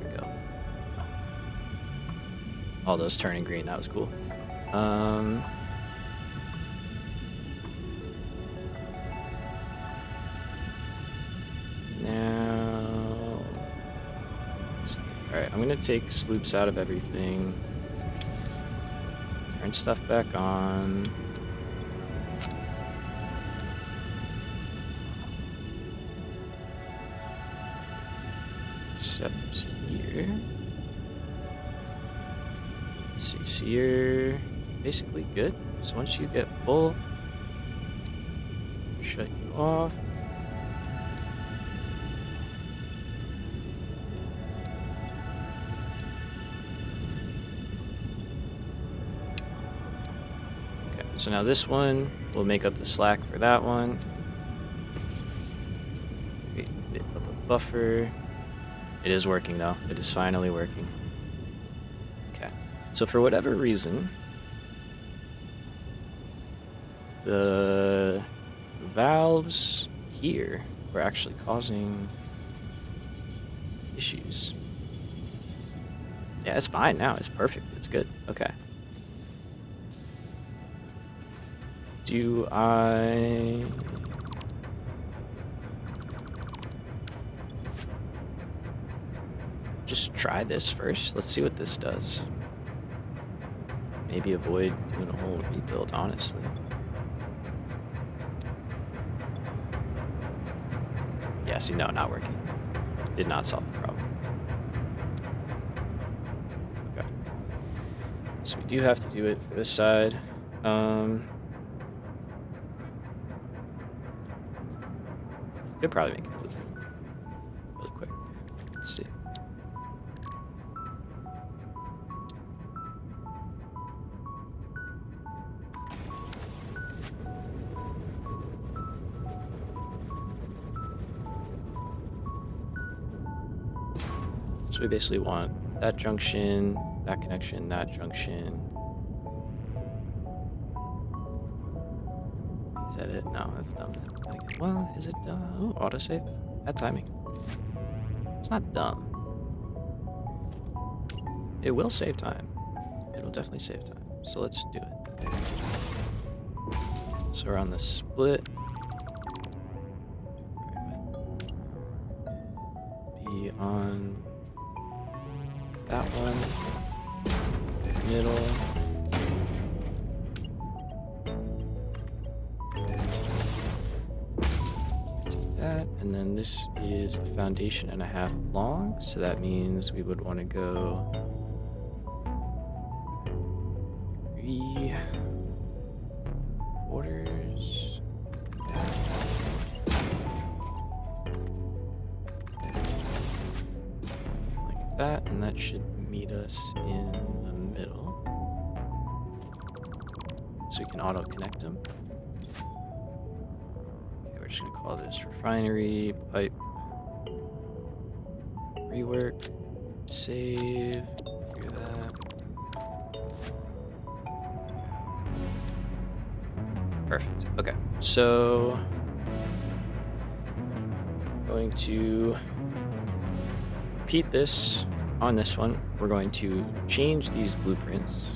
we go. All those turning green. That was cool. Now, all right. I'm gonna take sloops out of everything. Turn stuff back on. Except here. Let's see, so you're basically good. So once you get full, shut you off. So now this one will make up the slack for that one. Create a bit of a buffer. It is working though. It is finally working. Okay. So for whatever reason, the valves here were actually causing issues. Yeah, it's fine now. It's perfect. It's good. Okay. Do I... just try this first? Let's see what this does. Maybe avoid doing a whole rebuild, honestly. Yeah, see, no, not working. Did not solve the problem. Okay. So we do have to do it for this side. Could probably make it really quick. Let's see. So we basically want that junction, that connection, that junction. Is that it? No, that's dumb. Well, is it dumb? Oh, autosave. Bad timing. It's not dumb. It will save time. It will definitely save time. So let's do it. So we're on the split. Be on that one. Middle. And then this is a foundation and a half long, so that means we would want to go 3/4 like that, and that should meet us in the middle, so we can auto connect them. We're just gonna call this refinery pipe rework, save, do that. Perfect. Okay, so going to repeat this on this one. We're going to change these blueprints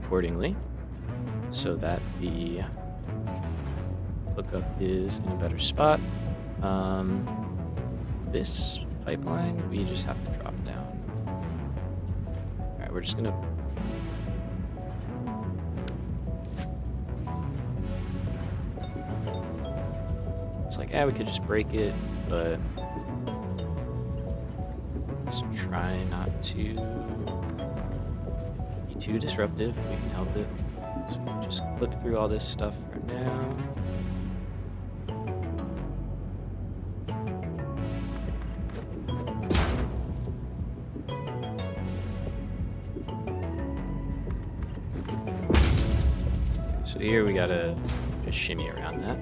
accordingly so that the hookup is in a better spot. This pipeline, we just have to drop down. All right, we're just gonna... It's like, we could just break it, but let's try not to be too disruptive if we can help it. So we can just clip through all this stuff for now. So here we gotta just shimmy around that.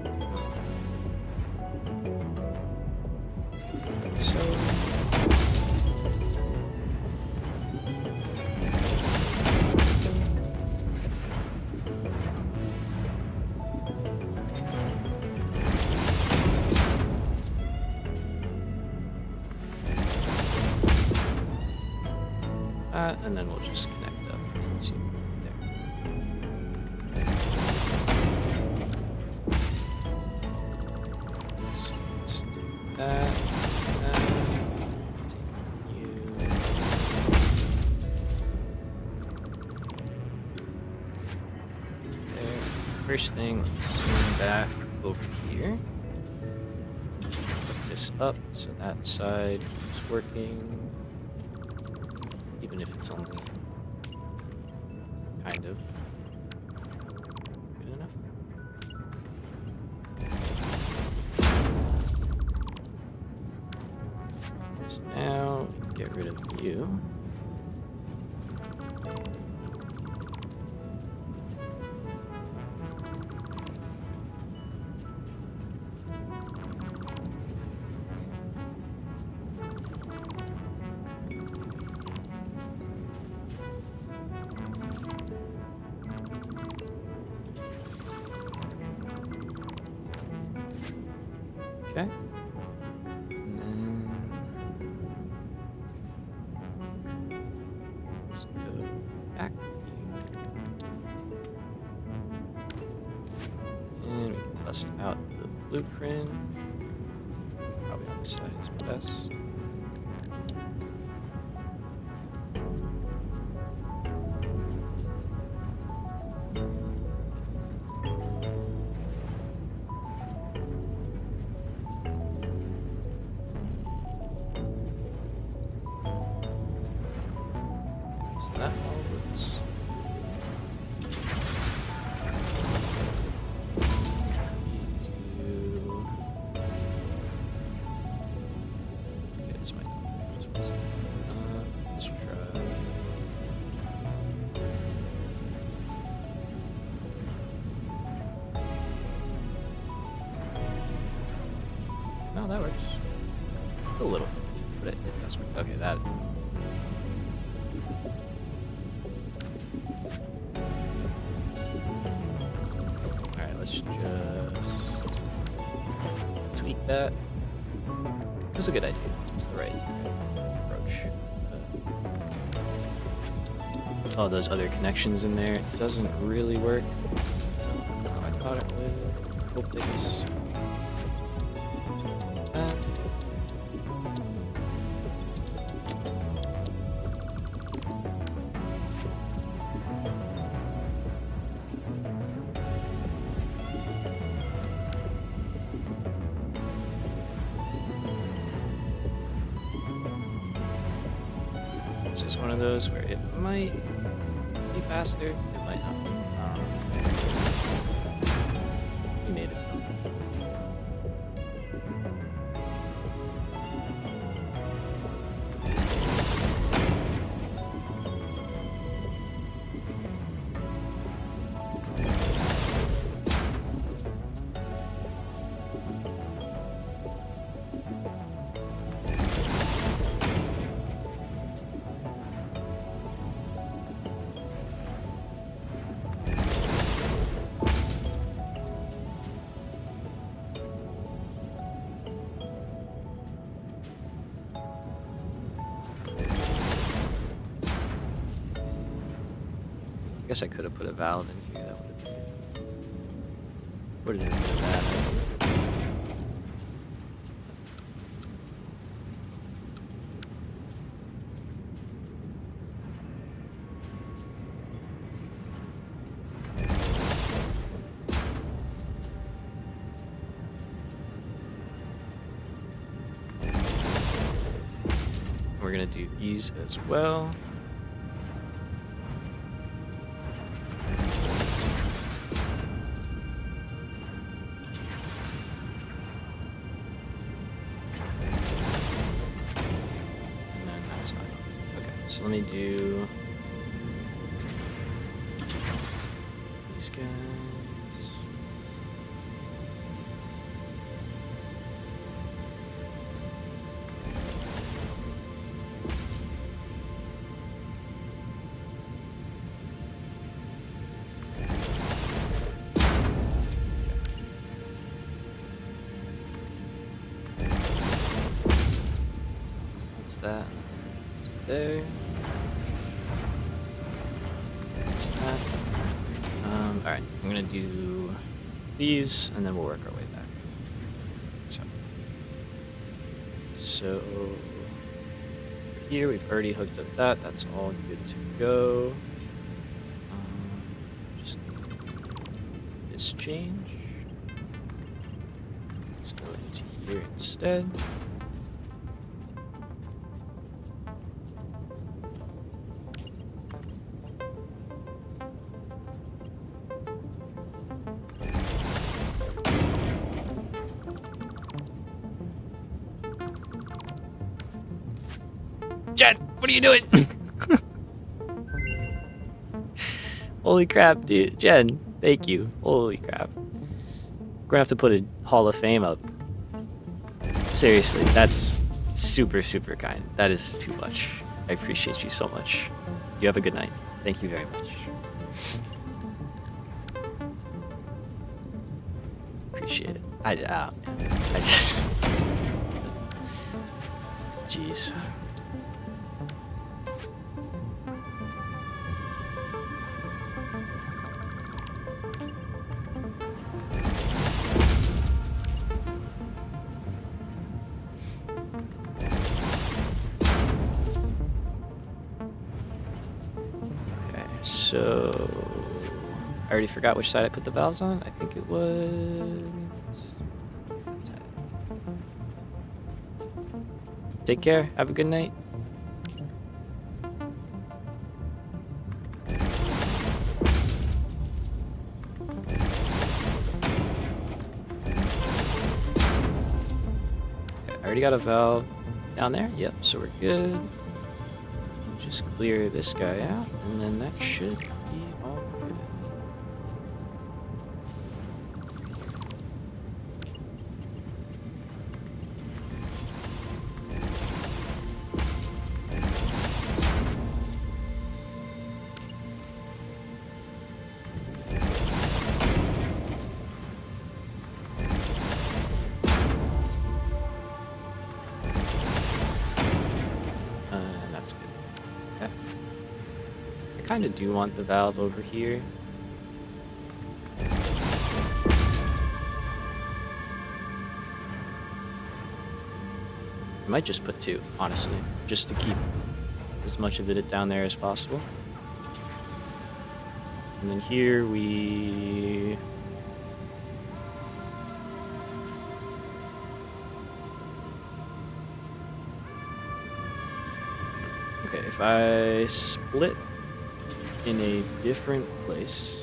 And then we'll just connect up into there. So let's do that. Take you. There. First thing, let's zoom back over here. Put this up so that side is working. Even if it's only kind of good enough. So now we can get rid of you. Okay. And then let's go back here. And we can bust out the blueprint. Probably on the side is best. So that all looks. Okay, this might not be as fast. Let's try. No, that works. It's a little, but it does work. Okay, that. Alright, let's just tweak that. It was a good idea. It's the right approach. All those other connections in there, it doesn't really work. I thought it would. Hope they just. It's just one of those where it might be faster, it might not. We made it. I guess I could have put a valve in here. That would have been bad. We're gonna do these as well. So let me do these guys. So that's that. So there. Alright, I'm gonna do these and then we'll work our way back. So here we've already hooked up that, that's all good to go. Just this change. Let's go into here instead. Jen, what are you doing? Holy crap, dude. Jen, thank you. Holy crap. We're gonna have to put a Hall of Fame up. Seriously, that's super, super kind. That is too much. I appreciate you so much. You have a good night. Thank you very much. Appreciate it. I just, jeez. Okay, so I already forgot which side I put the valves on. I think it was. Take care. Have a good night. Okay, I already got a valve down there. Yep, so we're good. Just clear this guy out, and then that should be all good. That's good. Okay. I kind of do want the valve over here. I might just put 2, honestly, just to keep as much of it down there as possible. And then here we... Okay, if I split in a different place,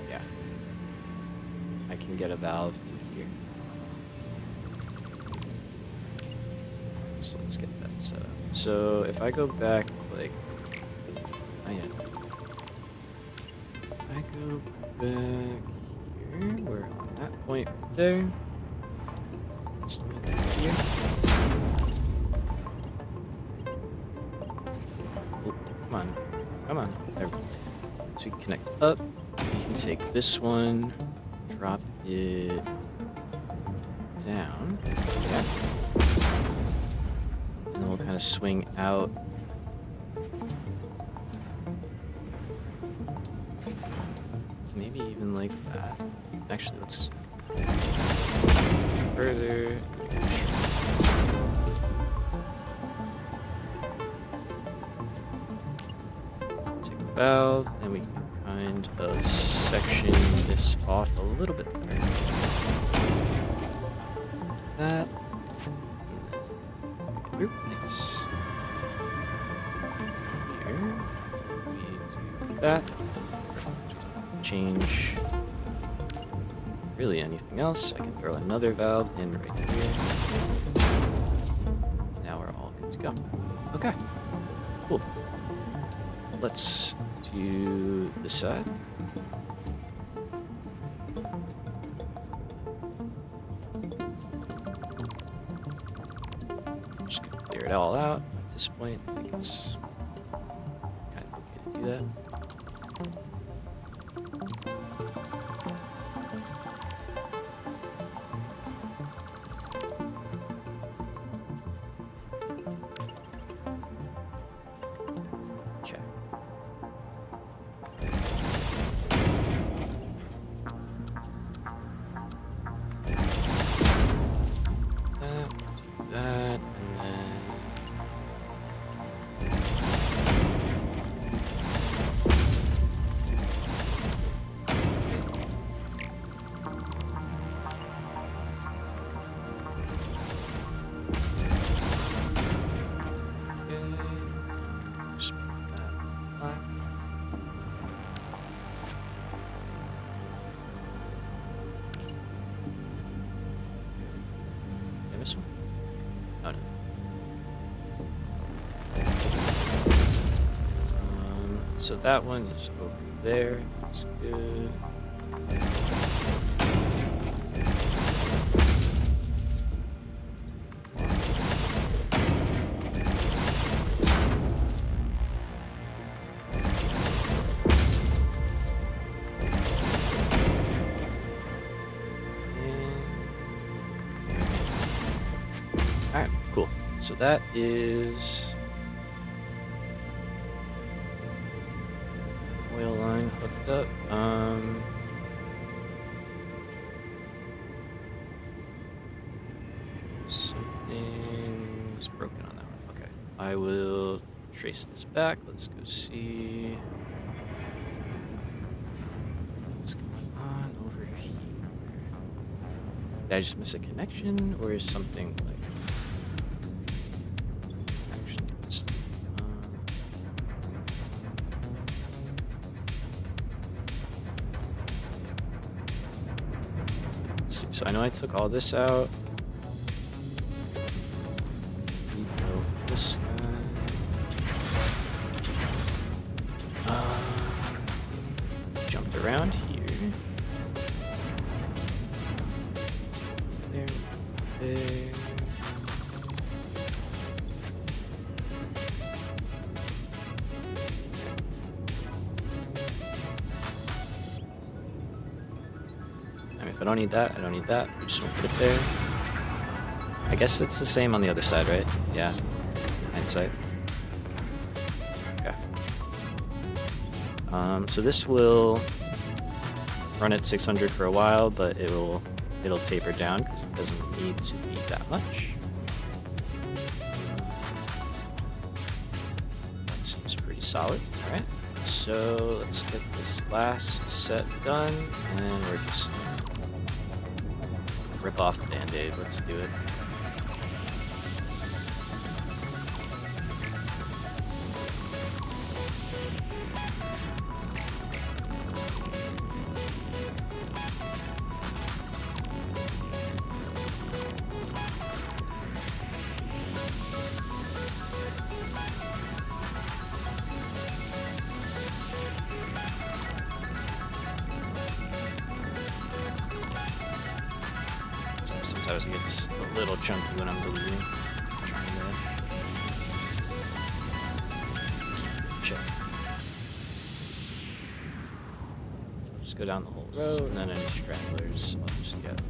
yeah, I can get a valve in here. So let's get that set up. So if I go back, like, oh yeah, if I go back here, we're on that point right there. Just look here. Oh, come on, come on. There we go. So you connect up. You can take this one, drop it down. Yeah. And then we'll kind of swing out. Maybe even like that. Actually, let's further. Take the valve, and we can kind of section this off a little bit better. That. Nice. Here. We do that. Change really anything else. I can throw another valve in right here. Now we're all good to go. Okay, cool. Let's do this side. Just gonna clear it all out at this point. I think it's kind of okay to do that. This one? Oh, no. So that one is over there. That's good. so that is oil line hooked up. Something's broken on that one. Okay, I will trace this back. Let's go see what's going on over here. Did I just miss a connection, or is something like actually missed? Let's see. So I know I took all this out. This jumped around here. There. I mean, if I don't need that, I don't need that. We just won't put it there. I guess it's the same on the other side, right? Yeah. Hindsight. Okay. So this will run at 600 for a while, but it'll taper down because it doesn't need to be that much. That seems pretty solid. All right. So let's get this last set done, and we're just rip off the Band-Aid. Let's do it. Sometimes it gets a little chunky when I'm deleting. Check. Just go down the whole row, and then any stragglers I'll just get.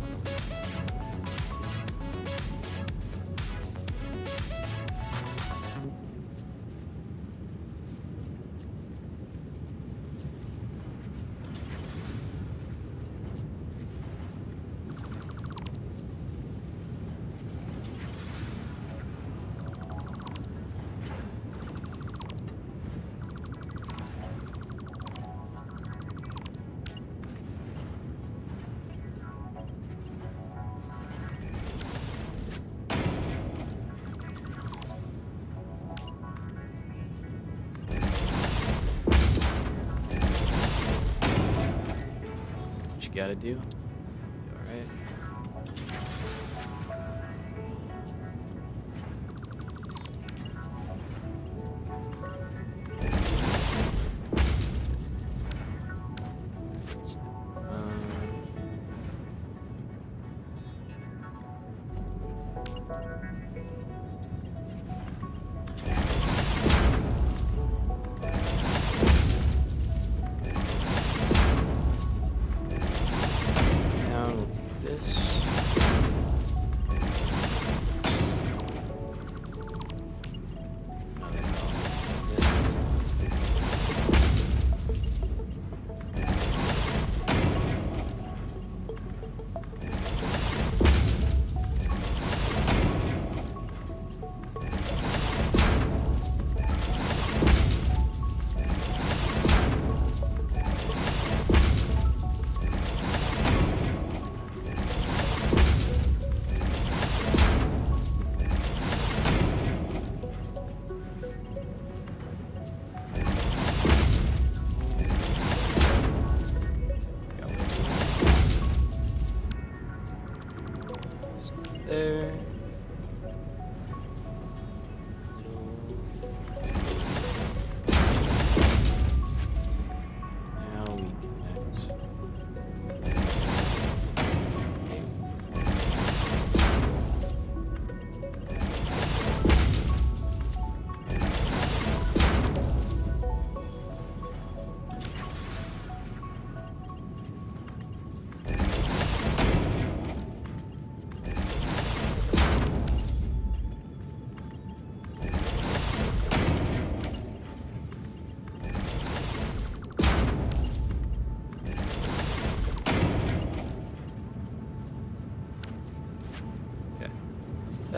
Gotta do. All right.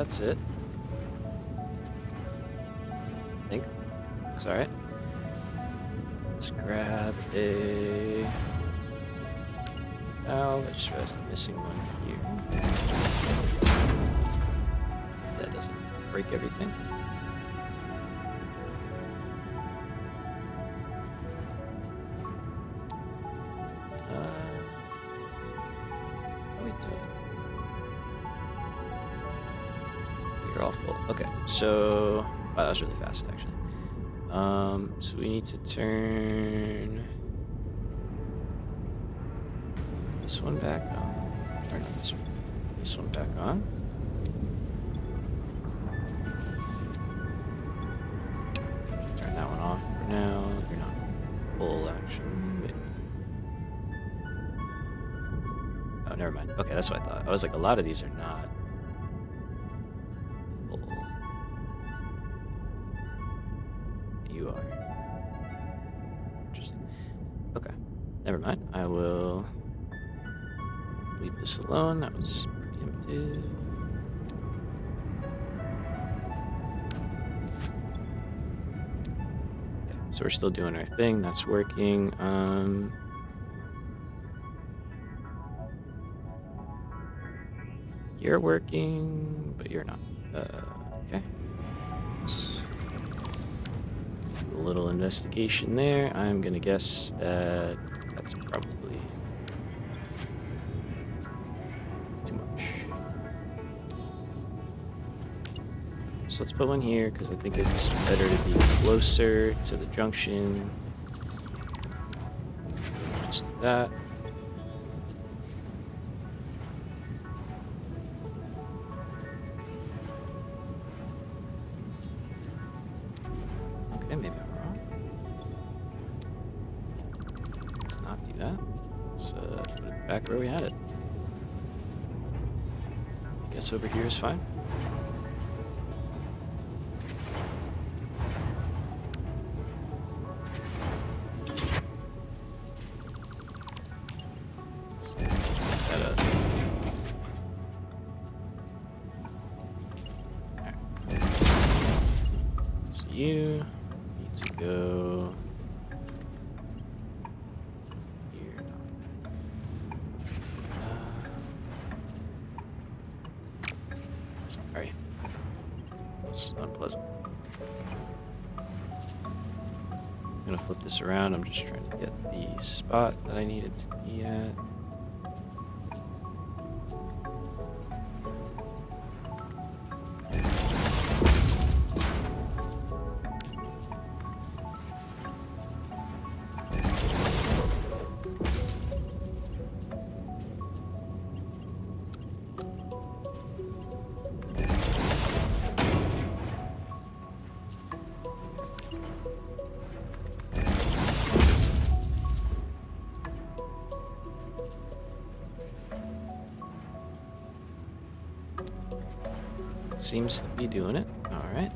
that's it. I think. Looks alright. Let's grab a valve. I just realized I'm missing one here. If that doesn't break everything. What are we doing? You're all full. Okay, so wow, that was really fast actually. So we need to turn this one back on. Turn this one back on. Turn that one off for now. You're not full actually. Wait. Oh, never mind. Okay, that's what I thought. I was like, a lot of these are not full. You are. Interesting. Okay. Never mind. I will leave this alone. That was preemptive. Okay, so we're still doing our thing. That's working. You're working, but you're not. Okay. Let's do a little investigation there. I'm gonna guess that that's probably too much. So let's put one here because I think it's better to be closer to the junction. Just do that. Okay, maybe I'm wrong. Let's not do that. Let's put it back where we had it. I guess over here is fine. You need to go here. Sorry. It's unpleasant. I'm gonna flip this around. I'm just trying to get the spot that I needed to be at. Seems to be doing it. All right.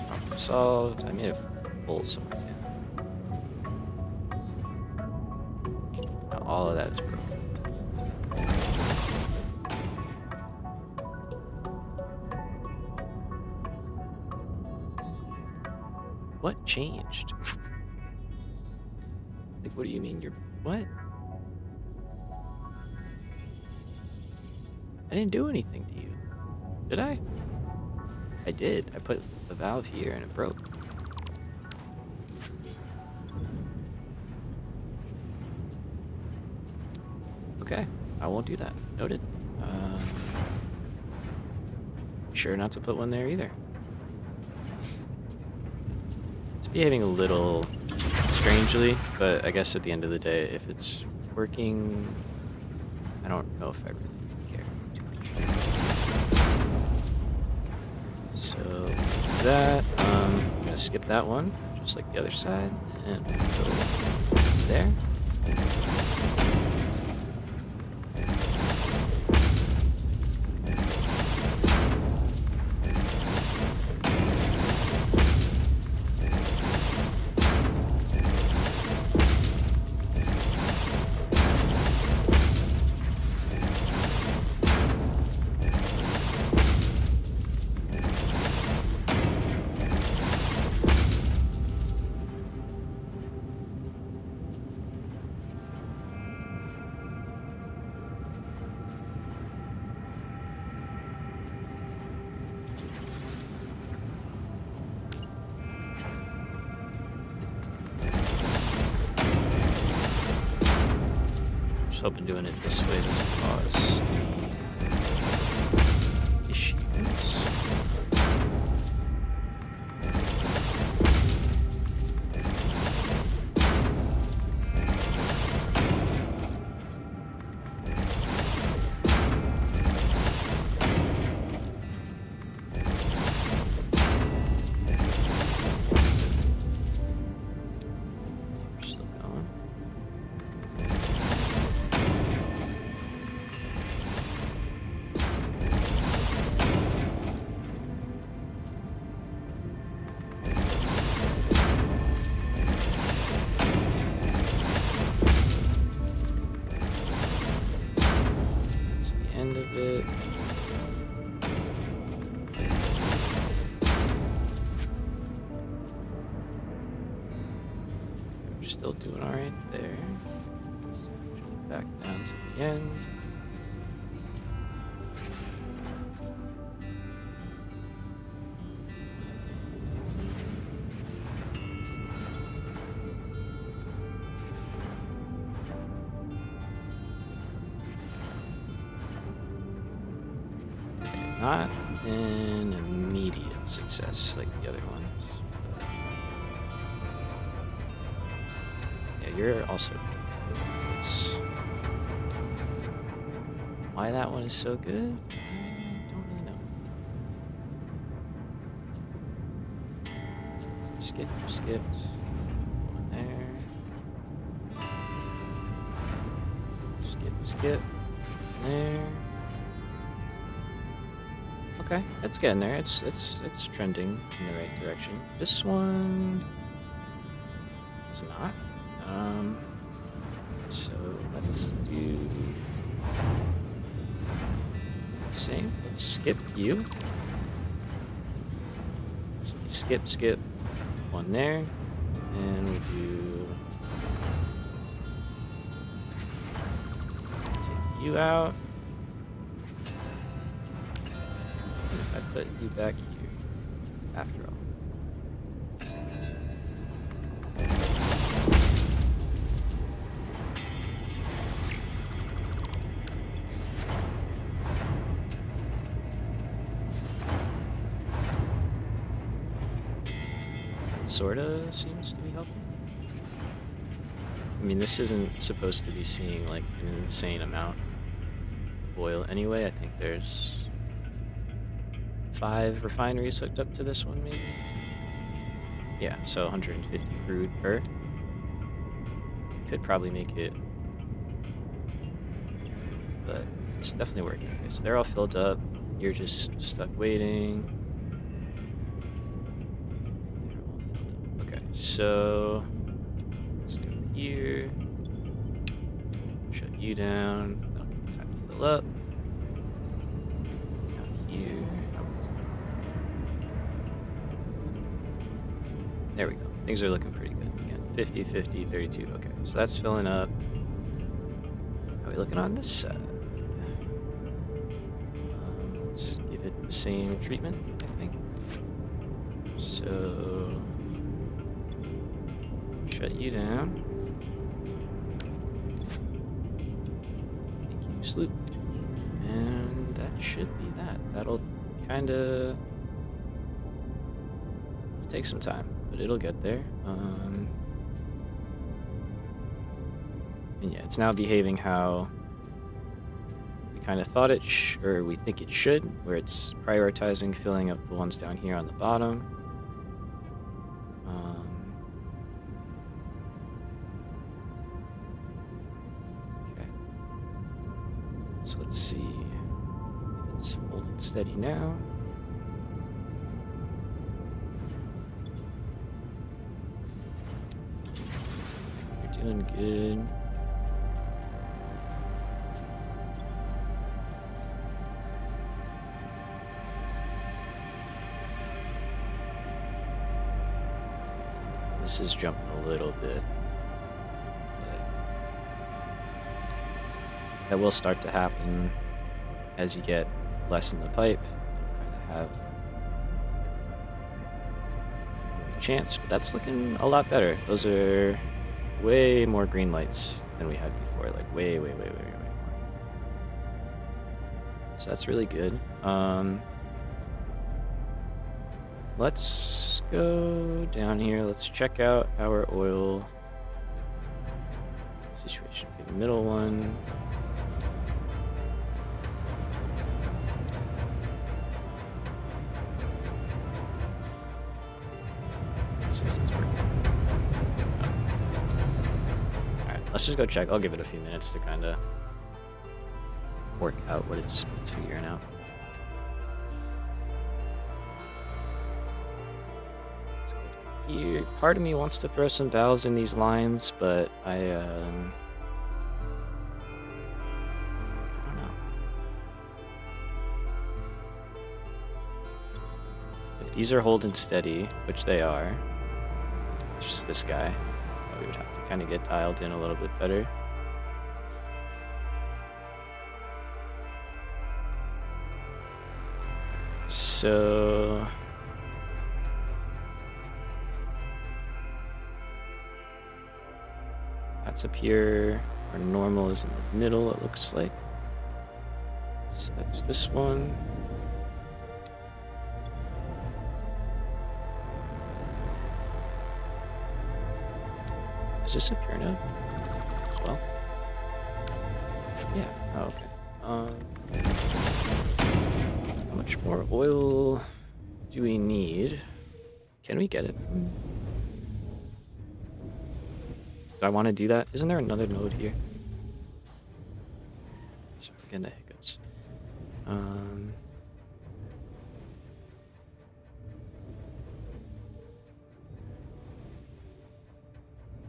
Problem solved. I made a hole somewhere. Now all of that is broken. What changed? Like, what do you mean you're... What? I didn't do anything to you. Did I? I did. I put the valve here and it broke. Okay, I won't do that. Noted. Sure not to put one there either. It's behaving a little strangely, but I guess at the end of the day, if it's working, I don't know if I really care too much. So let's do that. I'm gonna skip that one, just like the other side, and go there. hoping doing it this way doesn't cause issues. We're still going. That's the end of it. We're still doing all right there. Let's jump back down to the end. Okay, not an immediate success like the other ones. Yeah, you're also close. Why that one is so good? I don't really know. Skipped. One there. Skip. There. Okay, it's getting there. It's trending in the right direction. This one is not. So let's do the same. Let's skip you. So skip one there, and we'll do take you out. And if I put you back here, after all. Sorta seems to be helping. I mean, this isn't supposed to be seeing like an insane amount of oil anyway. I think there's 5 refineries hooked up to this one, maybe. Yeah, so 150 crude per. Could probably make it, but it's definitely working. Okay, so they're all filled up. You're just stuck waiting. So let's go here, shut you down, that'll give me time to fill up. Down here, there we go. Things are looking pretty good. Again, 50, 50, 32. Okay, so that's filling up. How are we looking on this side? Let's give it the same treatment, I think. So shut you down. Make you sloop. And that should be that. That'll kind of take some time, but it'll get there. And yeah, it's now behaving how we kind of thought it or we think it should, where it's prioritizing filling up the ones down here on the bottom. So let's see if it's holding steady now. You're doing good. This is jumping a little bit. That will start to happen as you get less in the pipe. You'll kind of have a chance, but that's looking a lot better. Those are way more green lights than we had before, like way more. So that's really good. Let's go down here. Let's check out our oil situation. Okay, the middle one. This isn't working. Oh. Alright, let's just go check. I'll give it a few minutes to kind of work out what it's figuring out. Let's go down here. Part of me wants to throw some valves in these lines, but I don't know. If these are holding steady, which they are, it's just this guy. We would have to kind of get dialed in a little bit better. So that's up here. Our normal is in the middle, it looks like. So that's this one. Is this a pure node as well? Yeah. Oh, okay. How much more oil do we need? Can we get it? Do I want to do that? Isn't there another node here? Sorry, we're getting the hiccups.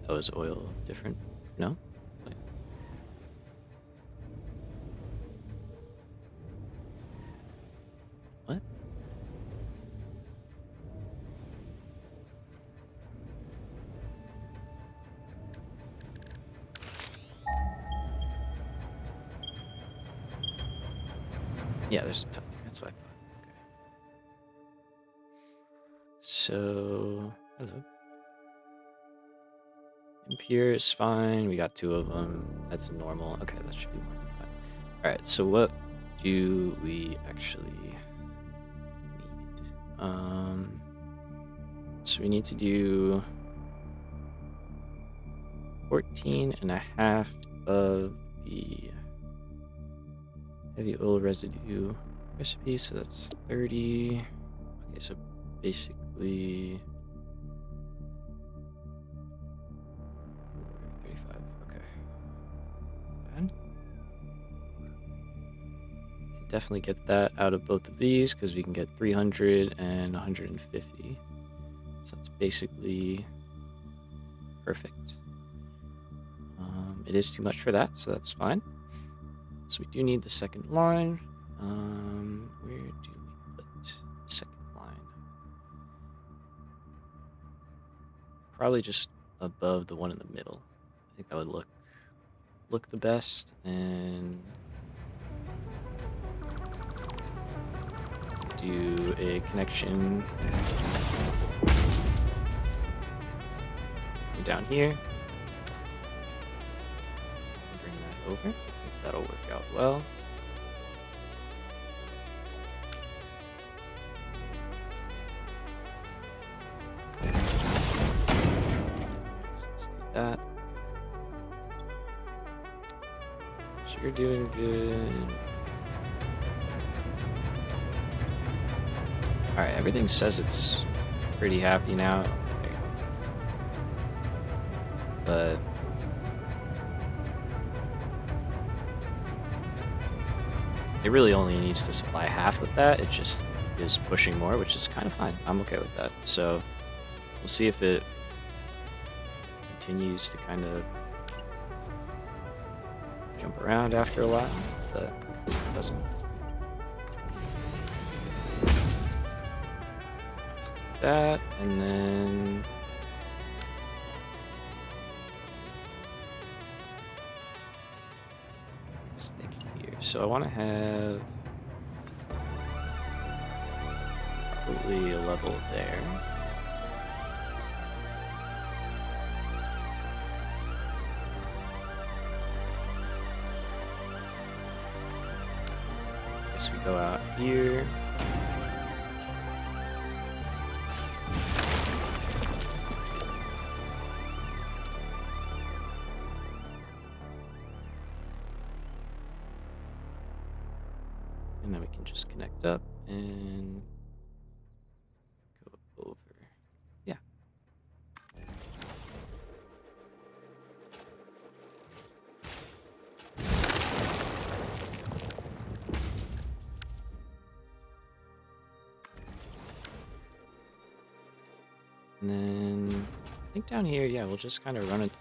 Oh, is oil different? No? Wait. What? Yeah, there's a ton. That's what I thought. Okay. So, hello. Impure is fine. We got 2 of them. That's normal. Okay, that should be more than fine. Alright, so what do we actually need? So we need to do 14.5 of the heavy oil residue recipe, so that's 30. Okay, so basically 35. Okay. Bad. Can definitely get that out of both of these because we can get 300 and 150. So that's basically perfect. It is too much for that, so that's fine. So we do need the second line. Where do we put the second line? Probably just above the one in the middle. I think that would look the best. And do a connection down here. Bring that over. That'll work out well. So let's do that. So you're doing good. Alright, everything says it's pretty happy now. Okay, there you go. But it really only needs to supply half of that. It just is pushing more, which is kind of fine. I'm okay with that. So we'll see if it continues to kind of jump around after a while, but it doesn't. That, and then let's think here. So I want to have probably a level there. So we go out here. And then we can just connect up and go over. Yeah. And then I think down here, yeah, we'll just kind of run it.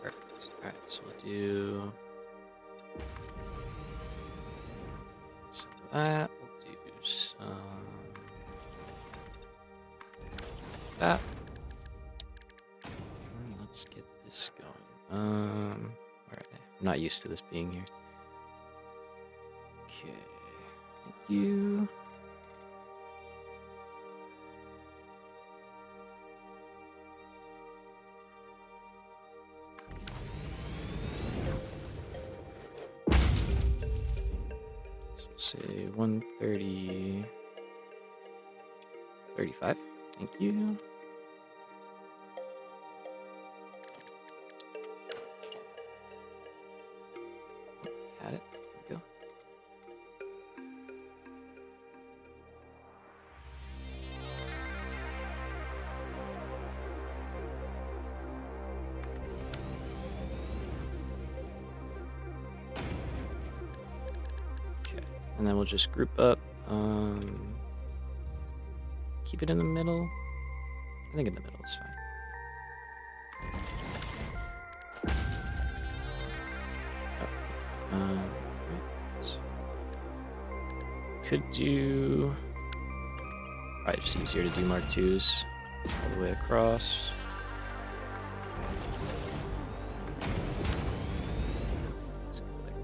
Perfect. All right, so we'll do some of that. We'll do some that. And let's get this going. Where are they? I'm not used to this being here. Okay. Thank you. Say 130, 35. Thank you. Had it. There we go. And then we'll just group up, keep it in the middle. I think in the middle is fine. Right. Could do, probably just easier to do Mark IIs all the way across.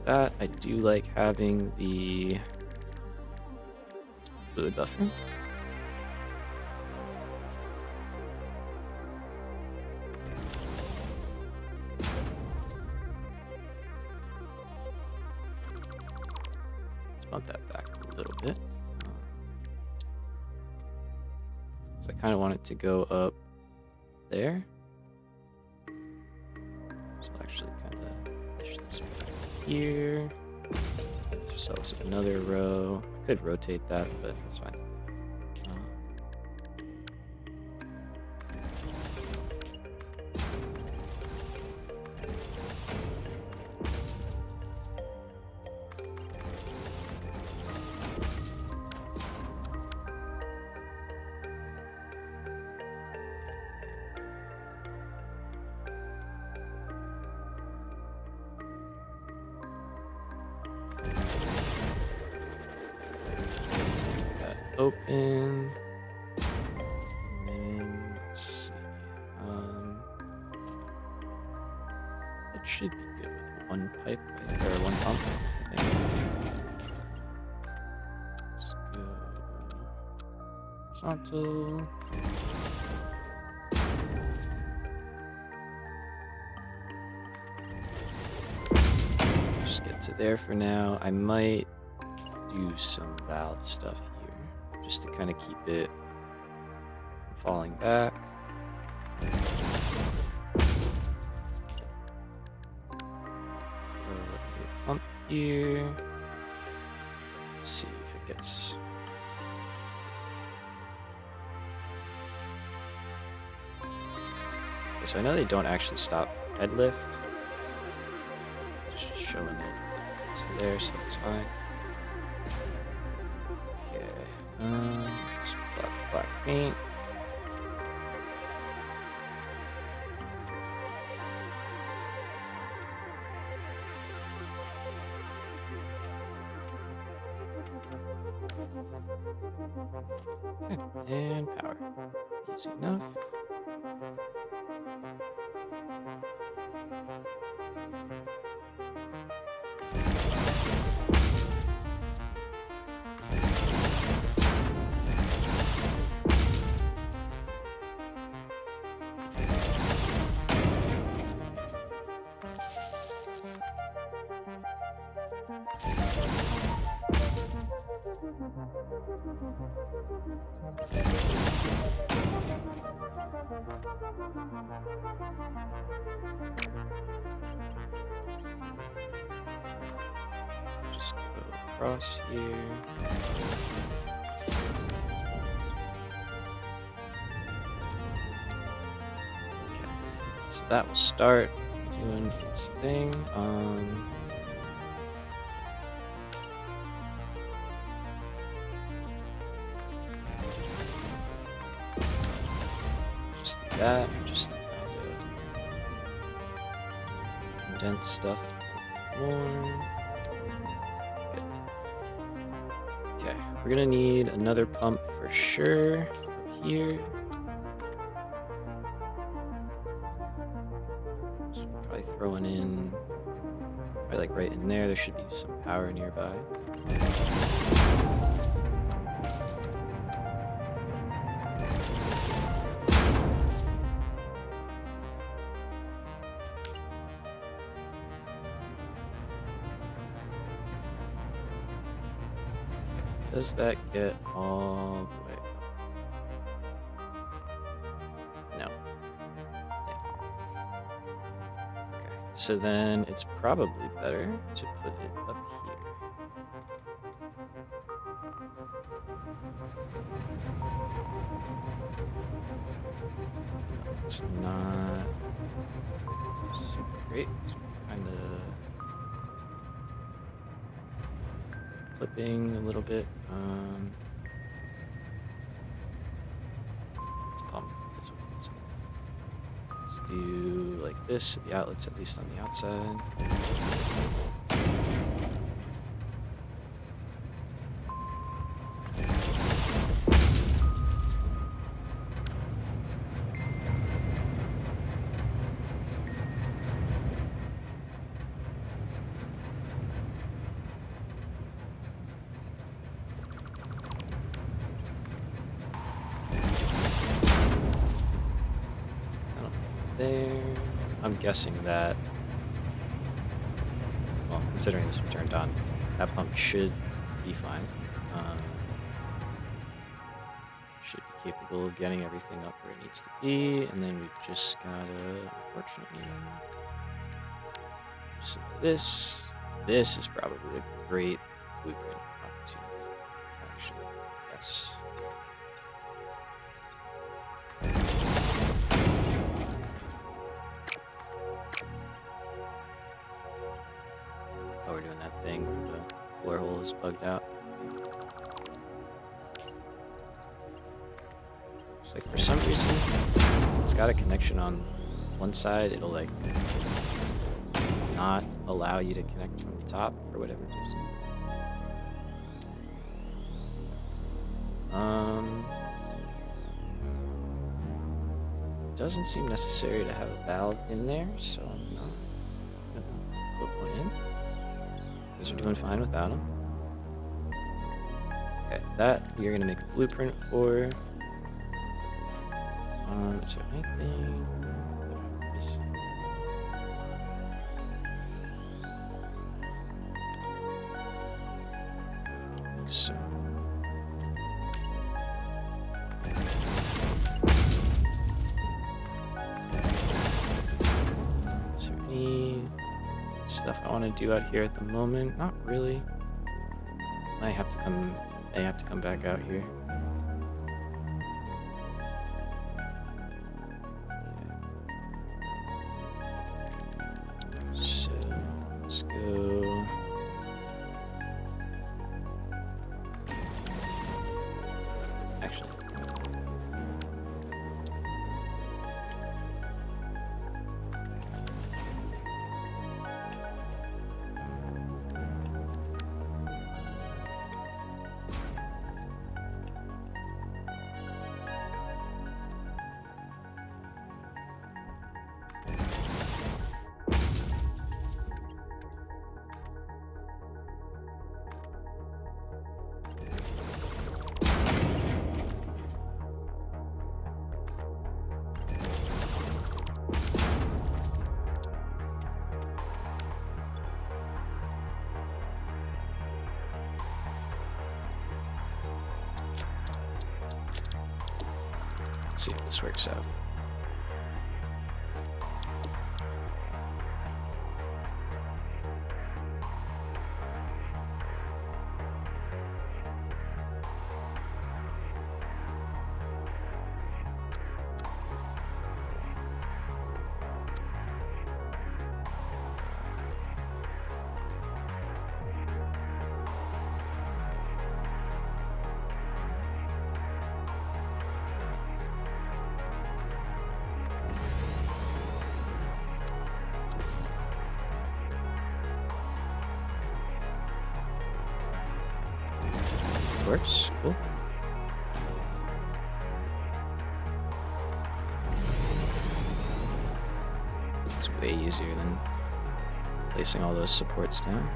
That. I do like having the fluid buffer. Let's bump that back a little bit. So I kind of want it to go up there. So I'll actually kind of push this back here. Give ourselves another row. I could rotate that, but that's fine. Open, and then let's see. It should be good with one pipe or one pump. I think. Let's go horizontal. Just get to there for now. I might do some valve stuff here, just to kind of keep it from falling back. Pump here. Let's see if it gets. Okay, so I know they don't actually stop head lift. It's just showing it. It's there, so that's fine. Just black paint. Okay, and power. Easy enough. Just go across here. Okay, so that will start doing its thing. Just do that, just to kind of condense stuff more. Good. Okay, we're gonna need another pump for sure here. So we'll probably throw one in, probably like right in there. There should be some power nearby. Does that get all the way up? No. Okay, so then it's probably better to put it up here. It's not super great. So kind of clipping a little bit. Let's pump this way. Let's do like this at the outlets, at least on the outside. There. I'm guessing that, well, considering this was turned on, that pump should be fine. Should be capable of getting everything up where it needs to be, and then we've just gotta, unfortunately, do some of this. This is probably a great blueprint opportunity, actually. Yes. Oh, we're doing that thing where the floor hole is bugged out. It's like for some reason, it's got a connection on one side. It'll like not allow you to connect from the top for whatever reason. Doesn't seem necessary to have a valve in there, so I'm not gonna put one in. These are doing fine without them. Okay, that we're gonna make a blueprint for. Is there anything that I'm missing? I don't think so. Is there any stuff I want to do out here at the moment? Not really. I have to come back out here. So let's go. Actually, see if this works out. Works. Cool. It's way easier than placing all those supports down.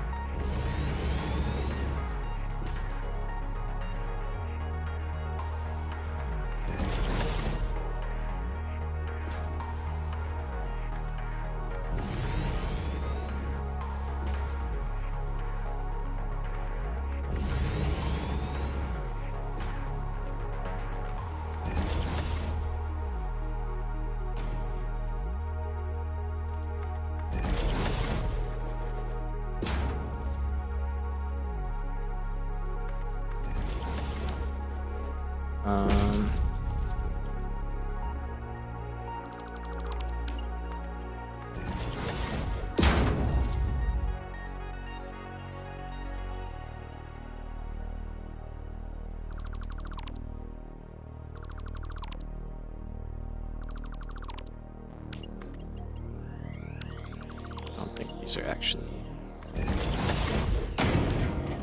I don't think these are actually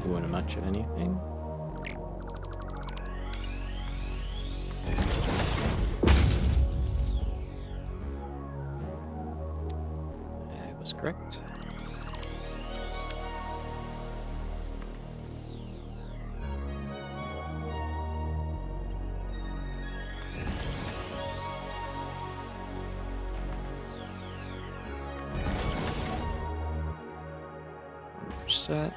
doing much of anything. I was correct. Set.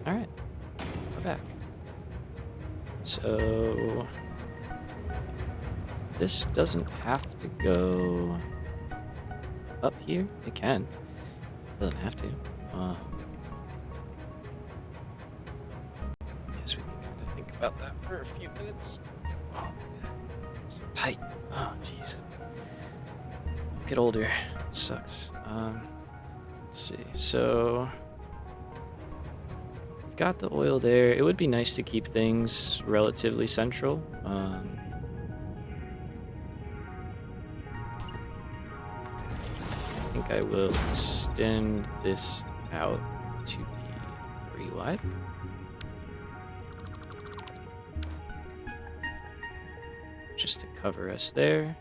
Alright, we're back. So this doesn't have to go up here. It can. It doesn't have to. Guess we can kind of think about that for a few minutes. Oh, it's tight. Oh, jeez. Get older. It sucks. Let's see. So we've got the oil there. It would be nice to keep things relatively central. I think I will extend this out to be 3 wide. Just to cover us there.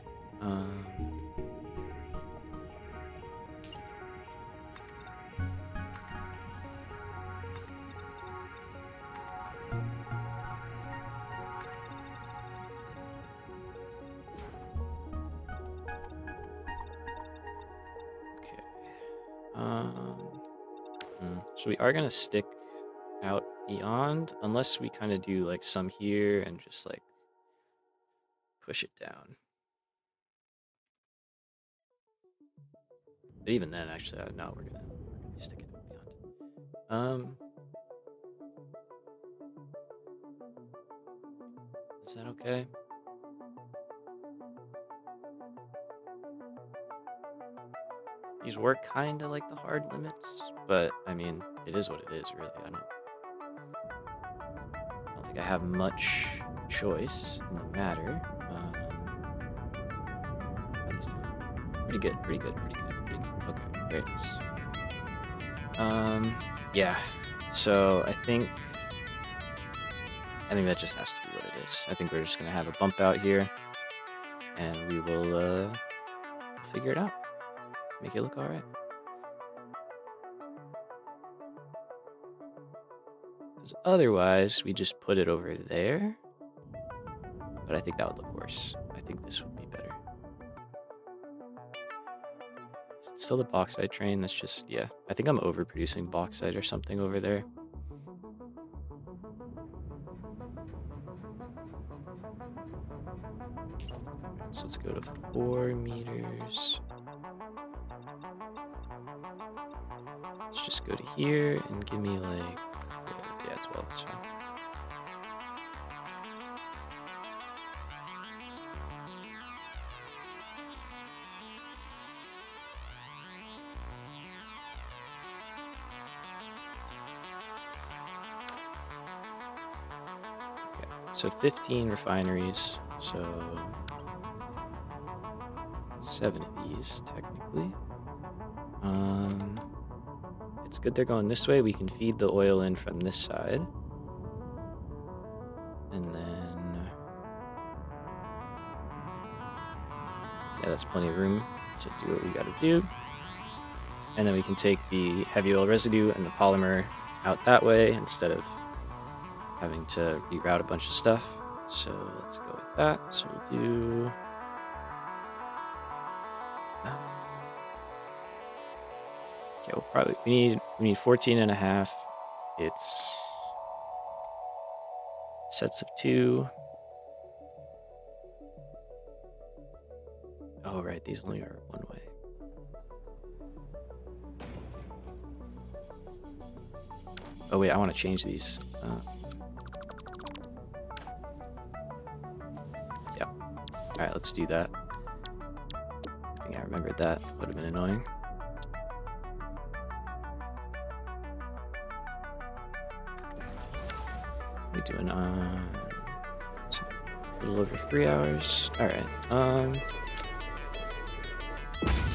So we are going to stick out beyond, unless we kind of do like some here and just like push it down. But even then, actually, no, we're gonna be sticking it beyond. Is that okay? These were kind of like the hard limits, but I mean, it is what it is, really. I don't think I have much choice in the matter. Pretty good, pretty good, pretty good. pretty good. Okay, very nice. Yeah. So I think that just has to be what it is. I think we're just gonna have a bump out here, and we will figure it out. Make it look all right. Because otherwise, we just put it over there. But I think that would look worse. I think this would be better. Is it still the bauxite train? That's just, yeah. I think I'm overproducing bauxite or something over there. So let's go to 4 meters. Let's just go to here and give me like, yeah, 12 is fine. Okay, so 15 refineries, so 7 of these technically. It's good they're going this way. We can feed the oil in from this side. And then, yeah, that's plenty of room to do what we gotta do. And then we can take the heavy oil residue and the polymer out that way instead of having to reroute a bunch of stuff. So let's go with that. So we'll do... Okay, we'll probably, we need 14 and a half. It's sets of 2. Oh, right, these only are one way. Oh wait, I want to change these. Yeah. All right, let's do that. I think I remembered that. Would have been annoying. We're doing a little over 3 hours. All right. I'm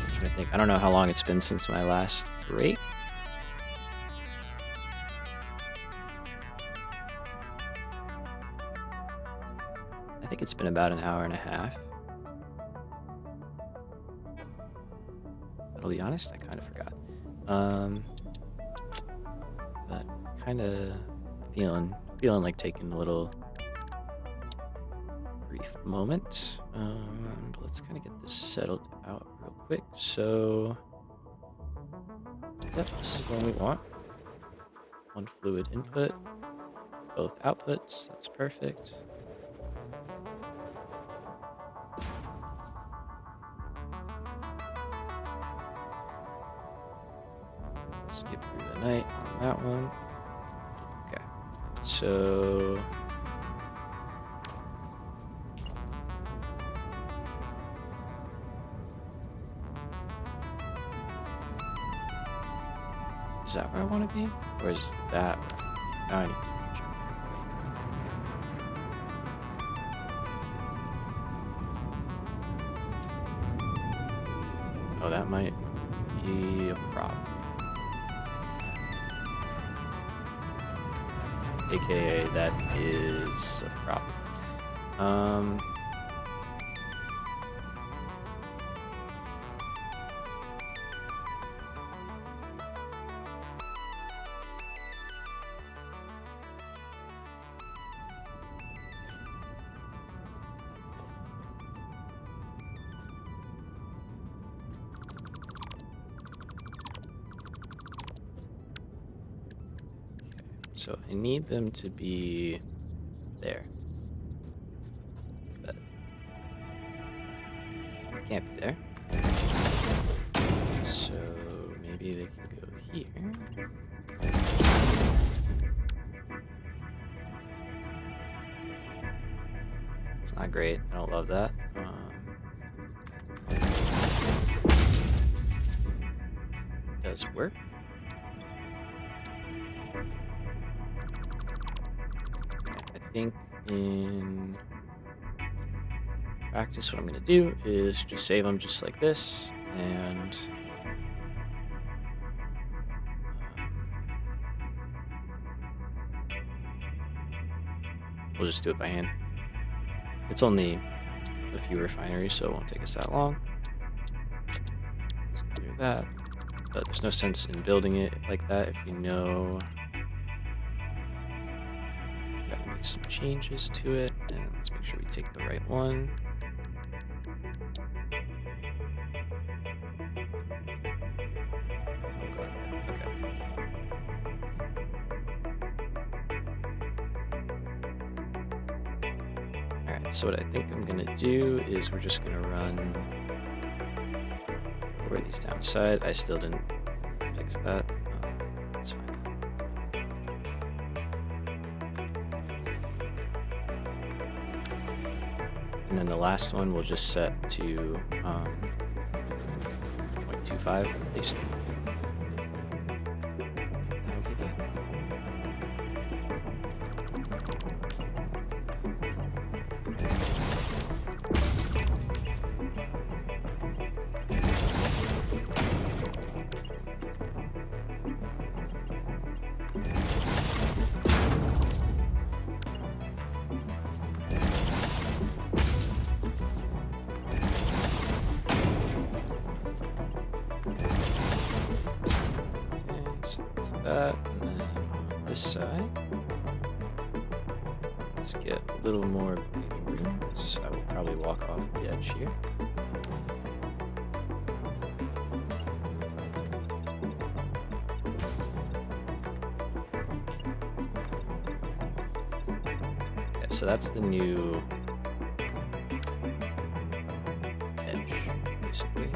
trying to think. I don't know how long it's been since my last break. I think it's been about an hour and a half. But I'll be honest, I kind of forgot. But kind of feeling like taking a little brief moment. Let's kind of get this settled out real quick. So, yep, this is the one we want. 1 fluid input, both outputs. That's perfect. Skip through the night on that one. Okay, so is that where I want to be? Or is that where I need to jump? Oh, that might be a problem. AKA, that is a problem. So I need them to be there. But they can't be there. So maybe they can go here. It's not great. I don't love that. Does work. I think in practice what I'm going to do is just save them just like this, and we'll just do it by hand. It's only a few refineries, so it won't take us that long. Let's clear that. But there's no sense in building it like that if you know. Gotta make some changes to it, and let's make sure we take the right one. So what I think I'm gonna do is we're just gonna run over these downside. I still didn't fix that. That's fine. And then the last one we'll just set to 0.25 at least. That'll be that. That, and then on this side, let's get a little more breathing room because I will probably walk off the edge here. Okay, so that's the new edge, basically.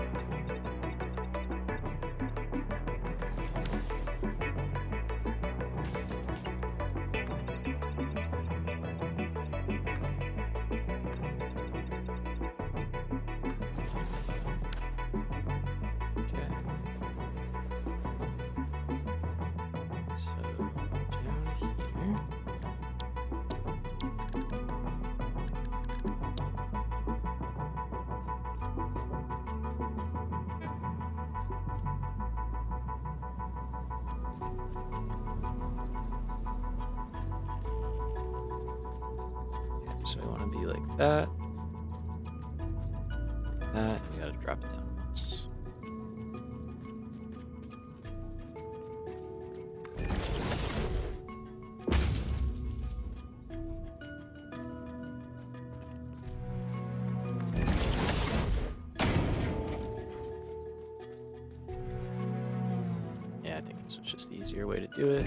So we want to be like that. That, you gotta drop it down once. Yeah, I think this was just the easier way to do it.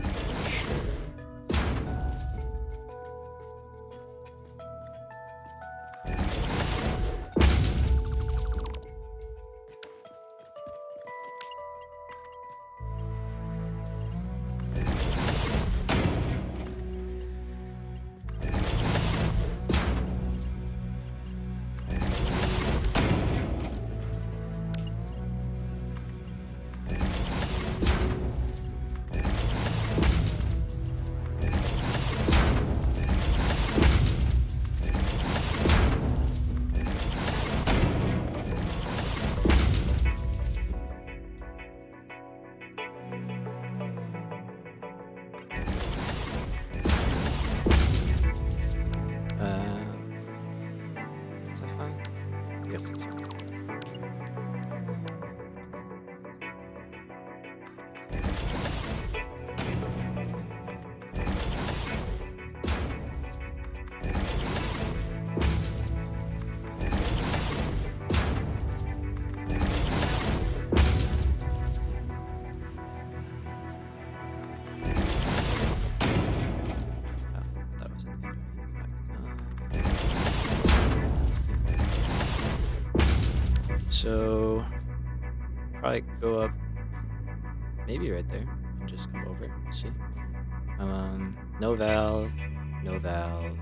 Sure. Is that fine? I guess it's fine. So probably go up maybe right there and just come over. We'll see. No valve, no valve.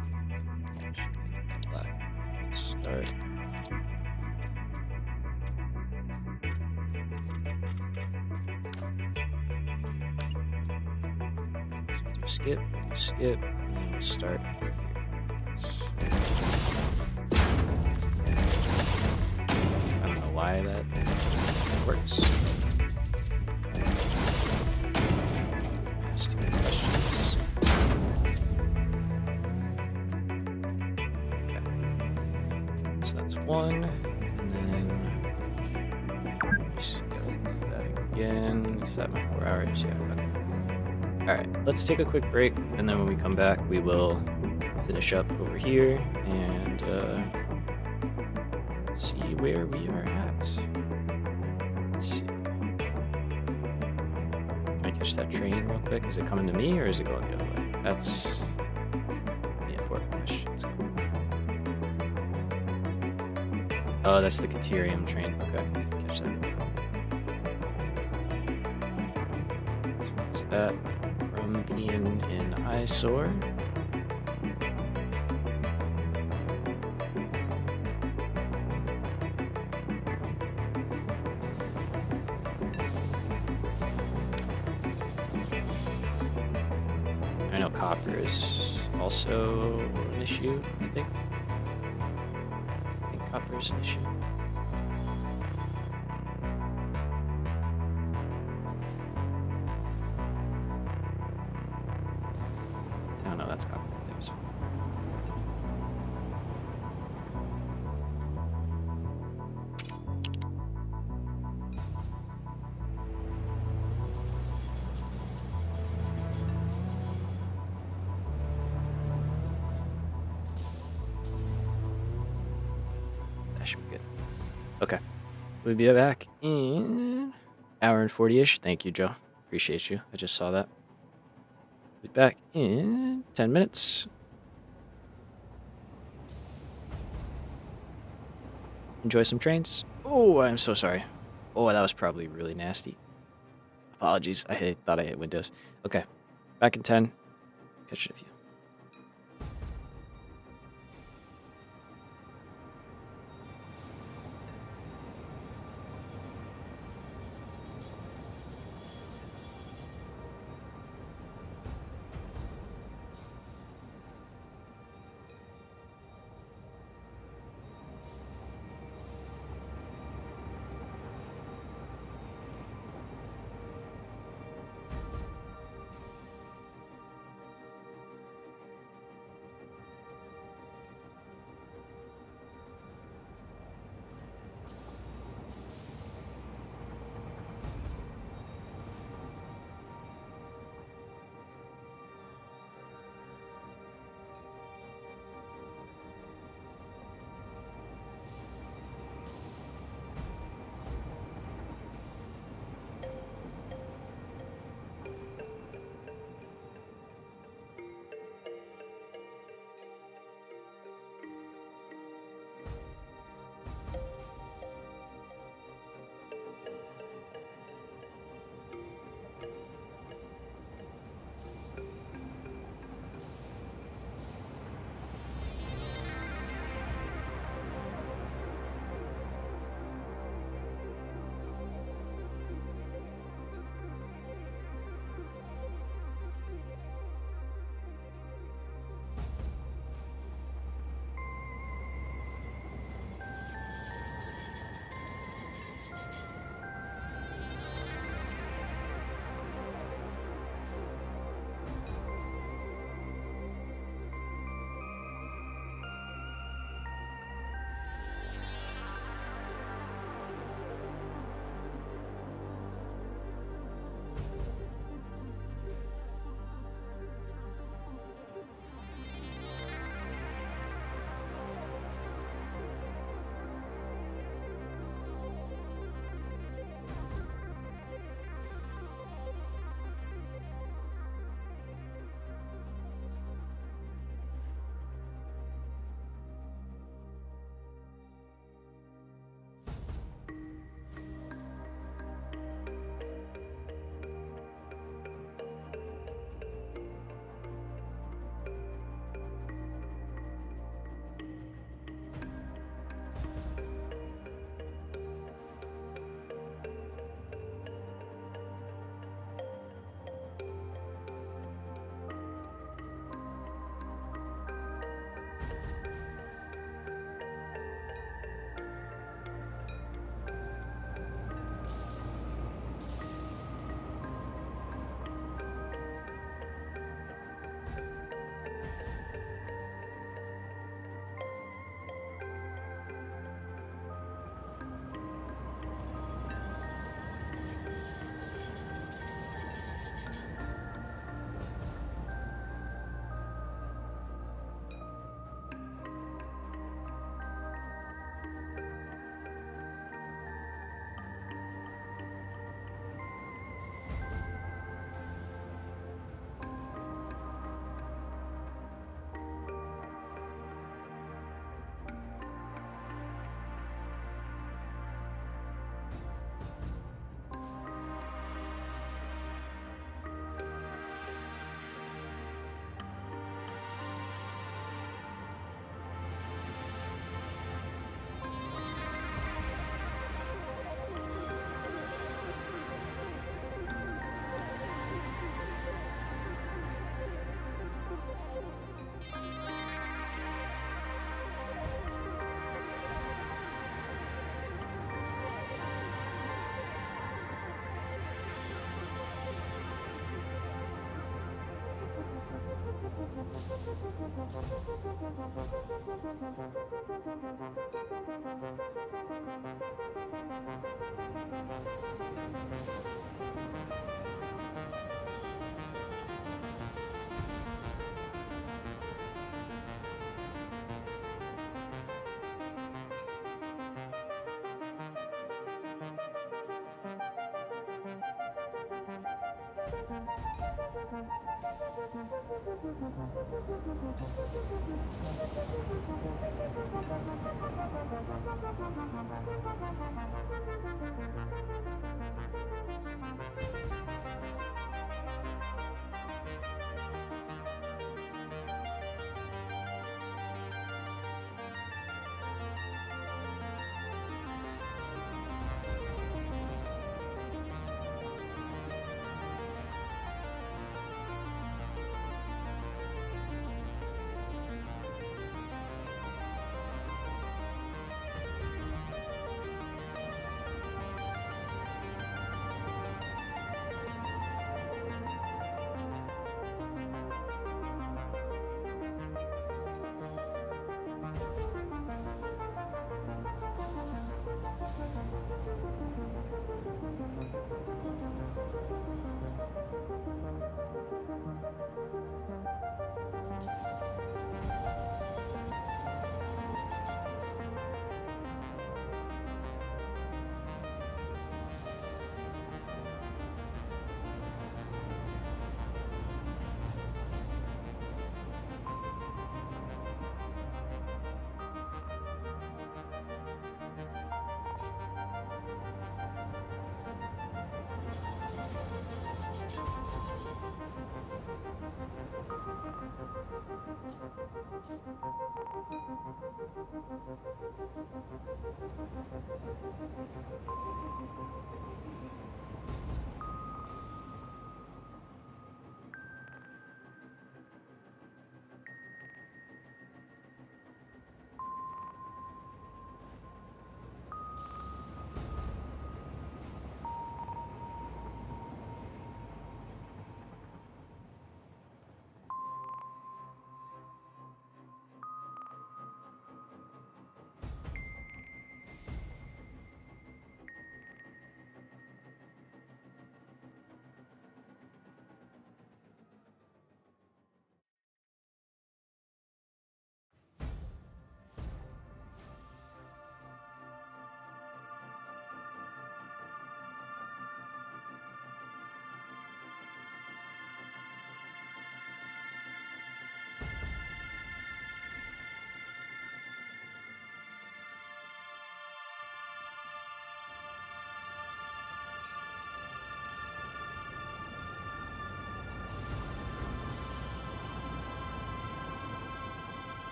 Should make it black. Start. So do skip, and then we'll start here. I don't know why that works. Ask too many questions. 1, and then just gotta do that again. Is that my 4 hours? Yeah, okay. Alright, let's take a quick break, and then when we come back, we will finish up over here and see where we are at. Let's see. Can I catch that train real quick? Is it coming to me or is it going the other way? That's the important question. Oh, that's the Caterium train. Okay, catch that. Let's fix that from being in eyesore. I know copper is also an issue, I think. I think copper is an issue. Oh no, that's copper. There's... That should be good. Okay. We'll be back in hour and 40-ish. Thank you, Joe. Appreciate you. I just saw that. We'll be back in 10 minutes. Enjoy some trains. Oh, I'm so sorry. Oh, that was probably really nasty. Apologies. I thought I hit Windows. Okay. Back in 10. Catch you in a few.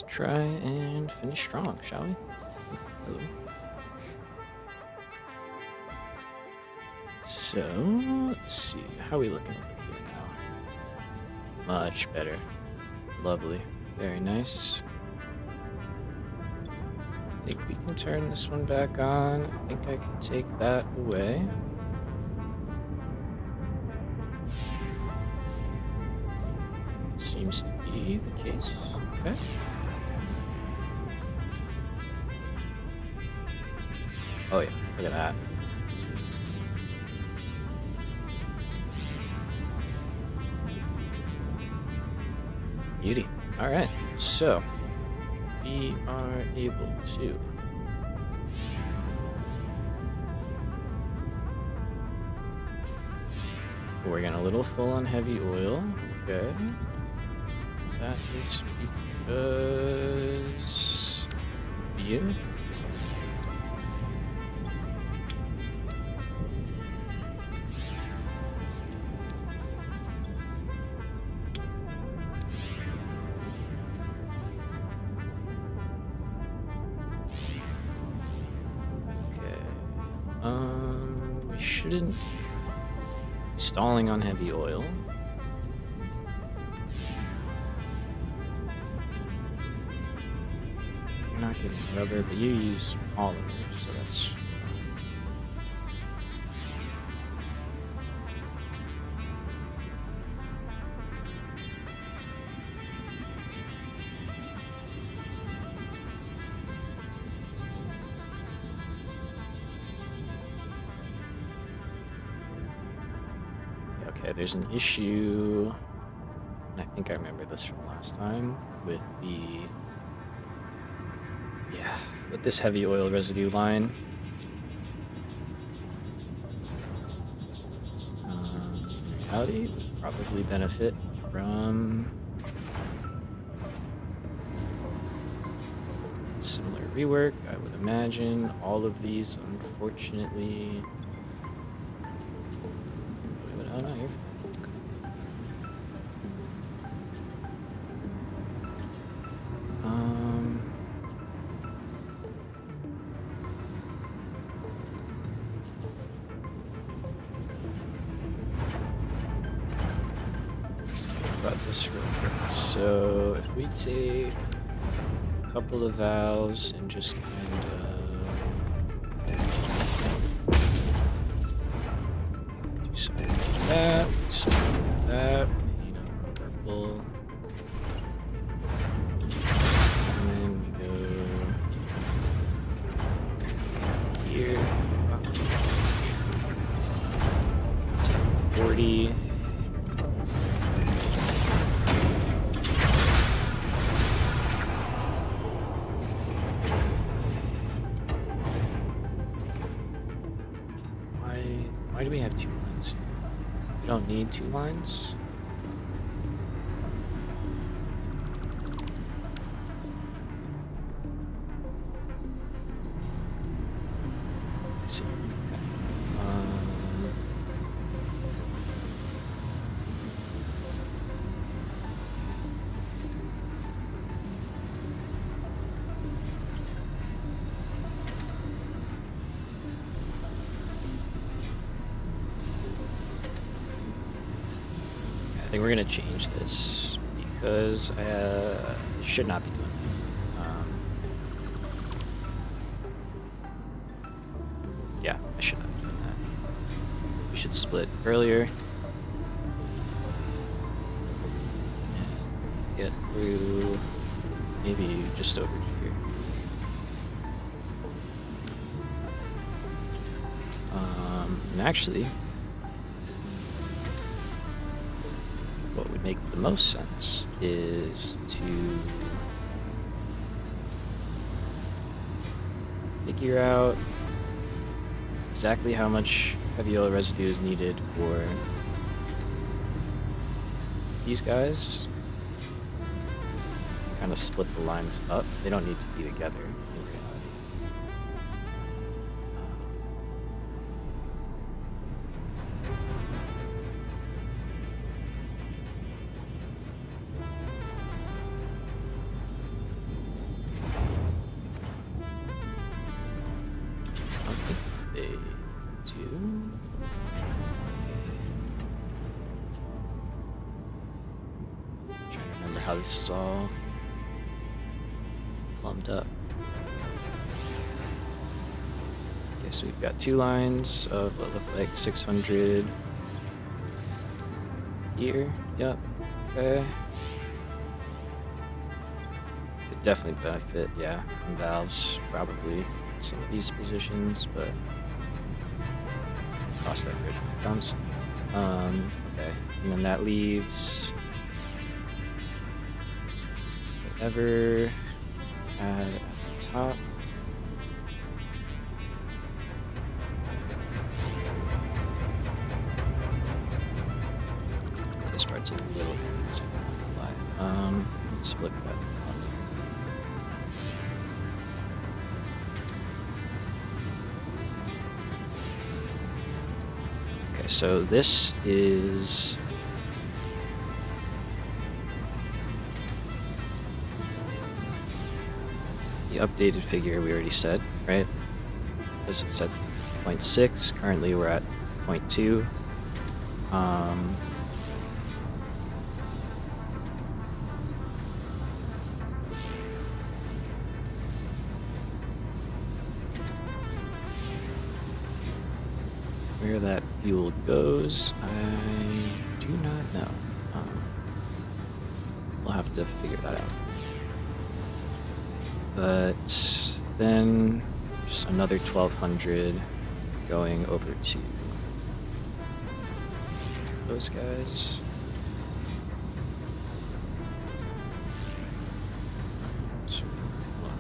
try and finish strong, shall we? Hello. So, let's see. How are we looking over here now? Much better. Lovely. Very nice. I think we can turn this one back on. I think I can take that away. Seems to be the case. Okay. Oh yeah, look at that. Beauty. All right, so we are able to we're getting a little full on heavy oil. Okay. That is because you. We shouldn't be stalling on heavy oil. You're not getting rubber, but you use polymer, so that's okay. There's an issue, and I think I remember this from last time with with this heavy oil residue line. In reality, would probably benefit from similar rework. I would imagine all of these, unfortunately. Oh no, you're fine. This real quick. So if we take a couple of valves and just kind of do something like that, paint them purple, and then we go here, 40. Why do we have 2 lines here? We don't need 2 lines. I see. Okay. I think we're gonna change this because I should not be doing that. Yeah, I should not be doing that. We should split earlier and get through maybe just over here. And actually, what would make the most sense is to figure out exactly how much heavy oil residue is needed for these guys. Kind of split the lines up. They don't need to be together in reality. how this is all plumbed up. Okay, so we've got 2 lines of what look like 600 here. Yep. Okay. Could definitely benefit, yeah, from valves, probably in some of these positions, but cross that bridge when it comes. Okay, and then that leaves whatever at the top. This part's a little confusing, not gonna lie. Let's look at that. Okay, so this is the updated figure we already said, right? Because it's at 0.6. Currently we're at 0.2. Where that fuel goes, I do not know. We'll have to figure that out. But then just another 1,200 going over to those guys. So, hold on.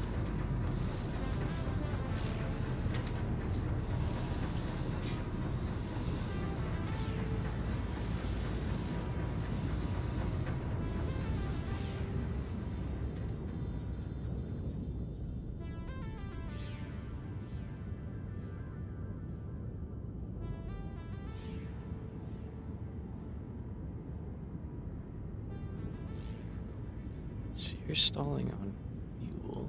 So you're stalling on fuel.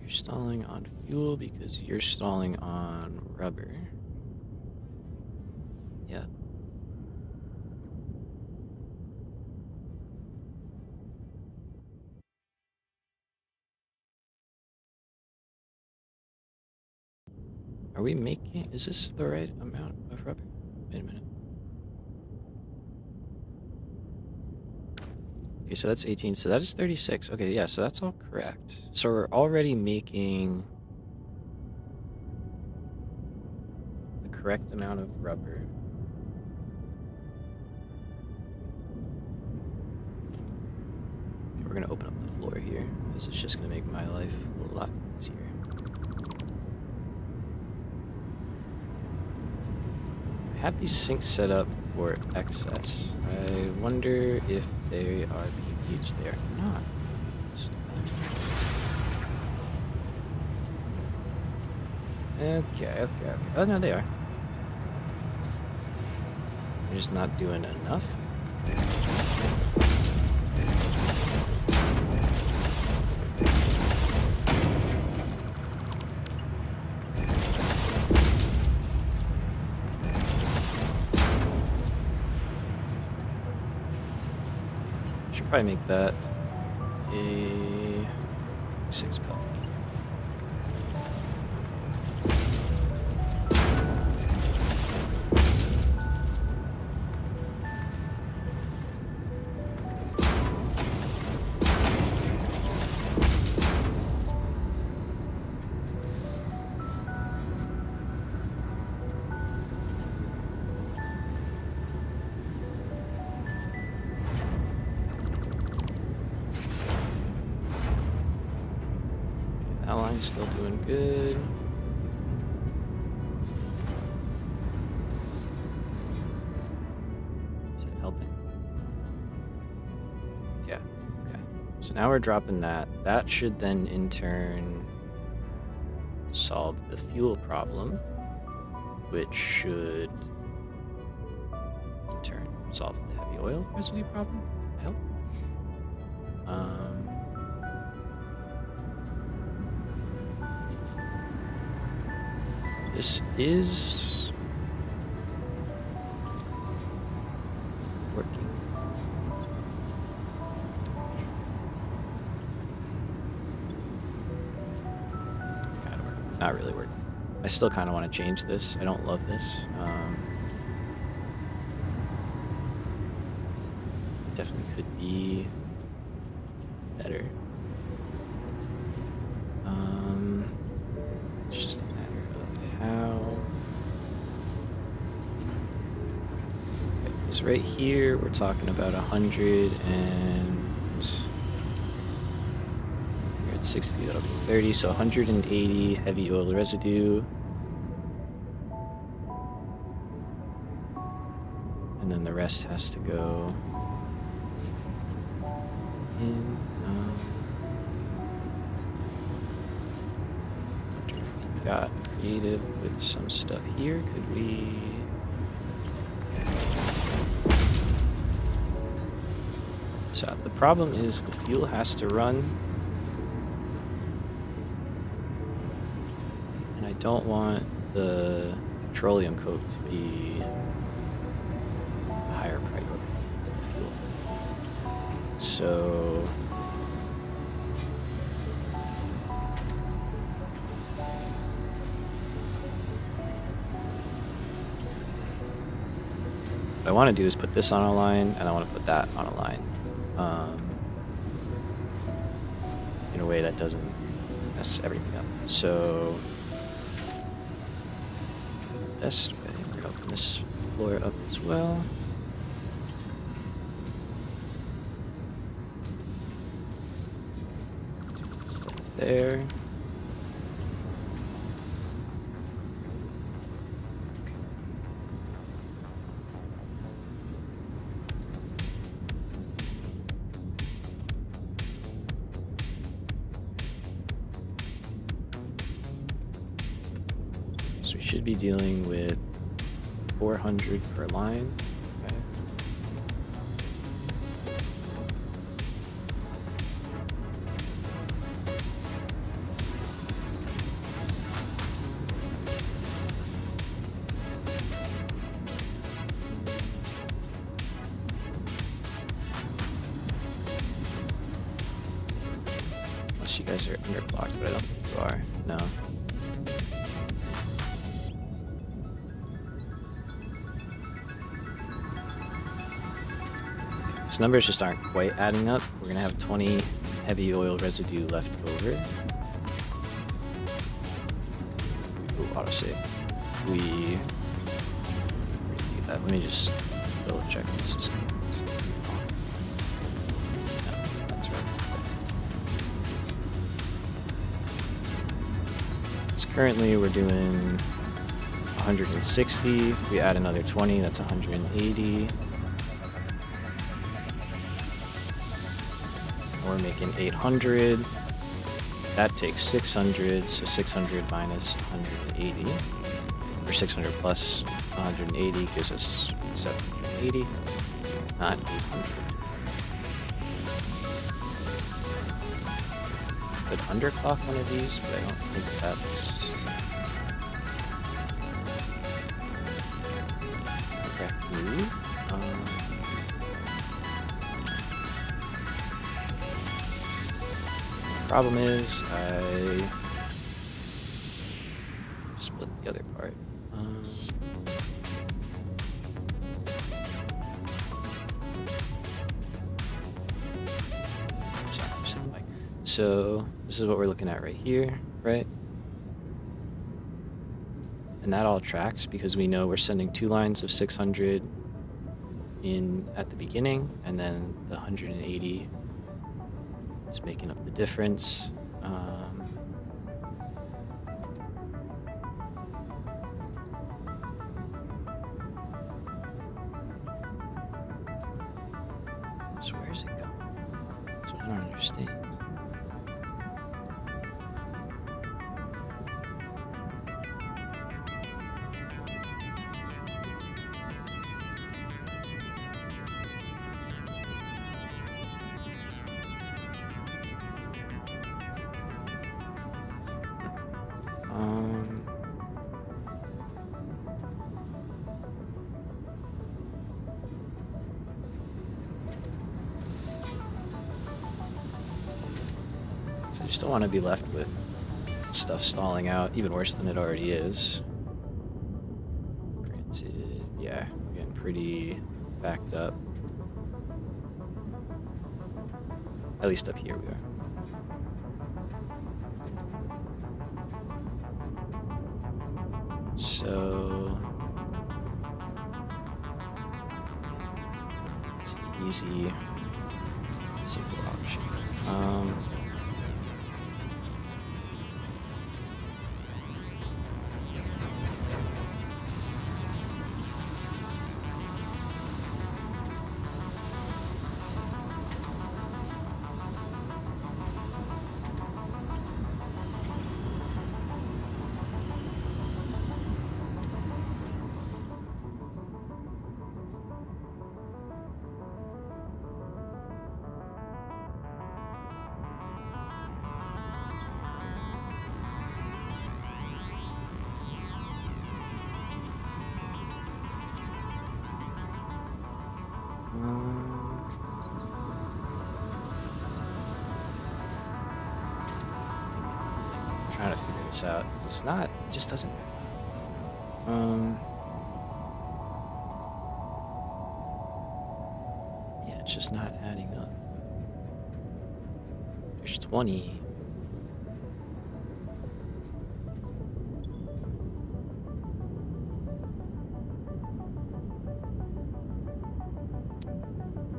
You're stalling on fuel because you're stalling on rubber. Yeah. Are we making... Is this the right amount of rubber? Wait a minute. Okay, so that's 18. So that is 36. Okay, yeah, so that's all correct. So we're already making the correct amount of rubber. Okay, we're going to open up the floor here because it's just going to make my life a lot easier. I have these sinks set up for excess. I wonder if they are being used. They are not. Okay. Oh, no, they are. They're just not doing enough. Should probably make that a 6 pellet. That line's still doing good. Is it helping? Yeah, okay. So now we're dropping that. That should then in turn solve the fuel problem, which should in turn solve the heavy oil residue problem. I hope. This is working. It's kind of working. Not really working. I still kind of want to change this. I don't love this. Definitely could be better. It's just a matter of how. Okay, because right here we're talking about 100 and we're at 60. That'll be 30. So 180 heavy oil residue. And then the rest has to go in. Got creative with some stuff here. Could we? So the problem is the fuel has to run, and I don't want the petroleum coke to be a higher priority fuel. So what I want to do is put this on a line, and I want to put that on a line in a way that doesn't mess everything up. So best way, we're going to open this floor up as well. Stuff there. Should be dealing with 400 per line. Okay. Unless you guys are underclocked, but I don't think you are. No. These numbers just aren't quite adding up. We're going to have 20 heavy oil residue left over. Ooh, autosave. We do that. Let me just double check this is no, that's right. So currently we're doing 160. We add another 20, that's 180. We're making 800. That takes 600, so 600 minus 180, or 600 plus 180 gives us 780, not 800. Could underclock one of these, but I don't think that's the correct move. Problem is, I split the other part. So this is what we're looking at right here, right? And that all tracks because we know we're sending 2 lines of 600 in at the beginning, and then the 180 is making up the difference. So where's it going? That's what I don't understand. You just don't want to be left with stuff stalling out, even worse than it already is. Granted, yeah, we're getting pretty backed up. At least up here we are. So it's the easy, simple option. Trying to figure this out. It's not, it just doesn't. Yeah, it's just not adding up. There's 20.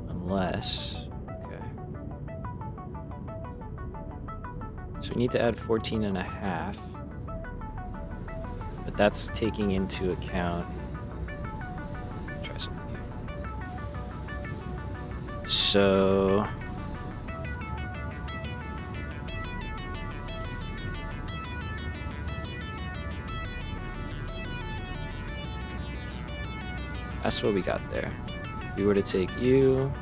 Unless, okay. So we need to add 14 and a half. But that's taking into account, try something here. So that's what we got there. If we were to take you,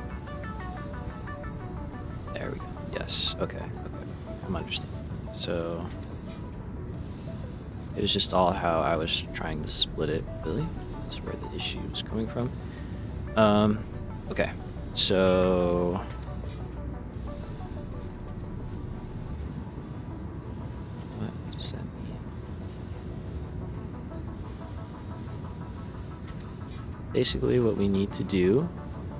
there we go. Yes, okay, I'm understanding. So it was just all how I was trying to split it, really. That's where the issue was coming from. Okay, so what does that mean? Basically, what we need to do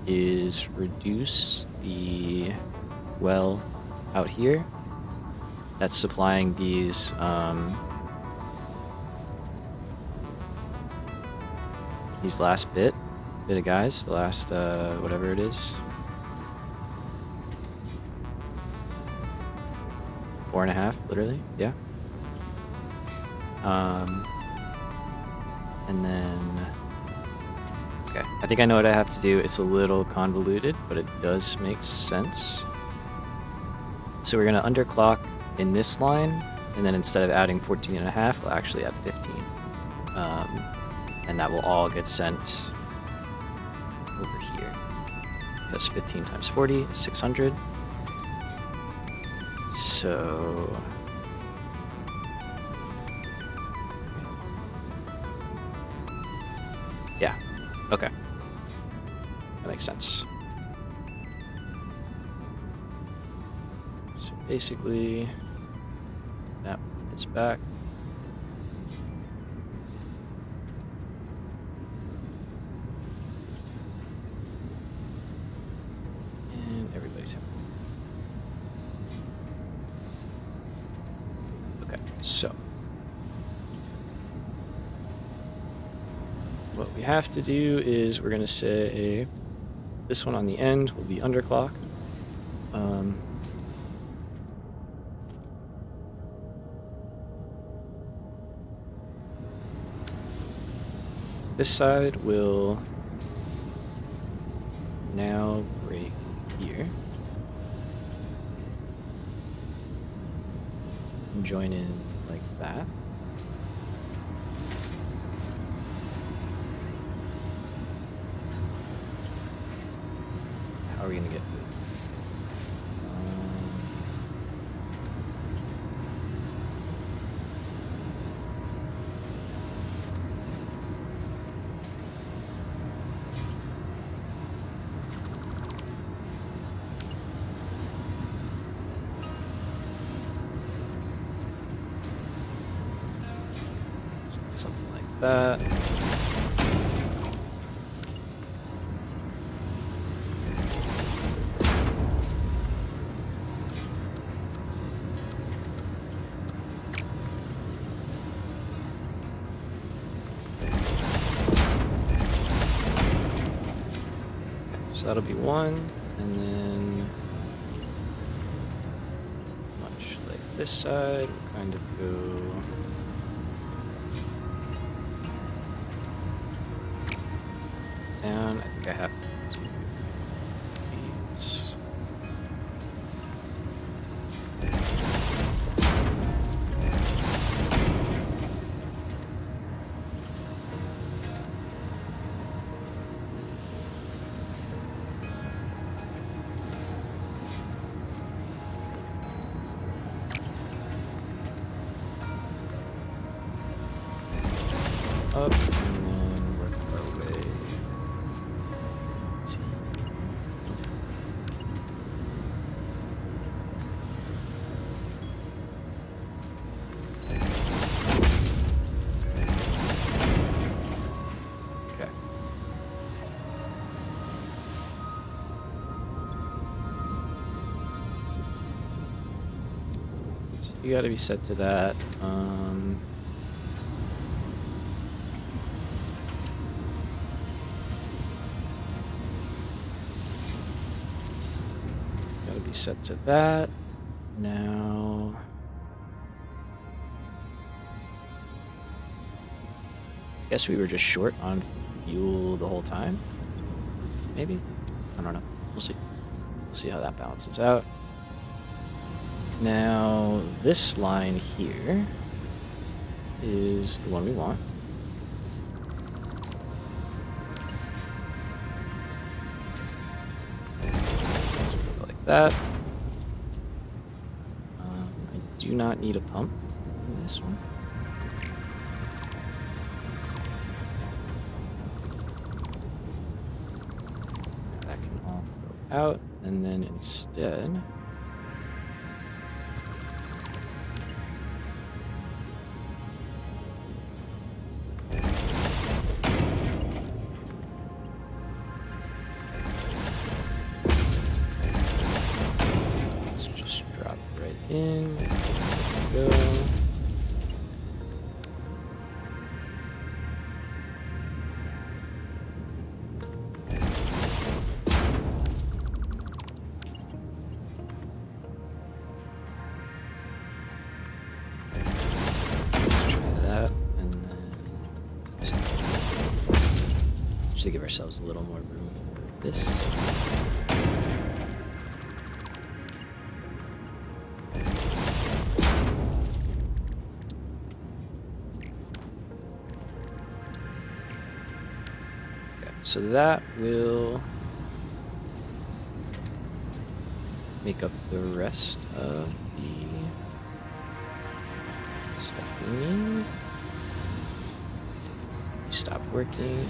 is reduce the well out here that's supplying these last bit of guys, the last whatever it is, 4.5, literally, yeah. And then, okay, I think I know what I have to do. It's a little convoluted, but it does make sense. So we're gonna underclock in this line, and then instead of adding 14.5, we'll actually add 15. And that will all get sent over here. Because 15 times 40 is 600. So yeah, okay. That makes sense. So basically, that put this back. And everybody's happy. Okay, so what we have to do is we're going to say this one on the end will be underclocked. This side will now break here and join in like that. How are we going to get through? that. So that'll be one, and then much like this side, we'll kind of go down. I think I have to do these. Up, and then work our way. Okay. So you got to be set to that. Got to be set to that. Now, I guess we were just short on fuel the whole time. Maybe? I don't know. We'll see. We'll see how that balances out. Now, this line here is the one we want. Like that. I do not need a pump in this one. That can all go out, and then instead, let's just drop right in. There we go. To give ourselves a little more room for this. Okay, so that will make up the rest of the stuff we need. Stop working.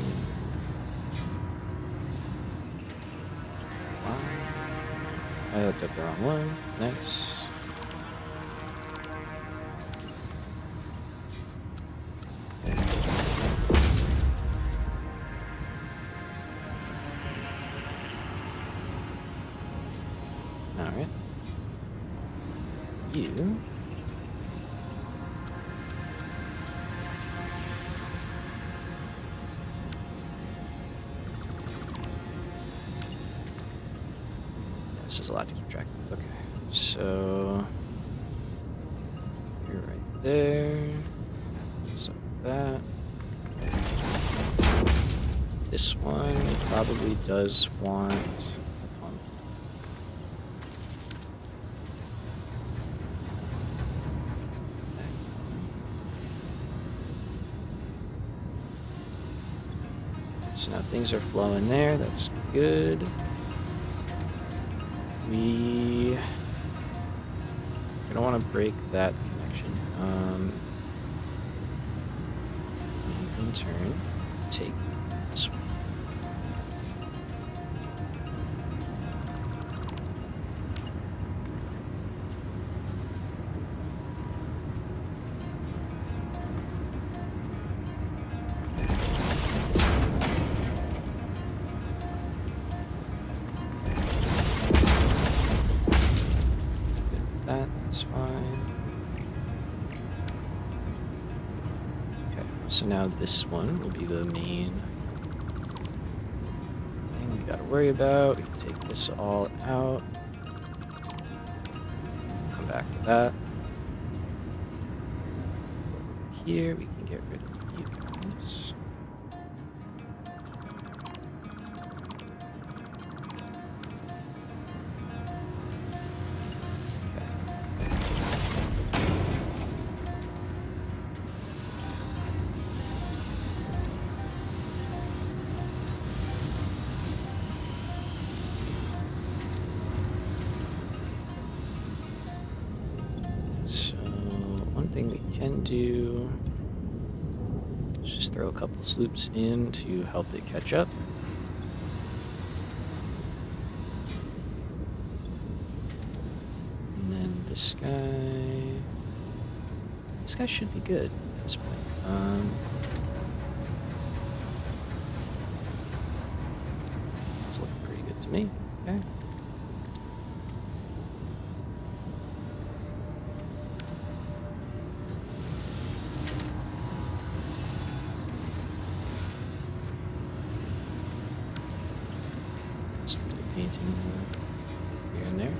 I hooked up the wrong one. Nice. All right. You. This is a lot to keep track of. Okay, so you're right there. So that. This one probably does want a pump. So now things are flowing there. That's good. We don't want to break that connection. In turn, take this one. So now this one will be the main thing we gotta worry about. We can take this all out. Come back to that. Over here, we can get rid of you guys. Thing we can do is just throw a couple sloops in to help it catch up. And then this guy should be good at this point. It's looking pretty good to me. Okay. Painting here and there.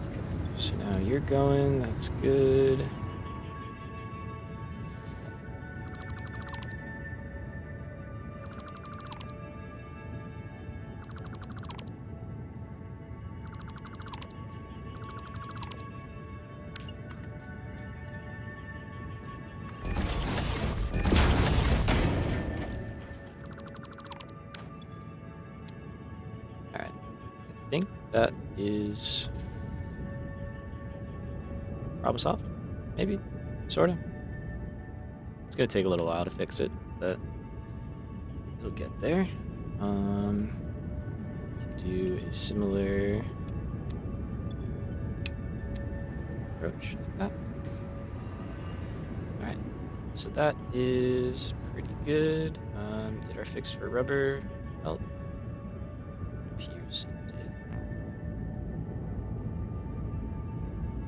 Okay, so now you're going, that's good. I think that is problem solved, maybe, sort of. It's gonna take a little while to fix it, but it'll get there. Do a similar approach like that. All right, so that is pretty good. Did our fix for rubber help? Appears it did.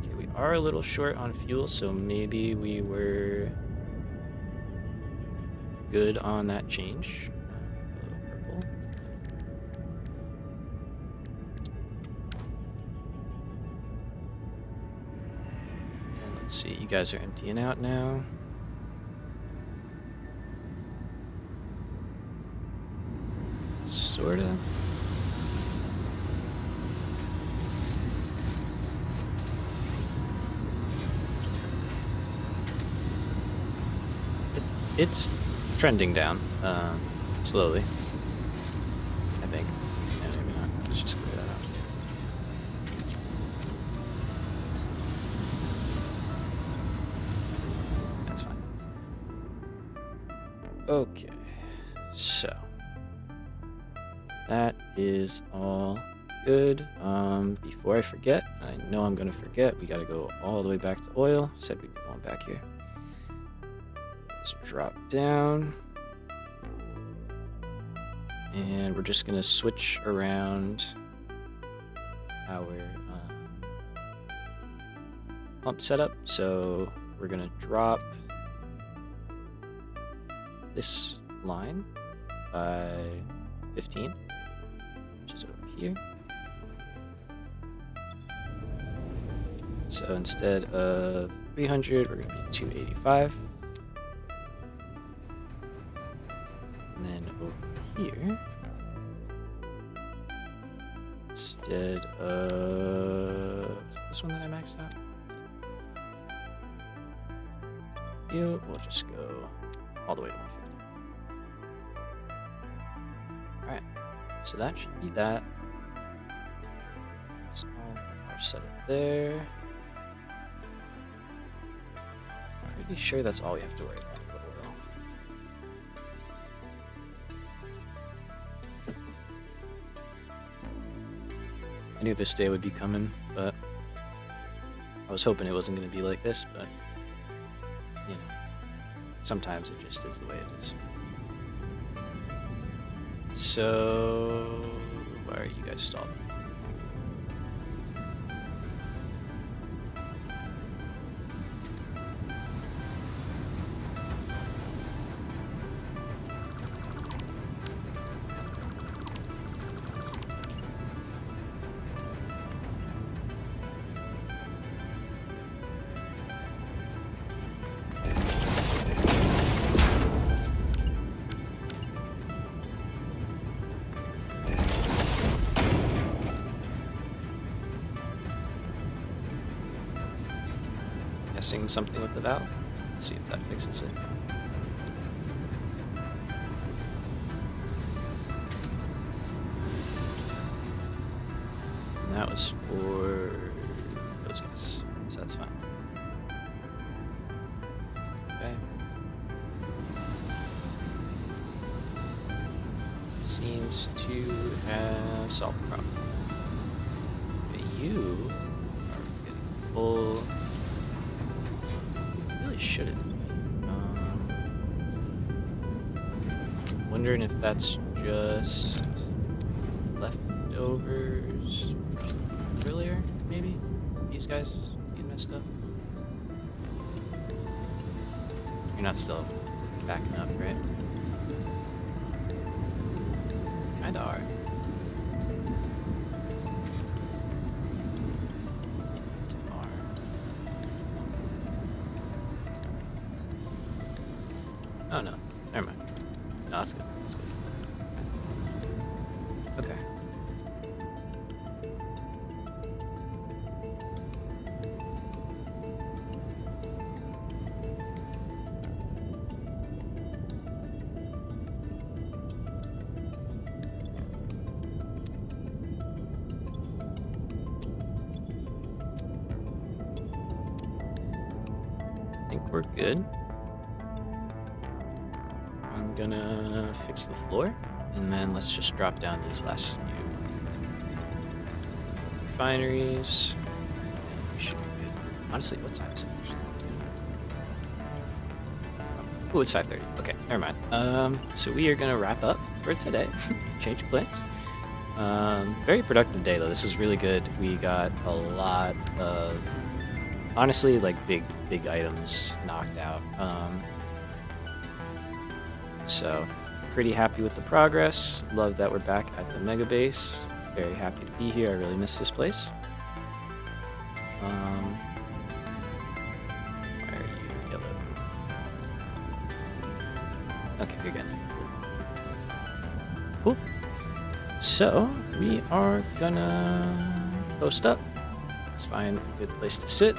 Okay, we are a little short on fuel, so maybe we were good on that change. Purple. And let's see, you guys are emptying out now. Sorta. It's trending down, slowly, I think. Yeah, maybe not. Let's just clear that out. That's fine. Okay, so that is all good. Before I forget, I know I'm gonna forget, we gotta go all the way back to oil. Said we'd be going back here. Let's drop down. And we're just gonna switch around our pump setup. So we're gonna drop this line by 15, which is over here. So instead of 300, we're gonna be 285. And then over here, instead of this one that I maxed out, we'll just go all the way to 150. Alright, so that should be that. That's all our setup there. Pretty sure that's all we have to worry about. I knew this day would be coming, but I was hoping it wasn't going to be like this, but, you know, sometimes it just is the way it is. So, why are you guys stalled? fixing something with the valve. Let's see if that fixes it. And that was for those guys, so that's fine. Okay. Seems to have solved the problem. But you are getting full. Really shouldn't. Wondering if that's just leftovers from earlier, maybe? These guys being messed up? You're not still backing up, right? Kinda are. Oh no, never mind. No, that's good. That's good. Okay. I think we're good. I'm gonna fix the floor, and then let's just drop down these last few refineries. We should be good. Honestly, what time is it actually? Oh, it's 5:30. Okay, never mind. So we are gonna wrap up for today. Change of plans. Very productive day though. This is really good. We got a lot of, honestly, like big items knocked out. So pretty happy with the progress. Love that we're back at the mega base. Very happy to be here. I really miss this place. Where are you, yellow? Okay, you're good. Cool. So we are gonna post up. Let's find a good place to sit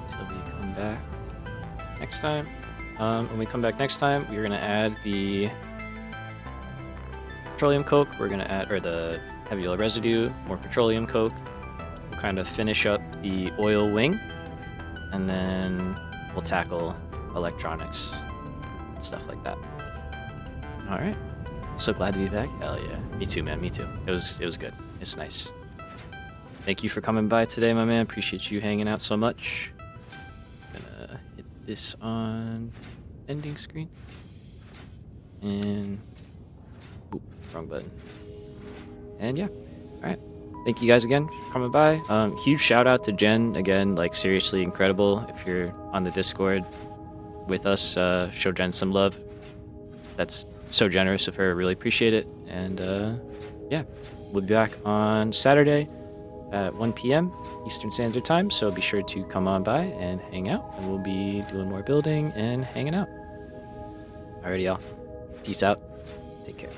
until we come back next time. When we come back next time, we're gonna add the petroleum coke. We're gonna add, or the heavy oil residue, more petroleum coke. We'll kind of finish up the oil wing, and then we'll tackle electronics and stuff like that. All right. So glad to be back. Hell yeah. Me too, man. Me too. It was good. It's nice. Thank you for coming by today, my man. Appreciate you hanging out so much. Gonna hit this on ending screen. And oop, wrong button. And yeah. Alright. Thank you guys again for coming by. Huge shout out to Jen. Again, like seriously incredible. If you're on the Discord with us, show Jen some love. That's so generous of her. Really appreciate it. And yeah, we'll be back on Saturday at 1 p.m. Eastern Standard Time. So be sure to come on by and hang out. And we'll be doing more building and hanging out. Alrighty, y'all. Peace out. Take care.